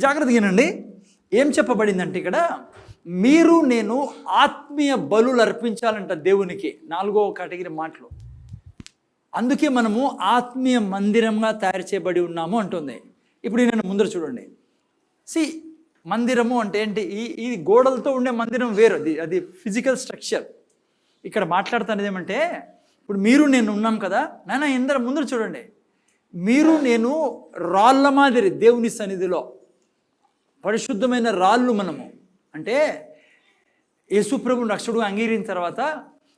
జాగ్రత్తగా వినండి. ఏం చెప్పబడిందంటే ఇక్కడ, మీరు నేను ఆత్మీయ బలులు అర్పించాలంట దేవునికి. 4వ కేటగిరీ మాటలు. అందుకే మనము ఆత్మీయ మందిరంగా తయారు చేయబడి ఉన్నాము అంటుంది. ఇప్పుడు నేను ముందర చూడండి. మందిరము అంటే ఏంటి? ఈ గోడలతో ఉండే మందిరం వేరు, అది ఫిజికల్ స్ట్రక్చర్. ఇక్కడ మాట్లాడుతున్నది ఏమంటే, ఇప్పుడు మీరు నేను ఉన్నాం కదా నాయన, ఇందరూ ముందర చూడండి. మీరు నేను రాళ్ళ మాదిరి దేవుని సన్నిధిలో, పరిశుద్ధమైన రాళ్ళు మనము. అంటే యేసుప్రభుని రక్షకుడుగా అంగీకరించిన తర్వాత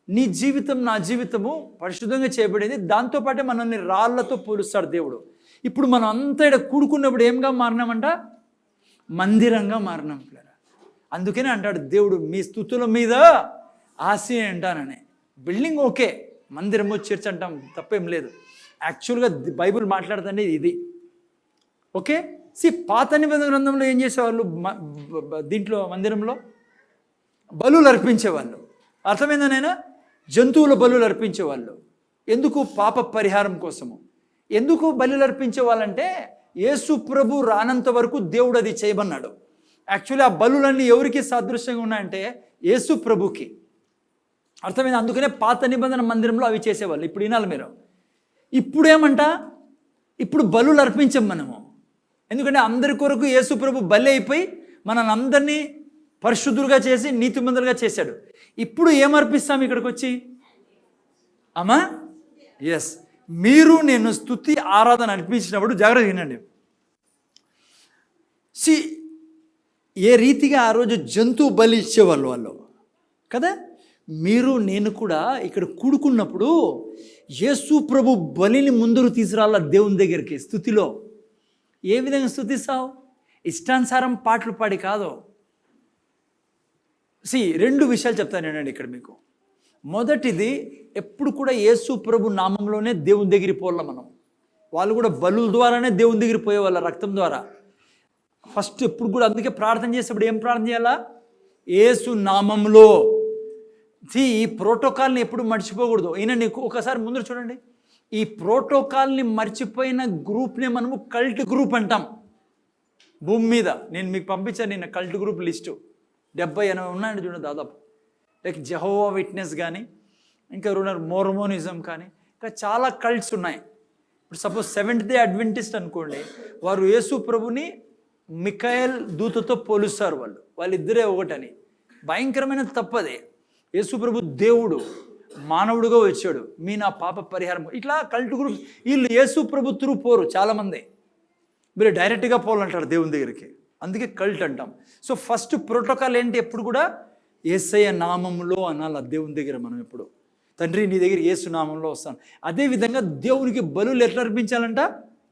నీ జీవితం నా జీవితము పరిశుద్ధంగా చేయబడింది. దాంతోపాటే మనల్ని రాళ్లతో పోలుస్తాడు దేవుడు. ఇప్పుడు మనం అంతా ఇక్కడ కూడుకున్నప్పుడు ఏంగా మారినామంట? మందిరంగా మారినాం. అందుకనే అంటాడు దేవుడు, మీ స్తుతుల మీద ఆశ అంటానని. బిల్డింగ్ ఓకే, మందిరము చర్చ్ అంటాం, తప్పేం లేదు. యాక్చువల్గా బైబిల్ మాట్లాడుతుంది ఇది. ఓకే, పాత నిబంధన గ్రంథంలో ఏం చేసేవాళ్ళు? దీంట్లో మందిరంలో బలులు అర్పించేవాళ్ళు. అర్థమైందనైనా? జంతువుల బలులు అర్పించేవాళ్ళు. ఎందుకు? పాప పరిహారం కోసము. ఎందుకు బలులు అర్పించేవాళ్ళంటే, యేసు ప్రభు రానంత వరకు దేవుడు అది చేయమన్నాడు. యాక్చువల్లీ ఆ బలులన్నీ ఎవరికి సాదృశ్యంగా ఉన్నాయంటే యేసు ప్రభుకి. అర్థమైంది? అందుకనే పాత నిబంధన మందిరంలో అవి చేసేవాళ్ళు. ఇప్పుడు వినాలి మీరు. ఇప్పుడు ఏమంట? ఇప్పుడు బలులు అర్పించాం మనము. ఎందుకంటే అందరి కొరకు యేసు ప్రభు బలి అయిపోయి మనల్ని అందరినీ పరిశుద్ధులుగా చేసి నీతిమంతులుగా చేశాడు. ఇప్పుడు ఏమర్పిస్తాం ఇక్కడికి వచ్చి? అమ్మా, ఎస్, మీరు నేను స్తుతి ఆరాధన అర్పించినప్పుడు జాగ్రత్త వినండి. ఏ రీతిగా ఆ రోజు జంతువు బలి ఇచ్చేవాళ్ళు వాళ్ళు కదా, మీరు నేను కూడా ఇక్కడ కూడుకున్నప్పుడు యేసు ప్రభు బలిని ముందుకు తీసుకురాల దేవుని దగ్గరికి. స్తుతిలో ఏ విధంగా స్తుతిస్తావు? ఇష్టానుసారం పాటలు పాడి కాదు. 2 విషయాలు చెప్తాను నేనండి ఇక్కడ మీకు. మొదటిది, ఎప్పుడు కూడా యేసు ప్రభు నామంలోనే దేవుని దగ్గరికి పోవాల మనం. వాళ్ళు కూడా బలుల ద్వారానే దేవుని దగ్గరికి పోయేవాళ్ళ, రక్తం ద్వారా. ఫస్ట్ ఎప్పుడు కూడా అందుకే ప్రార్థన చేసేప్పుడు ఏం ప్రార్థన చేయాలా? యేసు నామంలో. ఈ ప్రోటోకాల్ని ఎప్పుడు మర్చిపోకూడదు. ఈయన నీకు ఒకసారి ముందు చూడండి, ఈ ప్రోటోకాల్ని మర్చిపోయిన గ్రూప్ని మనము కల్ట్ గ్రూప్ అంటాం భూమి మీద. నేను మీకు పంపించాను నిన్న కల్ట్ గ్రూప్ లిస్టు, 70-80 ఉన్నాయండి చూడండి దాదాపు. లైక్ జెహోవా విట్నెస్ కానీ, ఇంకా మోర్మోనిజం కానీ, ఇంకా చాలా కల్ట్స్ ఉన్నాయి. ఇప్పుడు సపోజ్ సెవెంత్ డే అడ్వెంటిస్ట్ అనుకోండి, వారు యేసు ప్రభుని మిఖాయేల్ దూతతో పోలుస్తారు. వాళ్ళిద్దరే ఒకటని. భయంకరమైన తప్పదే. యేసు ప్రభు దేవుడు మానవుడుగా వచ్చాడు, మీ నా పాప పరిహారం. ఇట్లా కల్ట్ గ్రూప్ వీళ్ళు యేసు ప్రభు త్రూ పోరు చాలామంది. మీరు డైరెక్ట్గా పోవాలంటారు దేవుని దగ్గరికి, అందుకే కల్ట్ అంటాం. సో ఫస్ట్ ప్రోటోకాల్ ఏంటి? ఎప్పుడు కూడా యేసయ్య నామంలో అనాలి దేవుని దగ్గర. మనం ఎప్పుడు తండ్రి నీ దగ్గర యేసు నామంలో వస్తాను. అదేవిధంగా దేవునికి బలులు ఎట్లా అర్పించాలంట?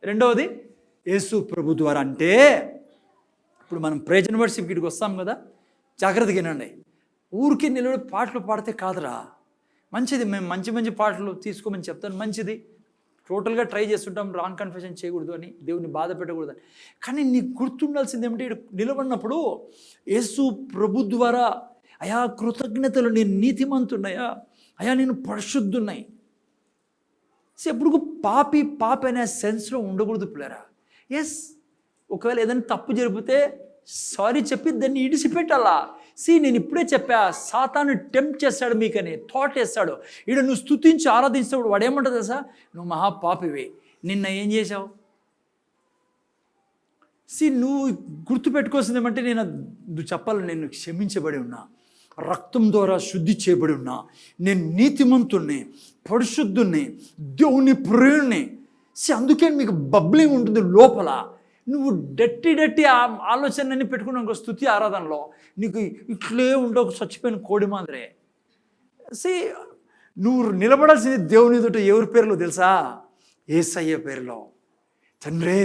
రెండవది యేసు ప్రభు ద్వారా. అంటే ఇప్పుడు మనం ప్రైజ్ అండ్ వర్షిప్ ఇక్కడికి వస్తాం కదా, జాగ్రత్తగా వినండి. ఊరికి నిలబడి పాటలు పాడితే కాదురా, మంచిది. మేము మంచి మంచి పాటలు తీసుకోమని చెప్తాను, మంచిది. టోటల్గా ట్రై చేస్తుంటాం రాంగ్ కన్ఫెషన్ చేయకూడదు అని, దేవుని బాధ పెట్టకూడదు అని. కానీ నీకు గుర్తుండాల్సింది ఏమిటి, ఇక్కడ నిలబడినప్పుడు యేసు ప్రభు ద్వారా అయా కృతజ్ఞతలు, నేను నీతిమంతున్నాయా, అయా నేను పరిశుద్ధున్నాయి. ఎప్పుడు పాపి అనే సెన్స్లో ఉండకూడదు పిల్లరా. ఎస్, ఒకవేళ ఏదైనా తప్పు జరిగితే సారీ చెప్పి దాన్ని ఇడిసిపెట్టాలా. నేను ఇప్పుడే చెప్పా, సాతాను టెంప్ట్ చేస్తాడు మీకని, థాట్ వేస్తాడు. ఇక్కడ నువ్వు స్తుతించి ఆరాధించినప్పుడు వాడు ఏమంటాడు తెలుసా, నువ్వు మహాపాపివే, నిన్న ఏం చేశావు. నువ్వు గుర్తుపెట్టుకోవాల్సింది ఏమంటే, నువ్వు చెప్పాలి, నేను క్షమించబడి ఉన్నా, రక్తం ద్వారా శుద్ధి చేయబడి ఉన్నా, నేను నీతిమంతుణ్ణి, పరిశుద్ధుణ్ణి, దేవుని ప్రియుణ్ణి. అందుకే మీకు బబ్లింగ్ ఉంటుంది లోపల. నువ్వు డట్టి ఆలోచనని పెట్టుకున్నావు స్తుతి ఆరాధనలో, నీకు ఇట్లే ఉండవు చచ్చిపోయిన కోడి మాదిరే. నువ్వు నిలబడాల్సింది దేవుని ఎదుట ఎవరి పేరులో తెలుసా, యేసయ్య పేరులో. తండ్రే,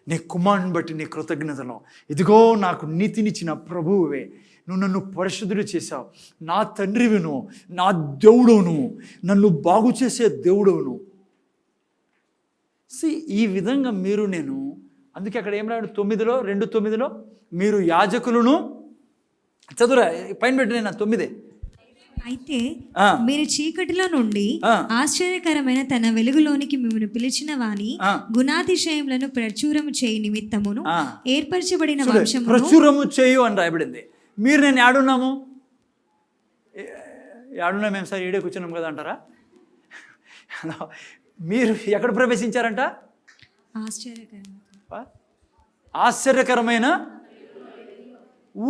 నీ కుమారుని బట్టి నీ కృతజ్ఞతలో, ఇదిగో నాకు నీతినిచ్చిన ప్రభువువే, నువ్వు నన్ను పరిశుద్ధుడు చేశావు, నా తండ్రివిను, నా దేవుడును, నన్ను బాగు చేసే దేవుడును. ఈ విధంగా మీరు నేను, అందుకే అక్కడ ఏం రాడు 2:9 మీరు యాజకులను, చదువురా పైన పెట్టి, నేను 9. అయితే మీరు చీకటిలో నుండి ఆశ్చర్యకరమైన తన వెలుగులోనికి మిమ్మల్ని పిలిచిన వాని గుణాతిశయములను ప్రచురము చేయి నిమిత్తమును ఏర్పరచబడిన వంశము, ప్రచురము చేయు అని రాయబడింది. మీరు నేను యాడున్నాము ఏం సార్, ఈడే కూర్చున్నాం కదా అంటారా. మీరు ఎక్కడ ప్రవేశించారంట, ఆశ్చర్యకరమైన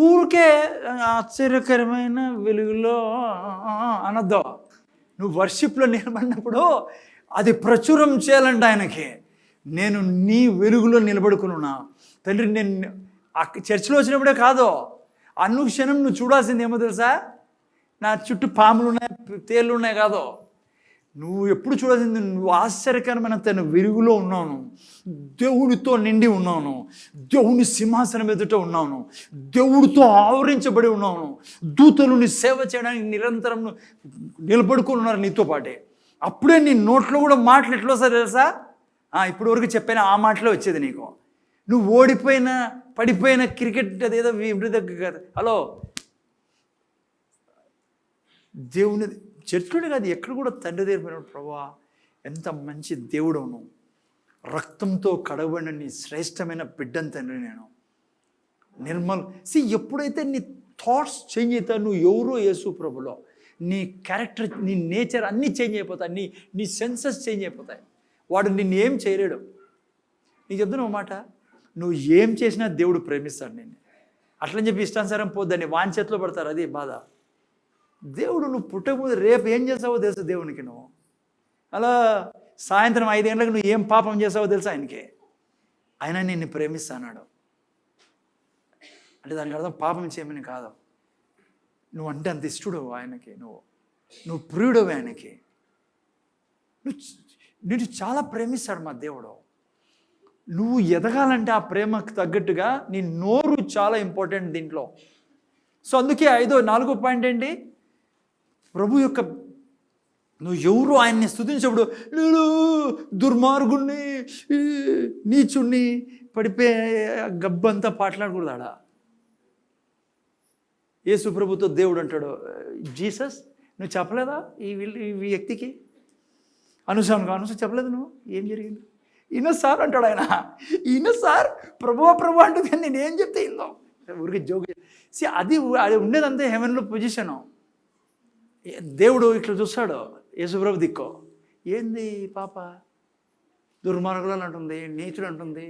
ఊరికే ఆశ్చర్యకరమైన వెలుగులో అనొద్దు. నువ్వు వర్షిప్లో నిలబడినప్పుడు అది ప్రచురం చేయాలంట ఆయనకి. నేను నీ వెలుగులో నిలబడుకున్నా తండ్రి. నేను చర్చిలో వచ్చినప్పుడే కాదు, అనుక్షణం నువ్వు చూడాల్సింది ఏమో తెలుసా, నా చుట్టూ పాములు ఉన్నాయి, తేళ్ళు ఉన్నాయి కాదు. నువ్వు ఎప్పుడు చూడాల్సింది, నువ్వు ఆశ్చర్యకరమైన తన వెలుగులో ఉన్నాను, దేవుడితో నిండి ఉన్నాను, దేవుని సింహాసనం ఎదుట ఉన్నాను, దేవుడితో ఆవరించబడి ఉన్నాను, దూతలు నీ సేవ చేయడానికి నిరంతరం నిలబడుకొని ఉన్నారు నీతో పాటే. అప్పుడే నీ నోట్లో కూడా మాటలు ఎట్లా వస్తాయి తెలుసా, ఇప్పుడు వరకు చెప్పిన ఆ మాటలే వచ్చేది నీకు. నువ్వు ఓడిపోయిన పడిపోయిన క్రికెట్ అదేదో దగ్గర కాదు. హలో, దేవుని చర్చలోనే కాదు, ఎక్కడ కూడా తండ్రి దగ్గర ప్రభువా ఎంత మంచి దేవుడవును, రక్తంతో కడగబడిన నీ శ్రేష్టమైన బిడ్డను తండ్రి నేను నిర్మల్. ఎప్పుడైతే నీ థాట్స్ చేంజ్ అవుతాయి, నువ్వు ఎవరో యేసు ప్రభులో, నీ క్యారెక్టర్, నీ నేచర్ అన్నీ చేంజ్ అయిపోతాయి, నీ సెన్సెస్ చేంజ్ అయిపోతాయి. వాడు నిన్ను ఏం చేయలేడు. నీకు చెప్తున్నా ఒక మాట, నువ్వు ఏం చేసినా దేవుడు ప్రేమిస్తాడు నిన్ను. అట్లని చెప్పి ఇష్టానుసారం పోద్దని వాని చేతిలో పడతారు, అది బాధ. దేవుడు నువ్వు పుట్టకముందు రేపు ఏం చేసావో తెలుసు దేవునికి. నువ్వు అలా సాయంత్రం 5 గంటలకు నువ్వు ఏం పాపం చేసావో తెలుసు ఆయనకి. ఆయన నిన్ను ప్రేమిస్తాడు అంటే దానికి అర్థం పాపం చేయమని కాదు. నువ్వు అంటే అంత ఇష్టడు ఆయనకి, నువ్వు ప్రియుడవు ఆయనకి. నిన్ను చాలా ప్రేమిస్తాడు మా దేవుడు. నువ్వు ఎదగాలంటే ఆ ప్రేమకు తగ్గట్టుగా నీ నోరు చాలా ఇంపార్టెంట్ దీంట్లో. అందుకే 4వ పాయింట్ ఏంటి, ప్రభు యొక్క నువ్వు ఎవరు ఆయన్ని స్తుతించప్పుడు, నేను దుర్మార్గుణ్ణి, నీచుణ్ణి, పడిపోయే గబ్బంతా పాటలాడకూడదు. ఆడ యేసు ప్రభుతో దేవుడు అంటాడు, జీసస్ నువ్వు చెప్పలేదా ఈ వ్యక్తికి, అనుస చెప్పలేదు నువ్వు, ఏం జరిగింది, ఈయన సార్ అంటాడు ఆయన. ఈయన సార్ ప్రభు అంటుంది, కానీ నేను ఏం చెప్తే ఇందో ఊరికి జోగి. అది ఉండేదంతే హెవెన్లో పొజిషను. దేవుడు ఇట్లా చూస్తాడు, యేసుప్రభు దిక్కో, ఏంది పాప దుర్మార్గులు అంటుంది, నీచుడు అంటుంది,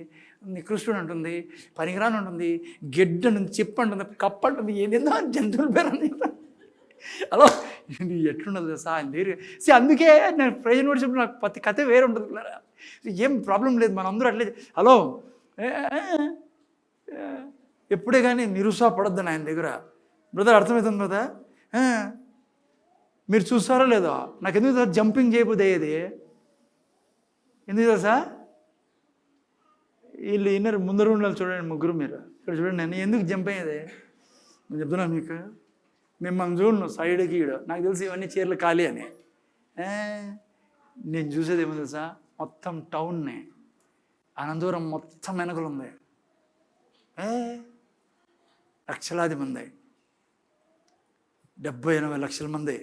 నికృష్టుడు అంటుంది, పనికిరాని అంటుంది, గెడ్డ అంటుంది, చిప్ అంటుంది, కప్ప అంటుంది, ఏందో జంతువుల పేరు అంది. అలా ఎట్లుండదు తెలుసా ఆయన దగ్గర. అందుకే నేను ప్రైజ్ వర్షిప్ నాకు ప్రతి కథ వేరే ఉంటుంది. ఏం ప్రాబ్లం లేదు, మనందరూ అట్లే. హలో, ఎప్పుడే కానీ నిరుత్సాహపడొద్దు ఆయన దగ్గర. బ్రదర్ అర్థమవుతుంది కదా, మీరు చూస్తారో లేదో, నాకు ఎందుకు తెలుసా జంపింగ్ చేయబోదు అయ్యేది, ఎందుకు తెలుసా, వీళ్ళు ఇన్నర్ ముందర ఉండాలి చూడండి, ముగ్గురు మీరు ఇక్కడ చూడండి. నేను ఎందుకు జంప్ అయ్యేది నేను చెప్తున్నాను మీకు. మిమ్మల్ని చూడను సైడ్కి ఈడ, నాకు తెలిసి ఇవన్నీ చీరలు ఖాళీ అని. నేను చూసేది ఏమో తెలుసా, మొత్తం టౌన్నే, అనంతపురం మొత్తం వెనకలు ఉంది, లక్షలాది మంది, 70-80 లక్షల మంది.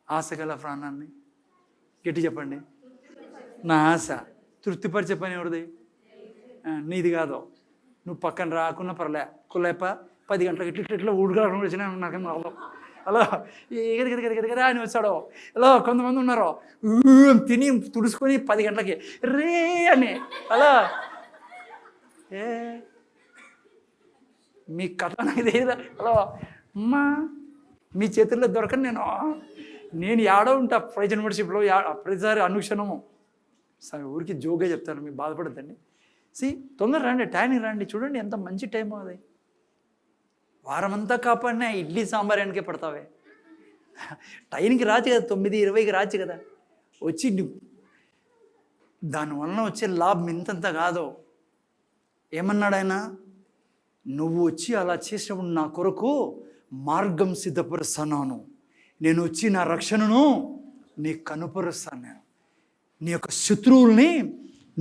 ఆశ గల ప్రాణాన్ని గట్టి చెప్పండి. నా ఆశ తృప్తిపరిచే పని ఎవరిది? నీది కాదు. నువ్వు పక్కన రాకున్నా పర్లే, కుల్లేప 10 గంటలకు ఇట్లా ఊడుకోవడం వచ్చినా నాకేం రాదు. అలా ఎగదిగదిగదిగదిగదా అని వచ్చాడు. అలా కొంతమంది ఉన్నారు తిని తుడుచుకొని 10 గంటలకి రే అని అలా. మీ కథ నాకు తెలియదా? హలో అమ్మా, మీ చేతుల్లో దొరకను నేను యాడో ఉంటా ప్రైజ్ యూనివర్సిటీలో ప్రతిసారి అనుక్షణము. సరే ఊరికి జోగా చెప్తాను, మీరు బాధపడద్దండి. తొందర రండి, టైంకి రండి, చూడండి ఎంత మంచి టైం అది. వారమంతా కాపాడినా ఇడ్లీ సాంబార్ వెనకే పడతావే. టైంకి రాచ్చు కదా, 9:20కి రాచ్చు కదా. వచ్చి దానివల్ల వచ్చే లాభం ఇంతంత కాదు. ఏమన్నాడు ఆయన? నువ్వు వచ్చి అలా చేసినప్పుడు నా కొరకు మార్గం సిద్ధపరుస్తున్నాను, నేను వచ్చి నా రక్షణను నీకు కనుపరుస్తాను, నేను నీ యొక్క శత్రువుల్ని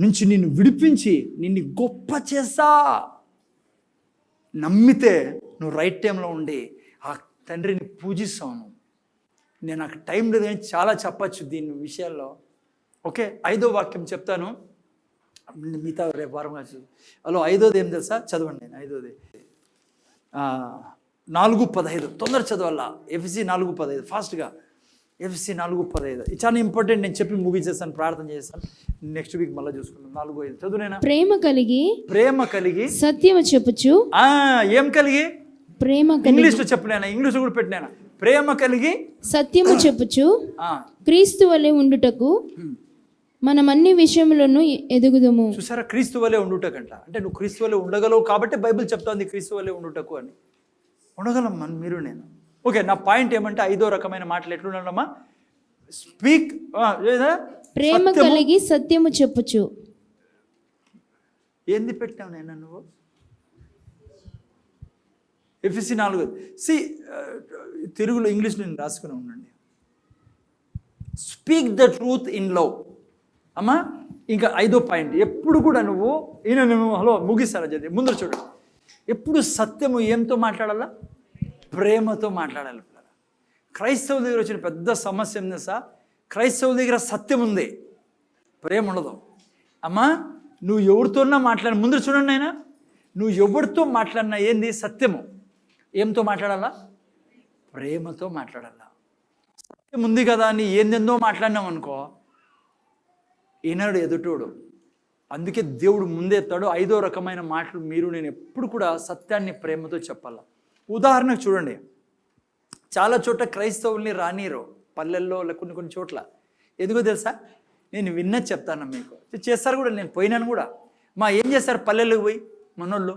నుంచి నిన్ను విడిపించి నిన్ను గొప్ప చేస్తా. నమ్మితే నువ్వు రైట్ టైంలో ఉండి ఆ తండ్రిని పూజిస్తాను. నేను నాకు టైం లేదు కానీ చాలా చెప్పచ్చు దీని విషయాల్లో. ఓకే, 5వ వాక్యం చెప్తాను, మిగతా రేపు వారం కాదు. హలో 5వది ఏం తెలుసా? చదవండి. 5వది 4:15 తొందర చదవాలా. ఎఫ్ఎస్సి 4:15 ఫాస్ట్గా. ఎఫ్ఎస్సి 4:15 ఇది చాలా ఇంపార్టెంట్. నేను చెప్పి చేస్తాను, ప్రార్థన చేస్తాను. నెక్స్ట్ వీక్ మళ్ళీ చూసుకుందాం. 4:5 చదువునేనా? ప్రేమ కలిగి సత్యము చెప్పుచు. ఏం కలిగి? ప్రేమ ఇంగ్లీష్లో చెప్పినా, ఇంగ్లీష్ కూడా పెట్టినా. ప్రేమ కలిగి సత్యము చెప్పుచు క్రీస్తు వలె ఉండుటకు మనం అన్ని విషయములను ఎదుగుదము. చూసారా, క్రీస్తు వలె ఉండుటకంట. అంటే నువ్వు క్రీస్తు వలె ఉండగలవు కాబట్టి బైబిల్ చెప్తోంది క్రీస్తు వలె ఉండుటకు అని. ఉండగలం మనం, మీరు నేను. ఓకే, నా పాయింట్ ఏమంటే 5వ రకమైన మాటలు ఎట్లున్నాడమ్మా? స్పీక్. ప్రేమ కలిగి సత్యము చెప్పుచు. ఏంది పెట్టావు నేను నువ్వు? ఎఫ్ఎస్సి 4 తెలుగులో ఇంగ్లీష్లో నేను రాసుకుని ఉండండి. Speak the truth in love. అమ్మా, ఇంకా 5వ పాయింట్, ఎప్పుడు కూడా నువ్వు హలో ముగిస్తారా జరిగి ముందర చూడండి. ఎప్పుడు సత్యము ఏంతో మాట్లాడాలా? ప్రేమతో మాట్లాడాలి. క్రైస్తవుల దగ్గర వచ్చిన పెద్ద సమస్య ఏంది సార్? క్రైస్తవుల దగ్గర సత్యం ఉంది, ప్రేమ ఉండదు. అమ్మా, నువ్వు ఎవరితోన్నా మాట్లాడి ముందర చూడండి ఆయన, నువ్వు ఎవరితో మాట్లాడినా ఏంది? సత్యము. ఏంతో మాట్లాడాలా? ప్రేమతో మాట్లాడాలా. సత్యం ఉంది కదా అని ఏందెందో మాట్లాడినాం అనుకో, ఈనాడు ఎదుటోడు. అందుకే దేవుడు ముందెత్తాడు. 5వ రకమైన మాటలు మీరు నేను ఎప్పుడు కూడా సత్యాన్ని ప్రేమతో చెప్పాలా. ఉదాహరణకు చూడండి, చాలా చోట్ల క్రైస్తవుల్ని రానీరు, పల్లెల్లో కొన్ని చోట్ల. ఎందుకో తెలుసా? నేను విన్నది చెప్తాను మీకు. చేస్తారు కూడా, నేను పోయినాను కూడా. ఏం చేస్తారు పల్లెల్లోకి పోయి? మనోళ్ళు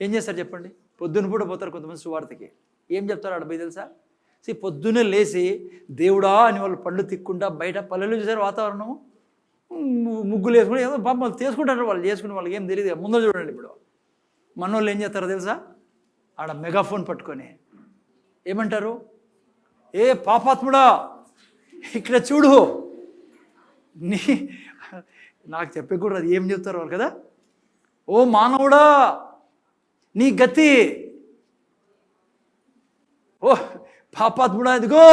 ఏం చేస్తారు చెప్పండి? పొద్దున పూట పోతారు కొంతమంది సువార్తకి. ఏం చెప్తారు ఆడ పోయి తెలుసా? పొద్దున్నే లేచి దేవుడా అని వాళ్ళు పళ్ళు తిక్కుంటా బయట పల్లెలు చూసారు వాతావరణము, ముగ్గులు వేసుకుని ఏదో పాపం వాళ్ళు తీసుకుంటారు. వాళ్ళు చేసుకుని వాళ్ళకి ఏం తెలియదు. ముందర చూడండి, ఇప్పుడు మనోళ్ళు ఏం చేస్తారో తెలుసా? ఆడ మెగాఫోన్ పట్టుకొని ఏమంటారు? ఏ పాపాత్ముడా ఇక్కడ చూడు, నాకు చెప్పకూడదు అది ఏం చెప్తారు వాళ్ళు కదా. ఓ మానవుడా నీ గతి, ఓ పాపాత్ముడా ఇదిగో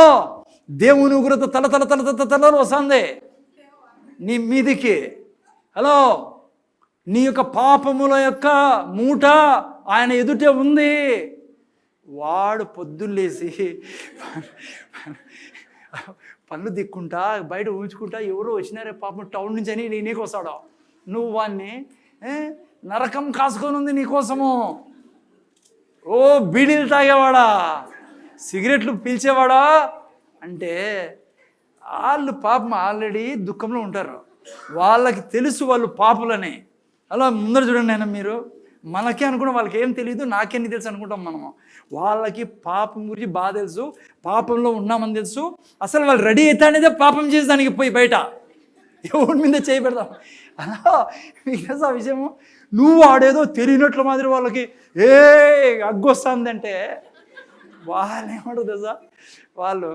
దేవుని ఉగ్రత తల వస్తుంది నీ మీదికి. హలో, నీ యొక్క పాపముల యొక్క మూట ఆయన ఎదుటే ఉంది. వాడు పొద్దున్నేసి పళ్ళు దిక్కుంటా బయట ఉంచుకుంటా ఎవరో వచ్చినారే పాపం టౌన్ నుంచి అని నీకు వస్తాడు. నువ్వు వాడిని నరకం కాసుకొని ఉంది నీకోసము. ఓ బీడీలు తాగేవాడా, సిగరెట్లు పీల్చేవాడా అంటే వాళ్ళు పాపం ఆల్రెడీ దుఃఖంలో ఉంటారు. వాళ్ళకి తెలుసు వాళ్ళు పాపులని. అలా ముందర చూడండి ఆయన, మీరు మనకే అనుకున్న వాళ్ళకి ఏం తెలియదు, నాకేం తెలుసు అనుకుంటాం మనము. వాళ్ళకి పాపం గురించి బాగా తెలుసు, పాపంలో ఉన్నామని తెలుసు. అసలు వాళ్ళు రెడీ అవుతానేదే పాపం చేసేదానికి పోయి బయట ఎవరి మీద చేయి పెడదాం. అలా మీకు తెలుసా ఆ విషయము? నువ్వు వాడేదో తెలియనట్లు మాదిరి వాళ్ళకి అగ్గొస్తుందంటే వాళ్ళు ఏమంటారు తెలుసా? వాళ్ళు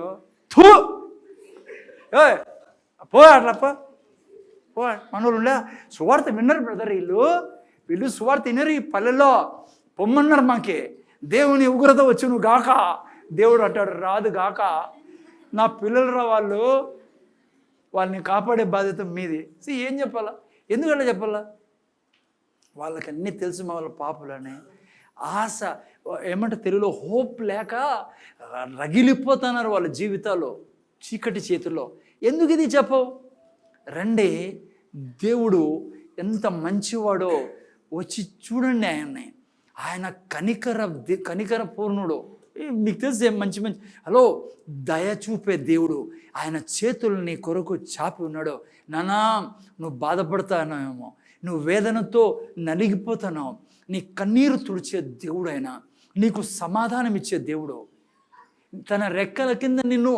పో అట్లా పో మనోళ్ళు ఉండే సువార్త విన్నారు బ్రదర్, వీళ్ళు సువార్త విన్నారు ఈ పల్లెల్లో పొమ్మన్నారు మాకి, దేవుని ఉగ్రత వచ్చును గాక. దేవుడు అంటాడు రాదు గాక. నా పిల్లలు రా వాళ్ళని కాపాడే బాధ్యత మీది. ఏం చెప్పాలా? ఎందుకలా చెప్పాలా? వాళ్ళకి అన్నీ తెలుసు మా వాళ్ళ పాపులని. ఆశ ఏమంటే తెలుగులో హోప్ లేక రగిలిపోతున్నారు వాళ్ళ జీవితాల్లో చీకటి చేతుల్లో. ఎందుకు ఇది చెప్పవు? రండి, దేవుడు ఎంత మంచివాడో వచ్చి చూడండి ఆయన్ని. ఆయన కనికర పూర్ణుడు. మీకు తెలిసి మంచి హలో దయ చూపే దేవుడు. ఆయన చేతులు నీ కొరకు చాపి ఉన్నాడు. నానా నువ్వు బాధపడతానేమో, నువ్వు వేదనతో నలిగిపోతున్నావు, నీ కన్నీరు తుడిచే దేవుడు ఆయన, నీకు సమాధానం ఇచ్చే దేవుడు, తన రెక్కల కింద నిన్ను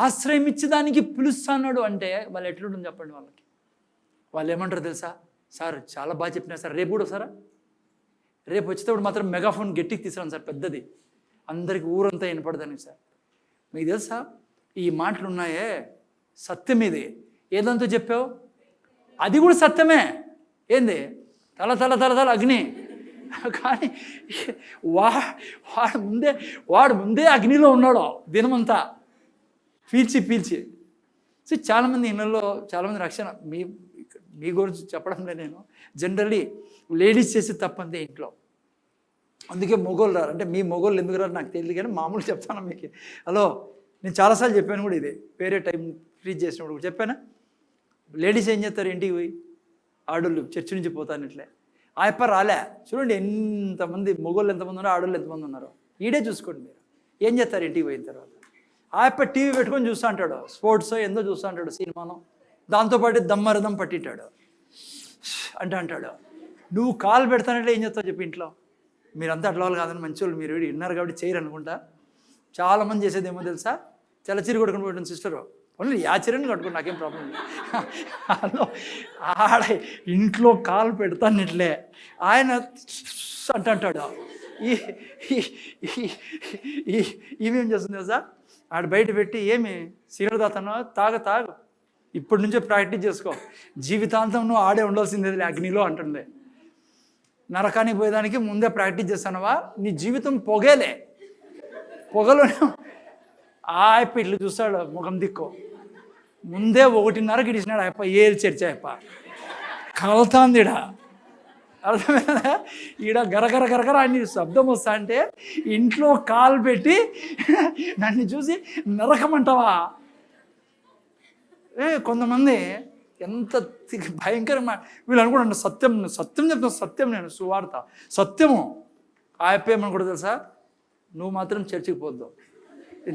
ఆశ్రయం ఇచ్చేదానికి పిలుస్తున్నాడు. అంటే వాళ్ళు ఎట్లుంటుంది చెప్పండి వాళ్ళకి? వాళ్ళు ఏమంటారు తెలుసా? సార్ చాలా బాగా చెప్పినా సార్, రేపు కూడా వస్తారా? రేపు వచ్చేటప్పుడు మాత్రం మెగాఫోన్ గట్టికి తీసుకురాను సార్, పెద్దది, అందరికి ఊరంతా వినపడదానికి సార్. మీకు తెలుసా ఈ మాటలు ఉన్నాయే సత్యం, ఇది ఏదంతా చెప్పావు అది కూడా సత్యమే. ఏంది? తల తల తల తల అగ్ని. కానీ వాడు ముందే అగ్నిలో ఉన్నాడు దినమంతా పీల్చి. చాలామంది ఇళ్ళల్లో చాలామంది రక్షణ మీ గురించి చెప్పడం లేదు నేను, జనరల్లీ లేడీస్ చేసే తప్పంతే ఇంట్లో. అందుకే మొగోళ్ళు రారు. అంటే మీ మొగోళ్ళు ఎందుకు రారు నాకు తెలియదు, కానీ మామూలు చెప్తాను మీకు. హలో నేను చాలాసార్లు చెప్పాను కూడా, ఇది వేరే టైం ఫ్రీ చేసినప్పుడు కూడా చెప్పానా? లేడీస్ ఏం చేస్తారు? ఇంటికి పోయి ఆడోళ్ళు చర్చి నుంచి పోతాను ఇట్లే ఆయప్ప రాలే. చూడండి ఎంతమంది మొగోళ్ళు ఎంతమంది ఉన్నారో, ఆడోళ్ళు ఎంతమంది ఉన్నారో, ఈడే చూసుకోండి మీరు. ఏం చేస్తారు ఇంటికి పోయిన తర్వాత? ఆయప్ప టీవీ పెట్టుకొని చూస్తూ అంటాడు, స్పోర్ట్స్ ఎందో చూస్తూ అంటాడు, సినిమాను, దాంతోపాటు దమ్మరదం పట్టింటాడు అంటాడు. నువ్వు కాలు పెడతానంటే ఏం చేస్తావు చెప్పి ఇంట్లో? మీరంతా అట్లా వాళ్ళు కాదని మంచి వాళ్ళు, మీరు విన్నారు కాబట్టి చేయరు అనుకుంటా. చాలామంది చేసేది ఏమో తెలుసా? చలచీర కొట్టుకుని పోయిన సిస్టరు, ఓన్లీ యాచరని కట్టుకుని నాకేం ప్రాబ్లం లేదు. అలో ఆడ ఇంట్లో కాలు పెడతాను ఇట్లే ఆయన అంటాడు. ఈమెం చేస్తుంది తెలుసా? ఆడ బయట పెట్టి, ఏమి సీనియర్ తాతనో తాగు ఇప్పటి నుంచే ప్రాక్టీస్ చేసుకో, జీవితాంతం నువ్వు ఆడే ఉండాల్సిందే అగ్నిలో అంటుంది. నరకానికి పోయేదానికి ముందే ప్రాక్టీస్ చేస్తానవా? నీ జీవితం పొగలోనే. ఆయప్ప ఇట్లా చూస్తాడు ముఖం దిక్కు, ముందే 1:30కి ఇడిచినాడు ఆయప్ప. ఏది చర్చ ఆయప్ప కలుతాంది ఈడ, అర్థమైనా? ఈడ గరగర అని శబ్దం వస్తా అంటే ఇంట్లో కాలు పెట్టి నన్ను చూసి నరకమంటావా? కొంతమంది ఎంత భయంకరమైన వీళ్ళు అనుకుంటాను సత్యం చెప్తాను, సత్యం నేను సువార్త సత్యము. ఆయప్ప ఏమనుకుంటా తెలుసా? నువ్వు మాత్రం చర్చికి పోద్దావు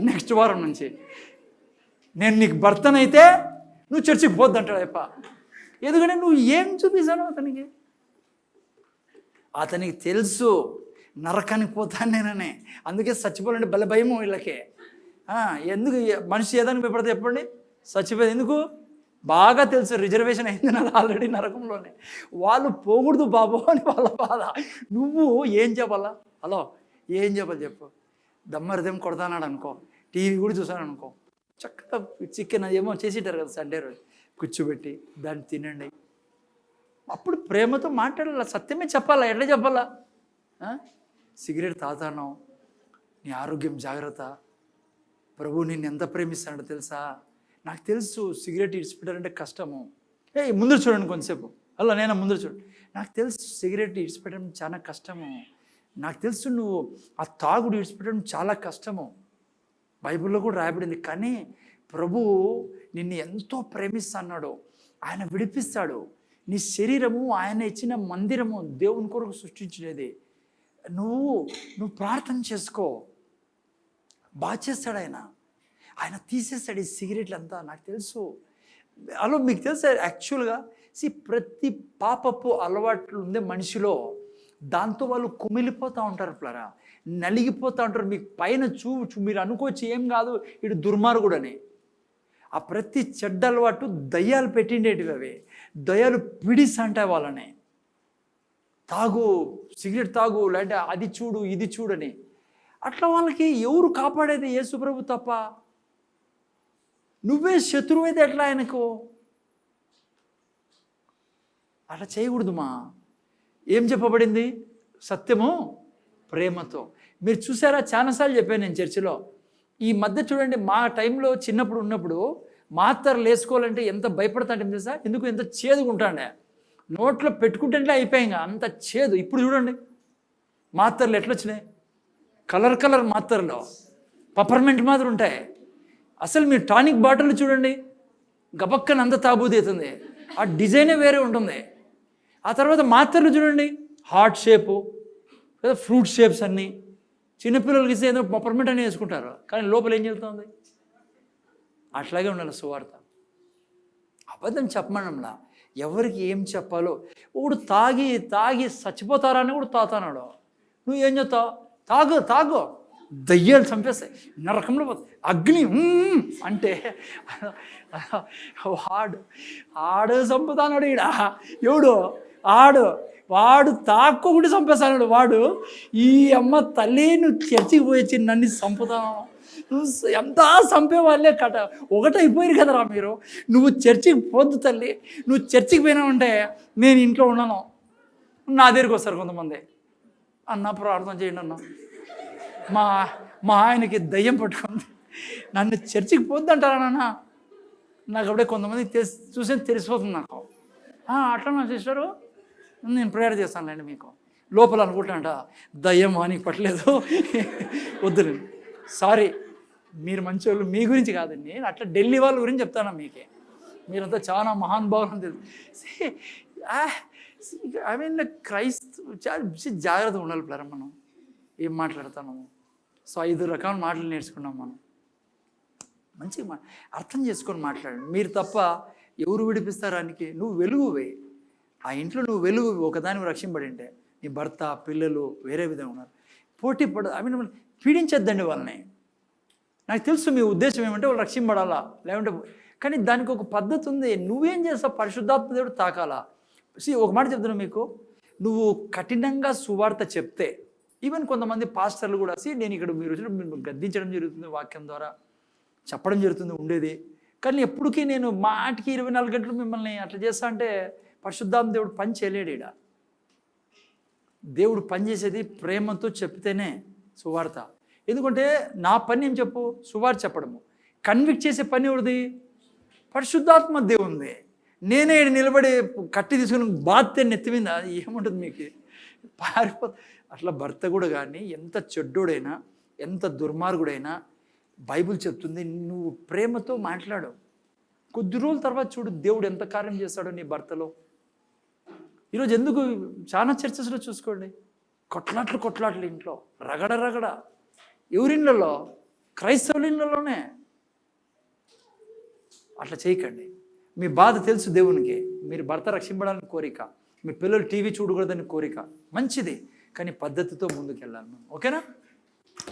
నెక్స్ట్ వారం నుంచి, నేను నీకు భర్తనైతే నువ్వు చర్చికి పోద్దు అంటాడు ఆయప్ప. ఎందుకంటే నువ్వు ఏం చూపిస్తాను అతనికి తెలుసు నరకానికి పోతాను నేననే. అందుకే చచ్చిపోవాలంటే భలే భయము వీళ్ళకి. ఎందుకు మనిషి ఏదానికి భయపడితే చెప్పండి? చచ్చిపోయేది ఎందుకు? బాగా తెలుసు రిజర్వేషన్ అయింది నాది ఆల్రెడీ నరకంలోనే. వాళ్ళు పోకూడదు బాబు అని వాళ్ళ బాధ. నువ్వు ఏం చెప్పాలా? హలో ఏం చెప్పాలి చెప్పు? దమ్మరిదేం కొడతానాడు అనుకో, టీవీ కూడా చూసాను అనుకో, చక్కగా చికెన్ ఏమో చేసిటారు కదా సండే రోజు, కూర్చోబెట్టి దాన్ని తినండి. అప్పుడు ప్రేమతో మాట్లాడాల, సత్యమే చెప్పాలా. ఎట్లా చెప్పాలా? సిగరెట్ తాతాను, నీ ఆరోగ్యం జాగ్రత్త, ప్రభు నిన్ను ఎంత ప్రేమిస్తాడో తెలుసా? నాకు తెలుసు సిగరెట్ ఇడిచిపెట్టాలంటే కష్టము. ముందు చూడండి కొంతసేపు, అలా నేను ముందు చూడండి. నాకు తెలుసు సిగరెట్ ఇడిచిపెట్టడం చాలా కష్టము, నాకు తెలుసు నువ్వు ఆ తాగుడు ఇడిచిపెట్టడం చాలా కష్టము, బైబిల్లో కూడా రాయబడింది. కానీ ప్రభువు నిన్ను ఎంతో ప్రేమిస్తున్నాడు, ఆయన విడిపిస్తాడు. నీ శరీరము ఆయన ఇచ్చిన మందిరము, దేవుని కొరకు సృష్టించినది. నువ్వు ప్రార్థన చేసుకో, బాగా చేస్తాడు ఆయన తీసేస్తాడు ఈ సిగరెట్లు అంతా. నాకు తెలుసు. అలా మీకు తెలుసు యాక్చువల్గా ప్రతి పాపపు అలవాట్లు ఉందే మనిషిలో, దాంతో వాళ్ళు కుమిలిపోతూ ఉంటారు, ప్లరా నలిగిపోతూ ఉంటారు. మీకు పైన మీరు అనుకోవచ్చు ఏం కాదు, ఇటు దుర్మార్గుడని. ఆ ప్రతి చెడ్డ అలవాటు దయ్యాలు పెట్టిండేటివి అవి. దయ్యాలు పిడిస్ అంటాయి వాళ్ళని. తాగు, సిగరెట్ తాగు, లేదంటే అది చూడు ఇది చూడని. అట్లా వాళ్ళకి ఎవరు కాపాడేది? యేసుప్రభు తప్ప. నువ్వే శత్రువు అయితే ఎట్లా ఆయనకు? అట్లా చేయకూడదుమా. ఏం చెప్పబడింది? సత్యము ప్రేమతో. మీరు చూసారా, చాలాసార్లు చెప్పాను నేను చర్చిలో. ఈ మధ్య చూడండి, మా టైంలో చిన్నప్పుడు ఉన్నప్పుడు మాత్రలు వేసుకోవాలంటే ఎంత భయపడతాంటే తెలుసా? ఎందుకు? ఎంత చేదుకుంటాండే, నోట్లో పెట్టుకుంటే అయిపోయాయి అంత చేదు. ఇప్పుడు చూడండి మాత్రలు ఎట్లా వచ్చినాయి, కలర్ కలర్ మాత్రలు, పపర్మెంట్ మాత్రం ఉంటాయి. అసలు మీరు టానిక్ బాటిల్ చూడండి, గబక్కన అంత తాబూది అవుతుంది, ఆ డిజైనే వేరే ఉంటుంది. ఆ తర్వాత మాత్రలు చూడండి, హార్ట్ షేపు లేదా ఫ్రూట్ షేప్స్ అన్నీ. చిన్నపిల్లలకి ఇస్తే ఏదో పపర్మెంట్ అని వేసుకుంటారు, కానీ లోపల ఏం చెబుతుంది? అట్లాగే ఉండాలి సువార్త. అబద్ధం చెప్పమనంలా, ఎవరికి ఏం చెప్పాలో. ఒకడు తాగి తాగి చచ్చిపోతారా అని కూడా తాగుతున్నాడు. నువ్వు ఏం చెప్తావు? తాగు తాగు, దయ్యాలు చంపేస్తాయి, నరకంలో అగ్ని అంటే ఆడు చంపుతాడు. ఈడ ఎవడు? వాడు తాక్కోకుండా చంపేస్తాడు. వాడు ఈ అమ్మ తల్లి, నువ్వు చర్చికి పోయొచ్చి నన్ను చంపుతాను, నువ్వు ఎంత చంపేవాళ్ళే కట ఒకటైపోయారు కదరా మీరు. నువ్వు చర్చికి పోద్దు తల్లి, నువ్వు చర్చికి పోయినావంటే నేను ఇంట్లో ఉన్నాను. నా దగ్గరికి వస్తారు కొంతమంది, అన్న ప్రార్థన చేయండి అన్న, మా ఆయనకి దయ్యం పట్టుకుంది, నన్ను చర్చికి పోద్దు అంటారా నాన్న. నాకు అప్పుడే కొంతమంది చూసే తెలిసిపోతుంది నాకు. అట్లా నా సిస్టరు, నేను ప్రేయర్ చేస్తానులేండి మీకు. లోపల అనుకుంటానంట, దయ్యం నీకు పట్టలేదు, వద్దులేండి, సారీ, మీరు మంచివాళ్ళు, మీ గురించి కాదండి, నేను అట్లా ఢిల్లీ వాళ్ళ గురించి చెప్తాను మీకే. మీరంతా చాలా మహానుభావులు తెలుసు. ఐ మీన్ చాలా జాగ్రత్తగా ఉండాలి ప్లేరా మనం ఏం మాట్లాడతాము. సో 5 రకాల మాటలు నేర్చుకున్నాం మనం. మంచిగా అర్థం చేసుకొని మాట్లాడండి. మీరు తప్ప ఎవరు విడిపిస్తారానికి? నువ్వు వెలుగువే, ఆ ఇంట్లో నువ్వు వెలుగు, ఒకదాని రక్షింపడింటే నీ భర్త పిల్లలు వేరే విధంగా ఉన్నారు. పోటీ ఐ మీన్ పీడించద్దండి వాళ్ళని. నాకు తెలుసు మీ ఉద్దేశం ఏమంటే వాళ్ళు రక్షింపడాలా, లేకుంటే, కానీ దానికి ఒక పద్ధతి ఉంది. నువ్వేం చేస్తావు? పరిశుద్ధాత్మ దేవుడు తాకాలా. ఒక మాట చెప్తున్నా మీకు, నువ్వు కఠినంగా సువార్త చెప్తే, ఈవెన్ కొంతమంది పాస్టర్లు కూడా నేను ఇక్కడ మీరు వచ్చినప్పుడు గద్దించడం జరుగుతుంది, వాక్యం ద్వారా చెప్పడం జరుగుతుంది ఉండేది. కానీ ఎప్పటికీ నేను మాటికి 24 గంటలు మిమ్మల్ని అట్లా చేస్తా అంటే పరిశుద్ధాత్మ దేవుడు పని చేయలేడు. ఈడ దేవుడు పనిచేసేది ప్రేమతో చెప్తేనే సువార్త. ఎందుకంటే నా పని ఏం చెప్పు? సువార్త చెప్పడము. కన్విక్ట్ చేసే పని ఎవరిది? పరిశుద్ధాత్మ దేవుంది. నేనే నిలబడి కట్టి తీసుకుని బాధ్యత నెత్తిమిందా ఏముంటుంది మీకు? అట్లా భర్త కూడా కానీ ఎంత చెడ్డోడైనా ఎంత దుర్మార్గుడైనా బైబిల్ చెప్తుంది, నువ్వు ప్రేమతో మాట్లాడు. కొద్ది రోజుల తర్వాత చూడు దేవుడు ఎంత కార్యం చేస్తాడో నీ భర్తలో. ఈరోజు ఎందుకు చాలా చర్చస్లో చూసుకోండి, కొట్లాట్లు ఇంట్లో, రగడ ఎవరిళ్ళలో? క్రైస్తవుల ఇళ్ళలోనే. అట్లా చేయకండి. మీ బాధ తెలుసు దేవునికి, మీరు భర్త రక్షింపడానికి కోరిక, మీ పిల్లలు టీవీ చూడకూడదని కోరిక, మంచిది, కానీ పద్ధతితో ముందుకెళ్ళాలి మనం. ఓకేనా?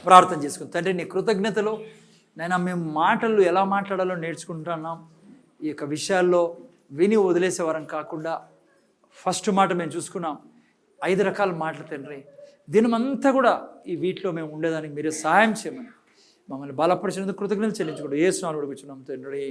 ప్రార్థన చేసుకుని, తండ్రి నీ కృతజ్ఞతలు నైనా మేము మాటలు ఎలా మాట్లాడాలో నేర్చుకుంటున్నాం. ఈ యొక్క విషయాల్లో విని వదిలేసే వరం కాకుండా ఫస్ట్ మాట మేము చూసుకున్నాం, 5 రకాల మాటలు తండ్రి. దినమంతా కూడా ఈ వీటిలో మేము ఉండేదానికి మీరే సహాయం చేయమని మమ్మల్ని బలపరిచినందుకు కృతజ్ఞతలు చెల్లించుకుంటూ యేసు నామములో అడుగుచున్నాం తండ్రి.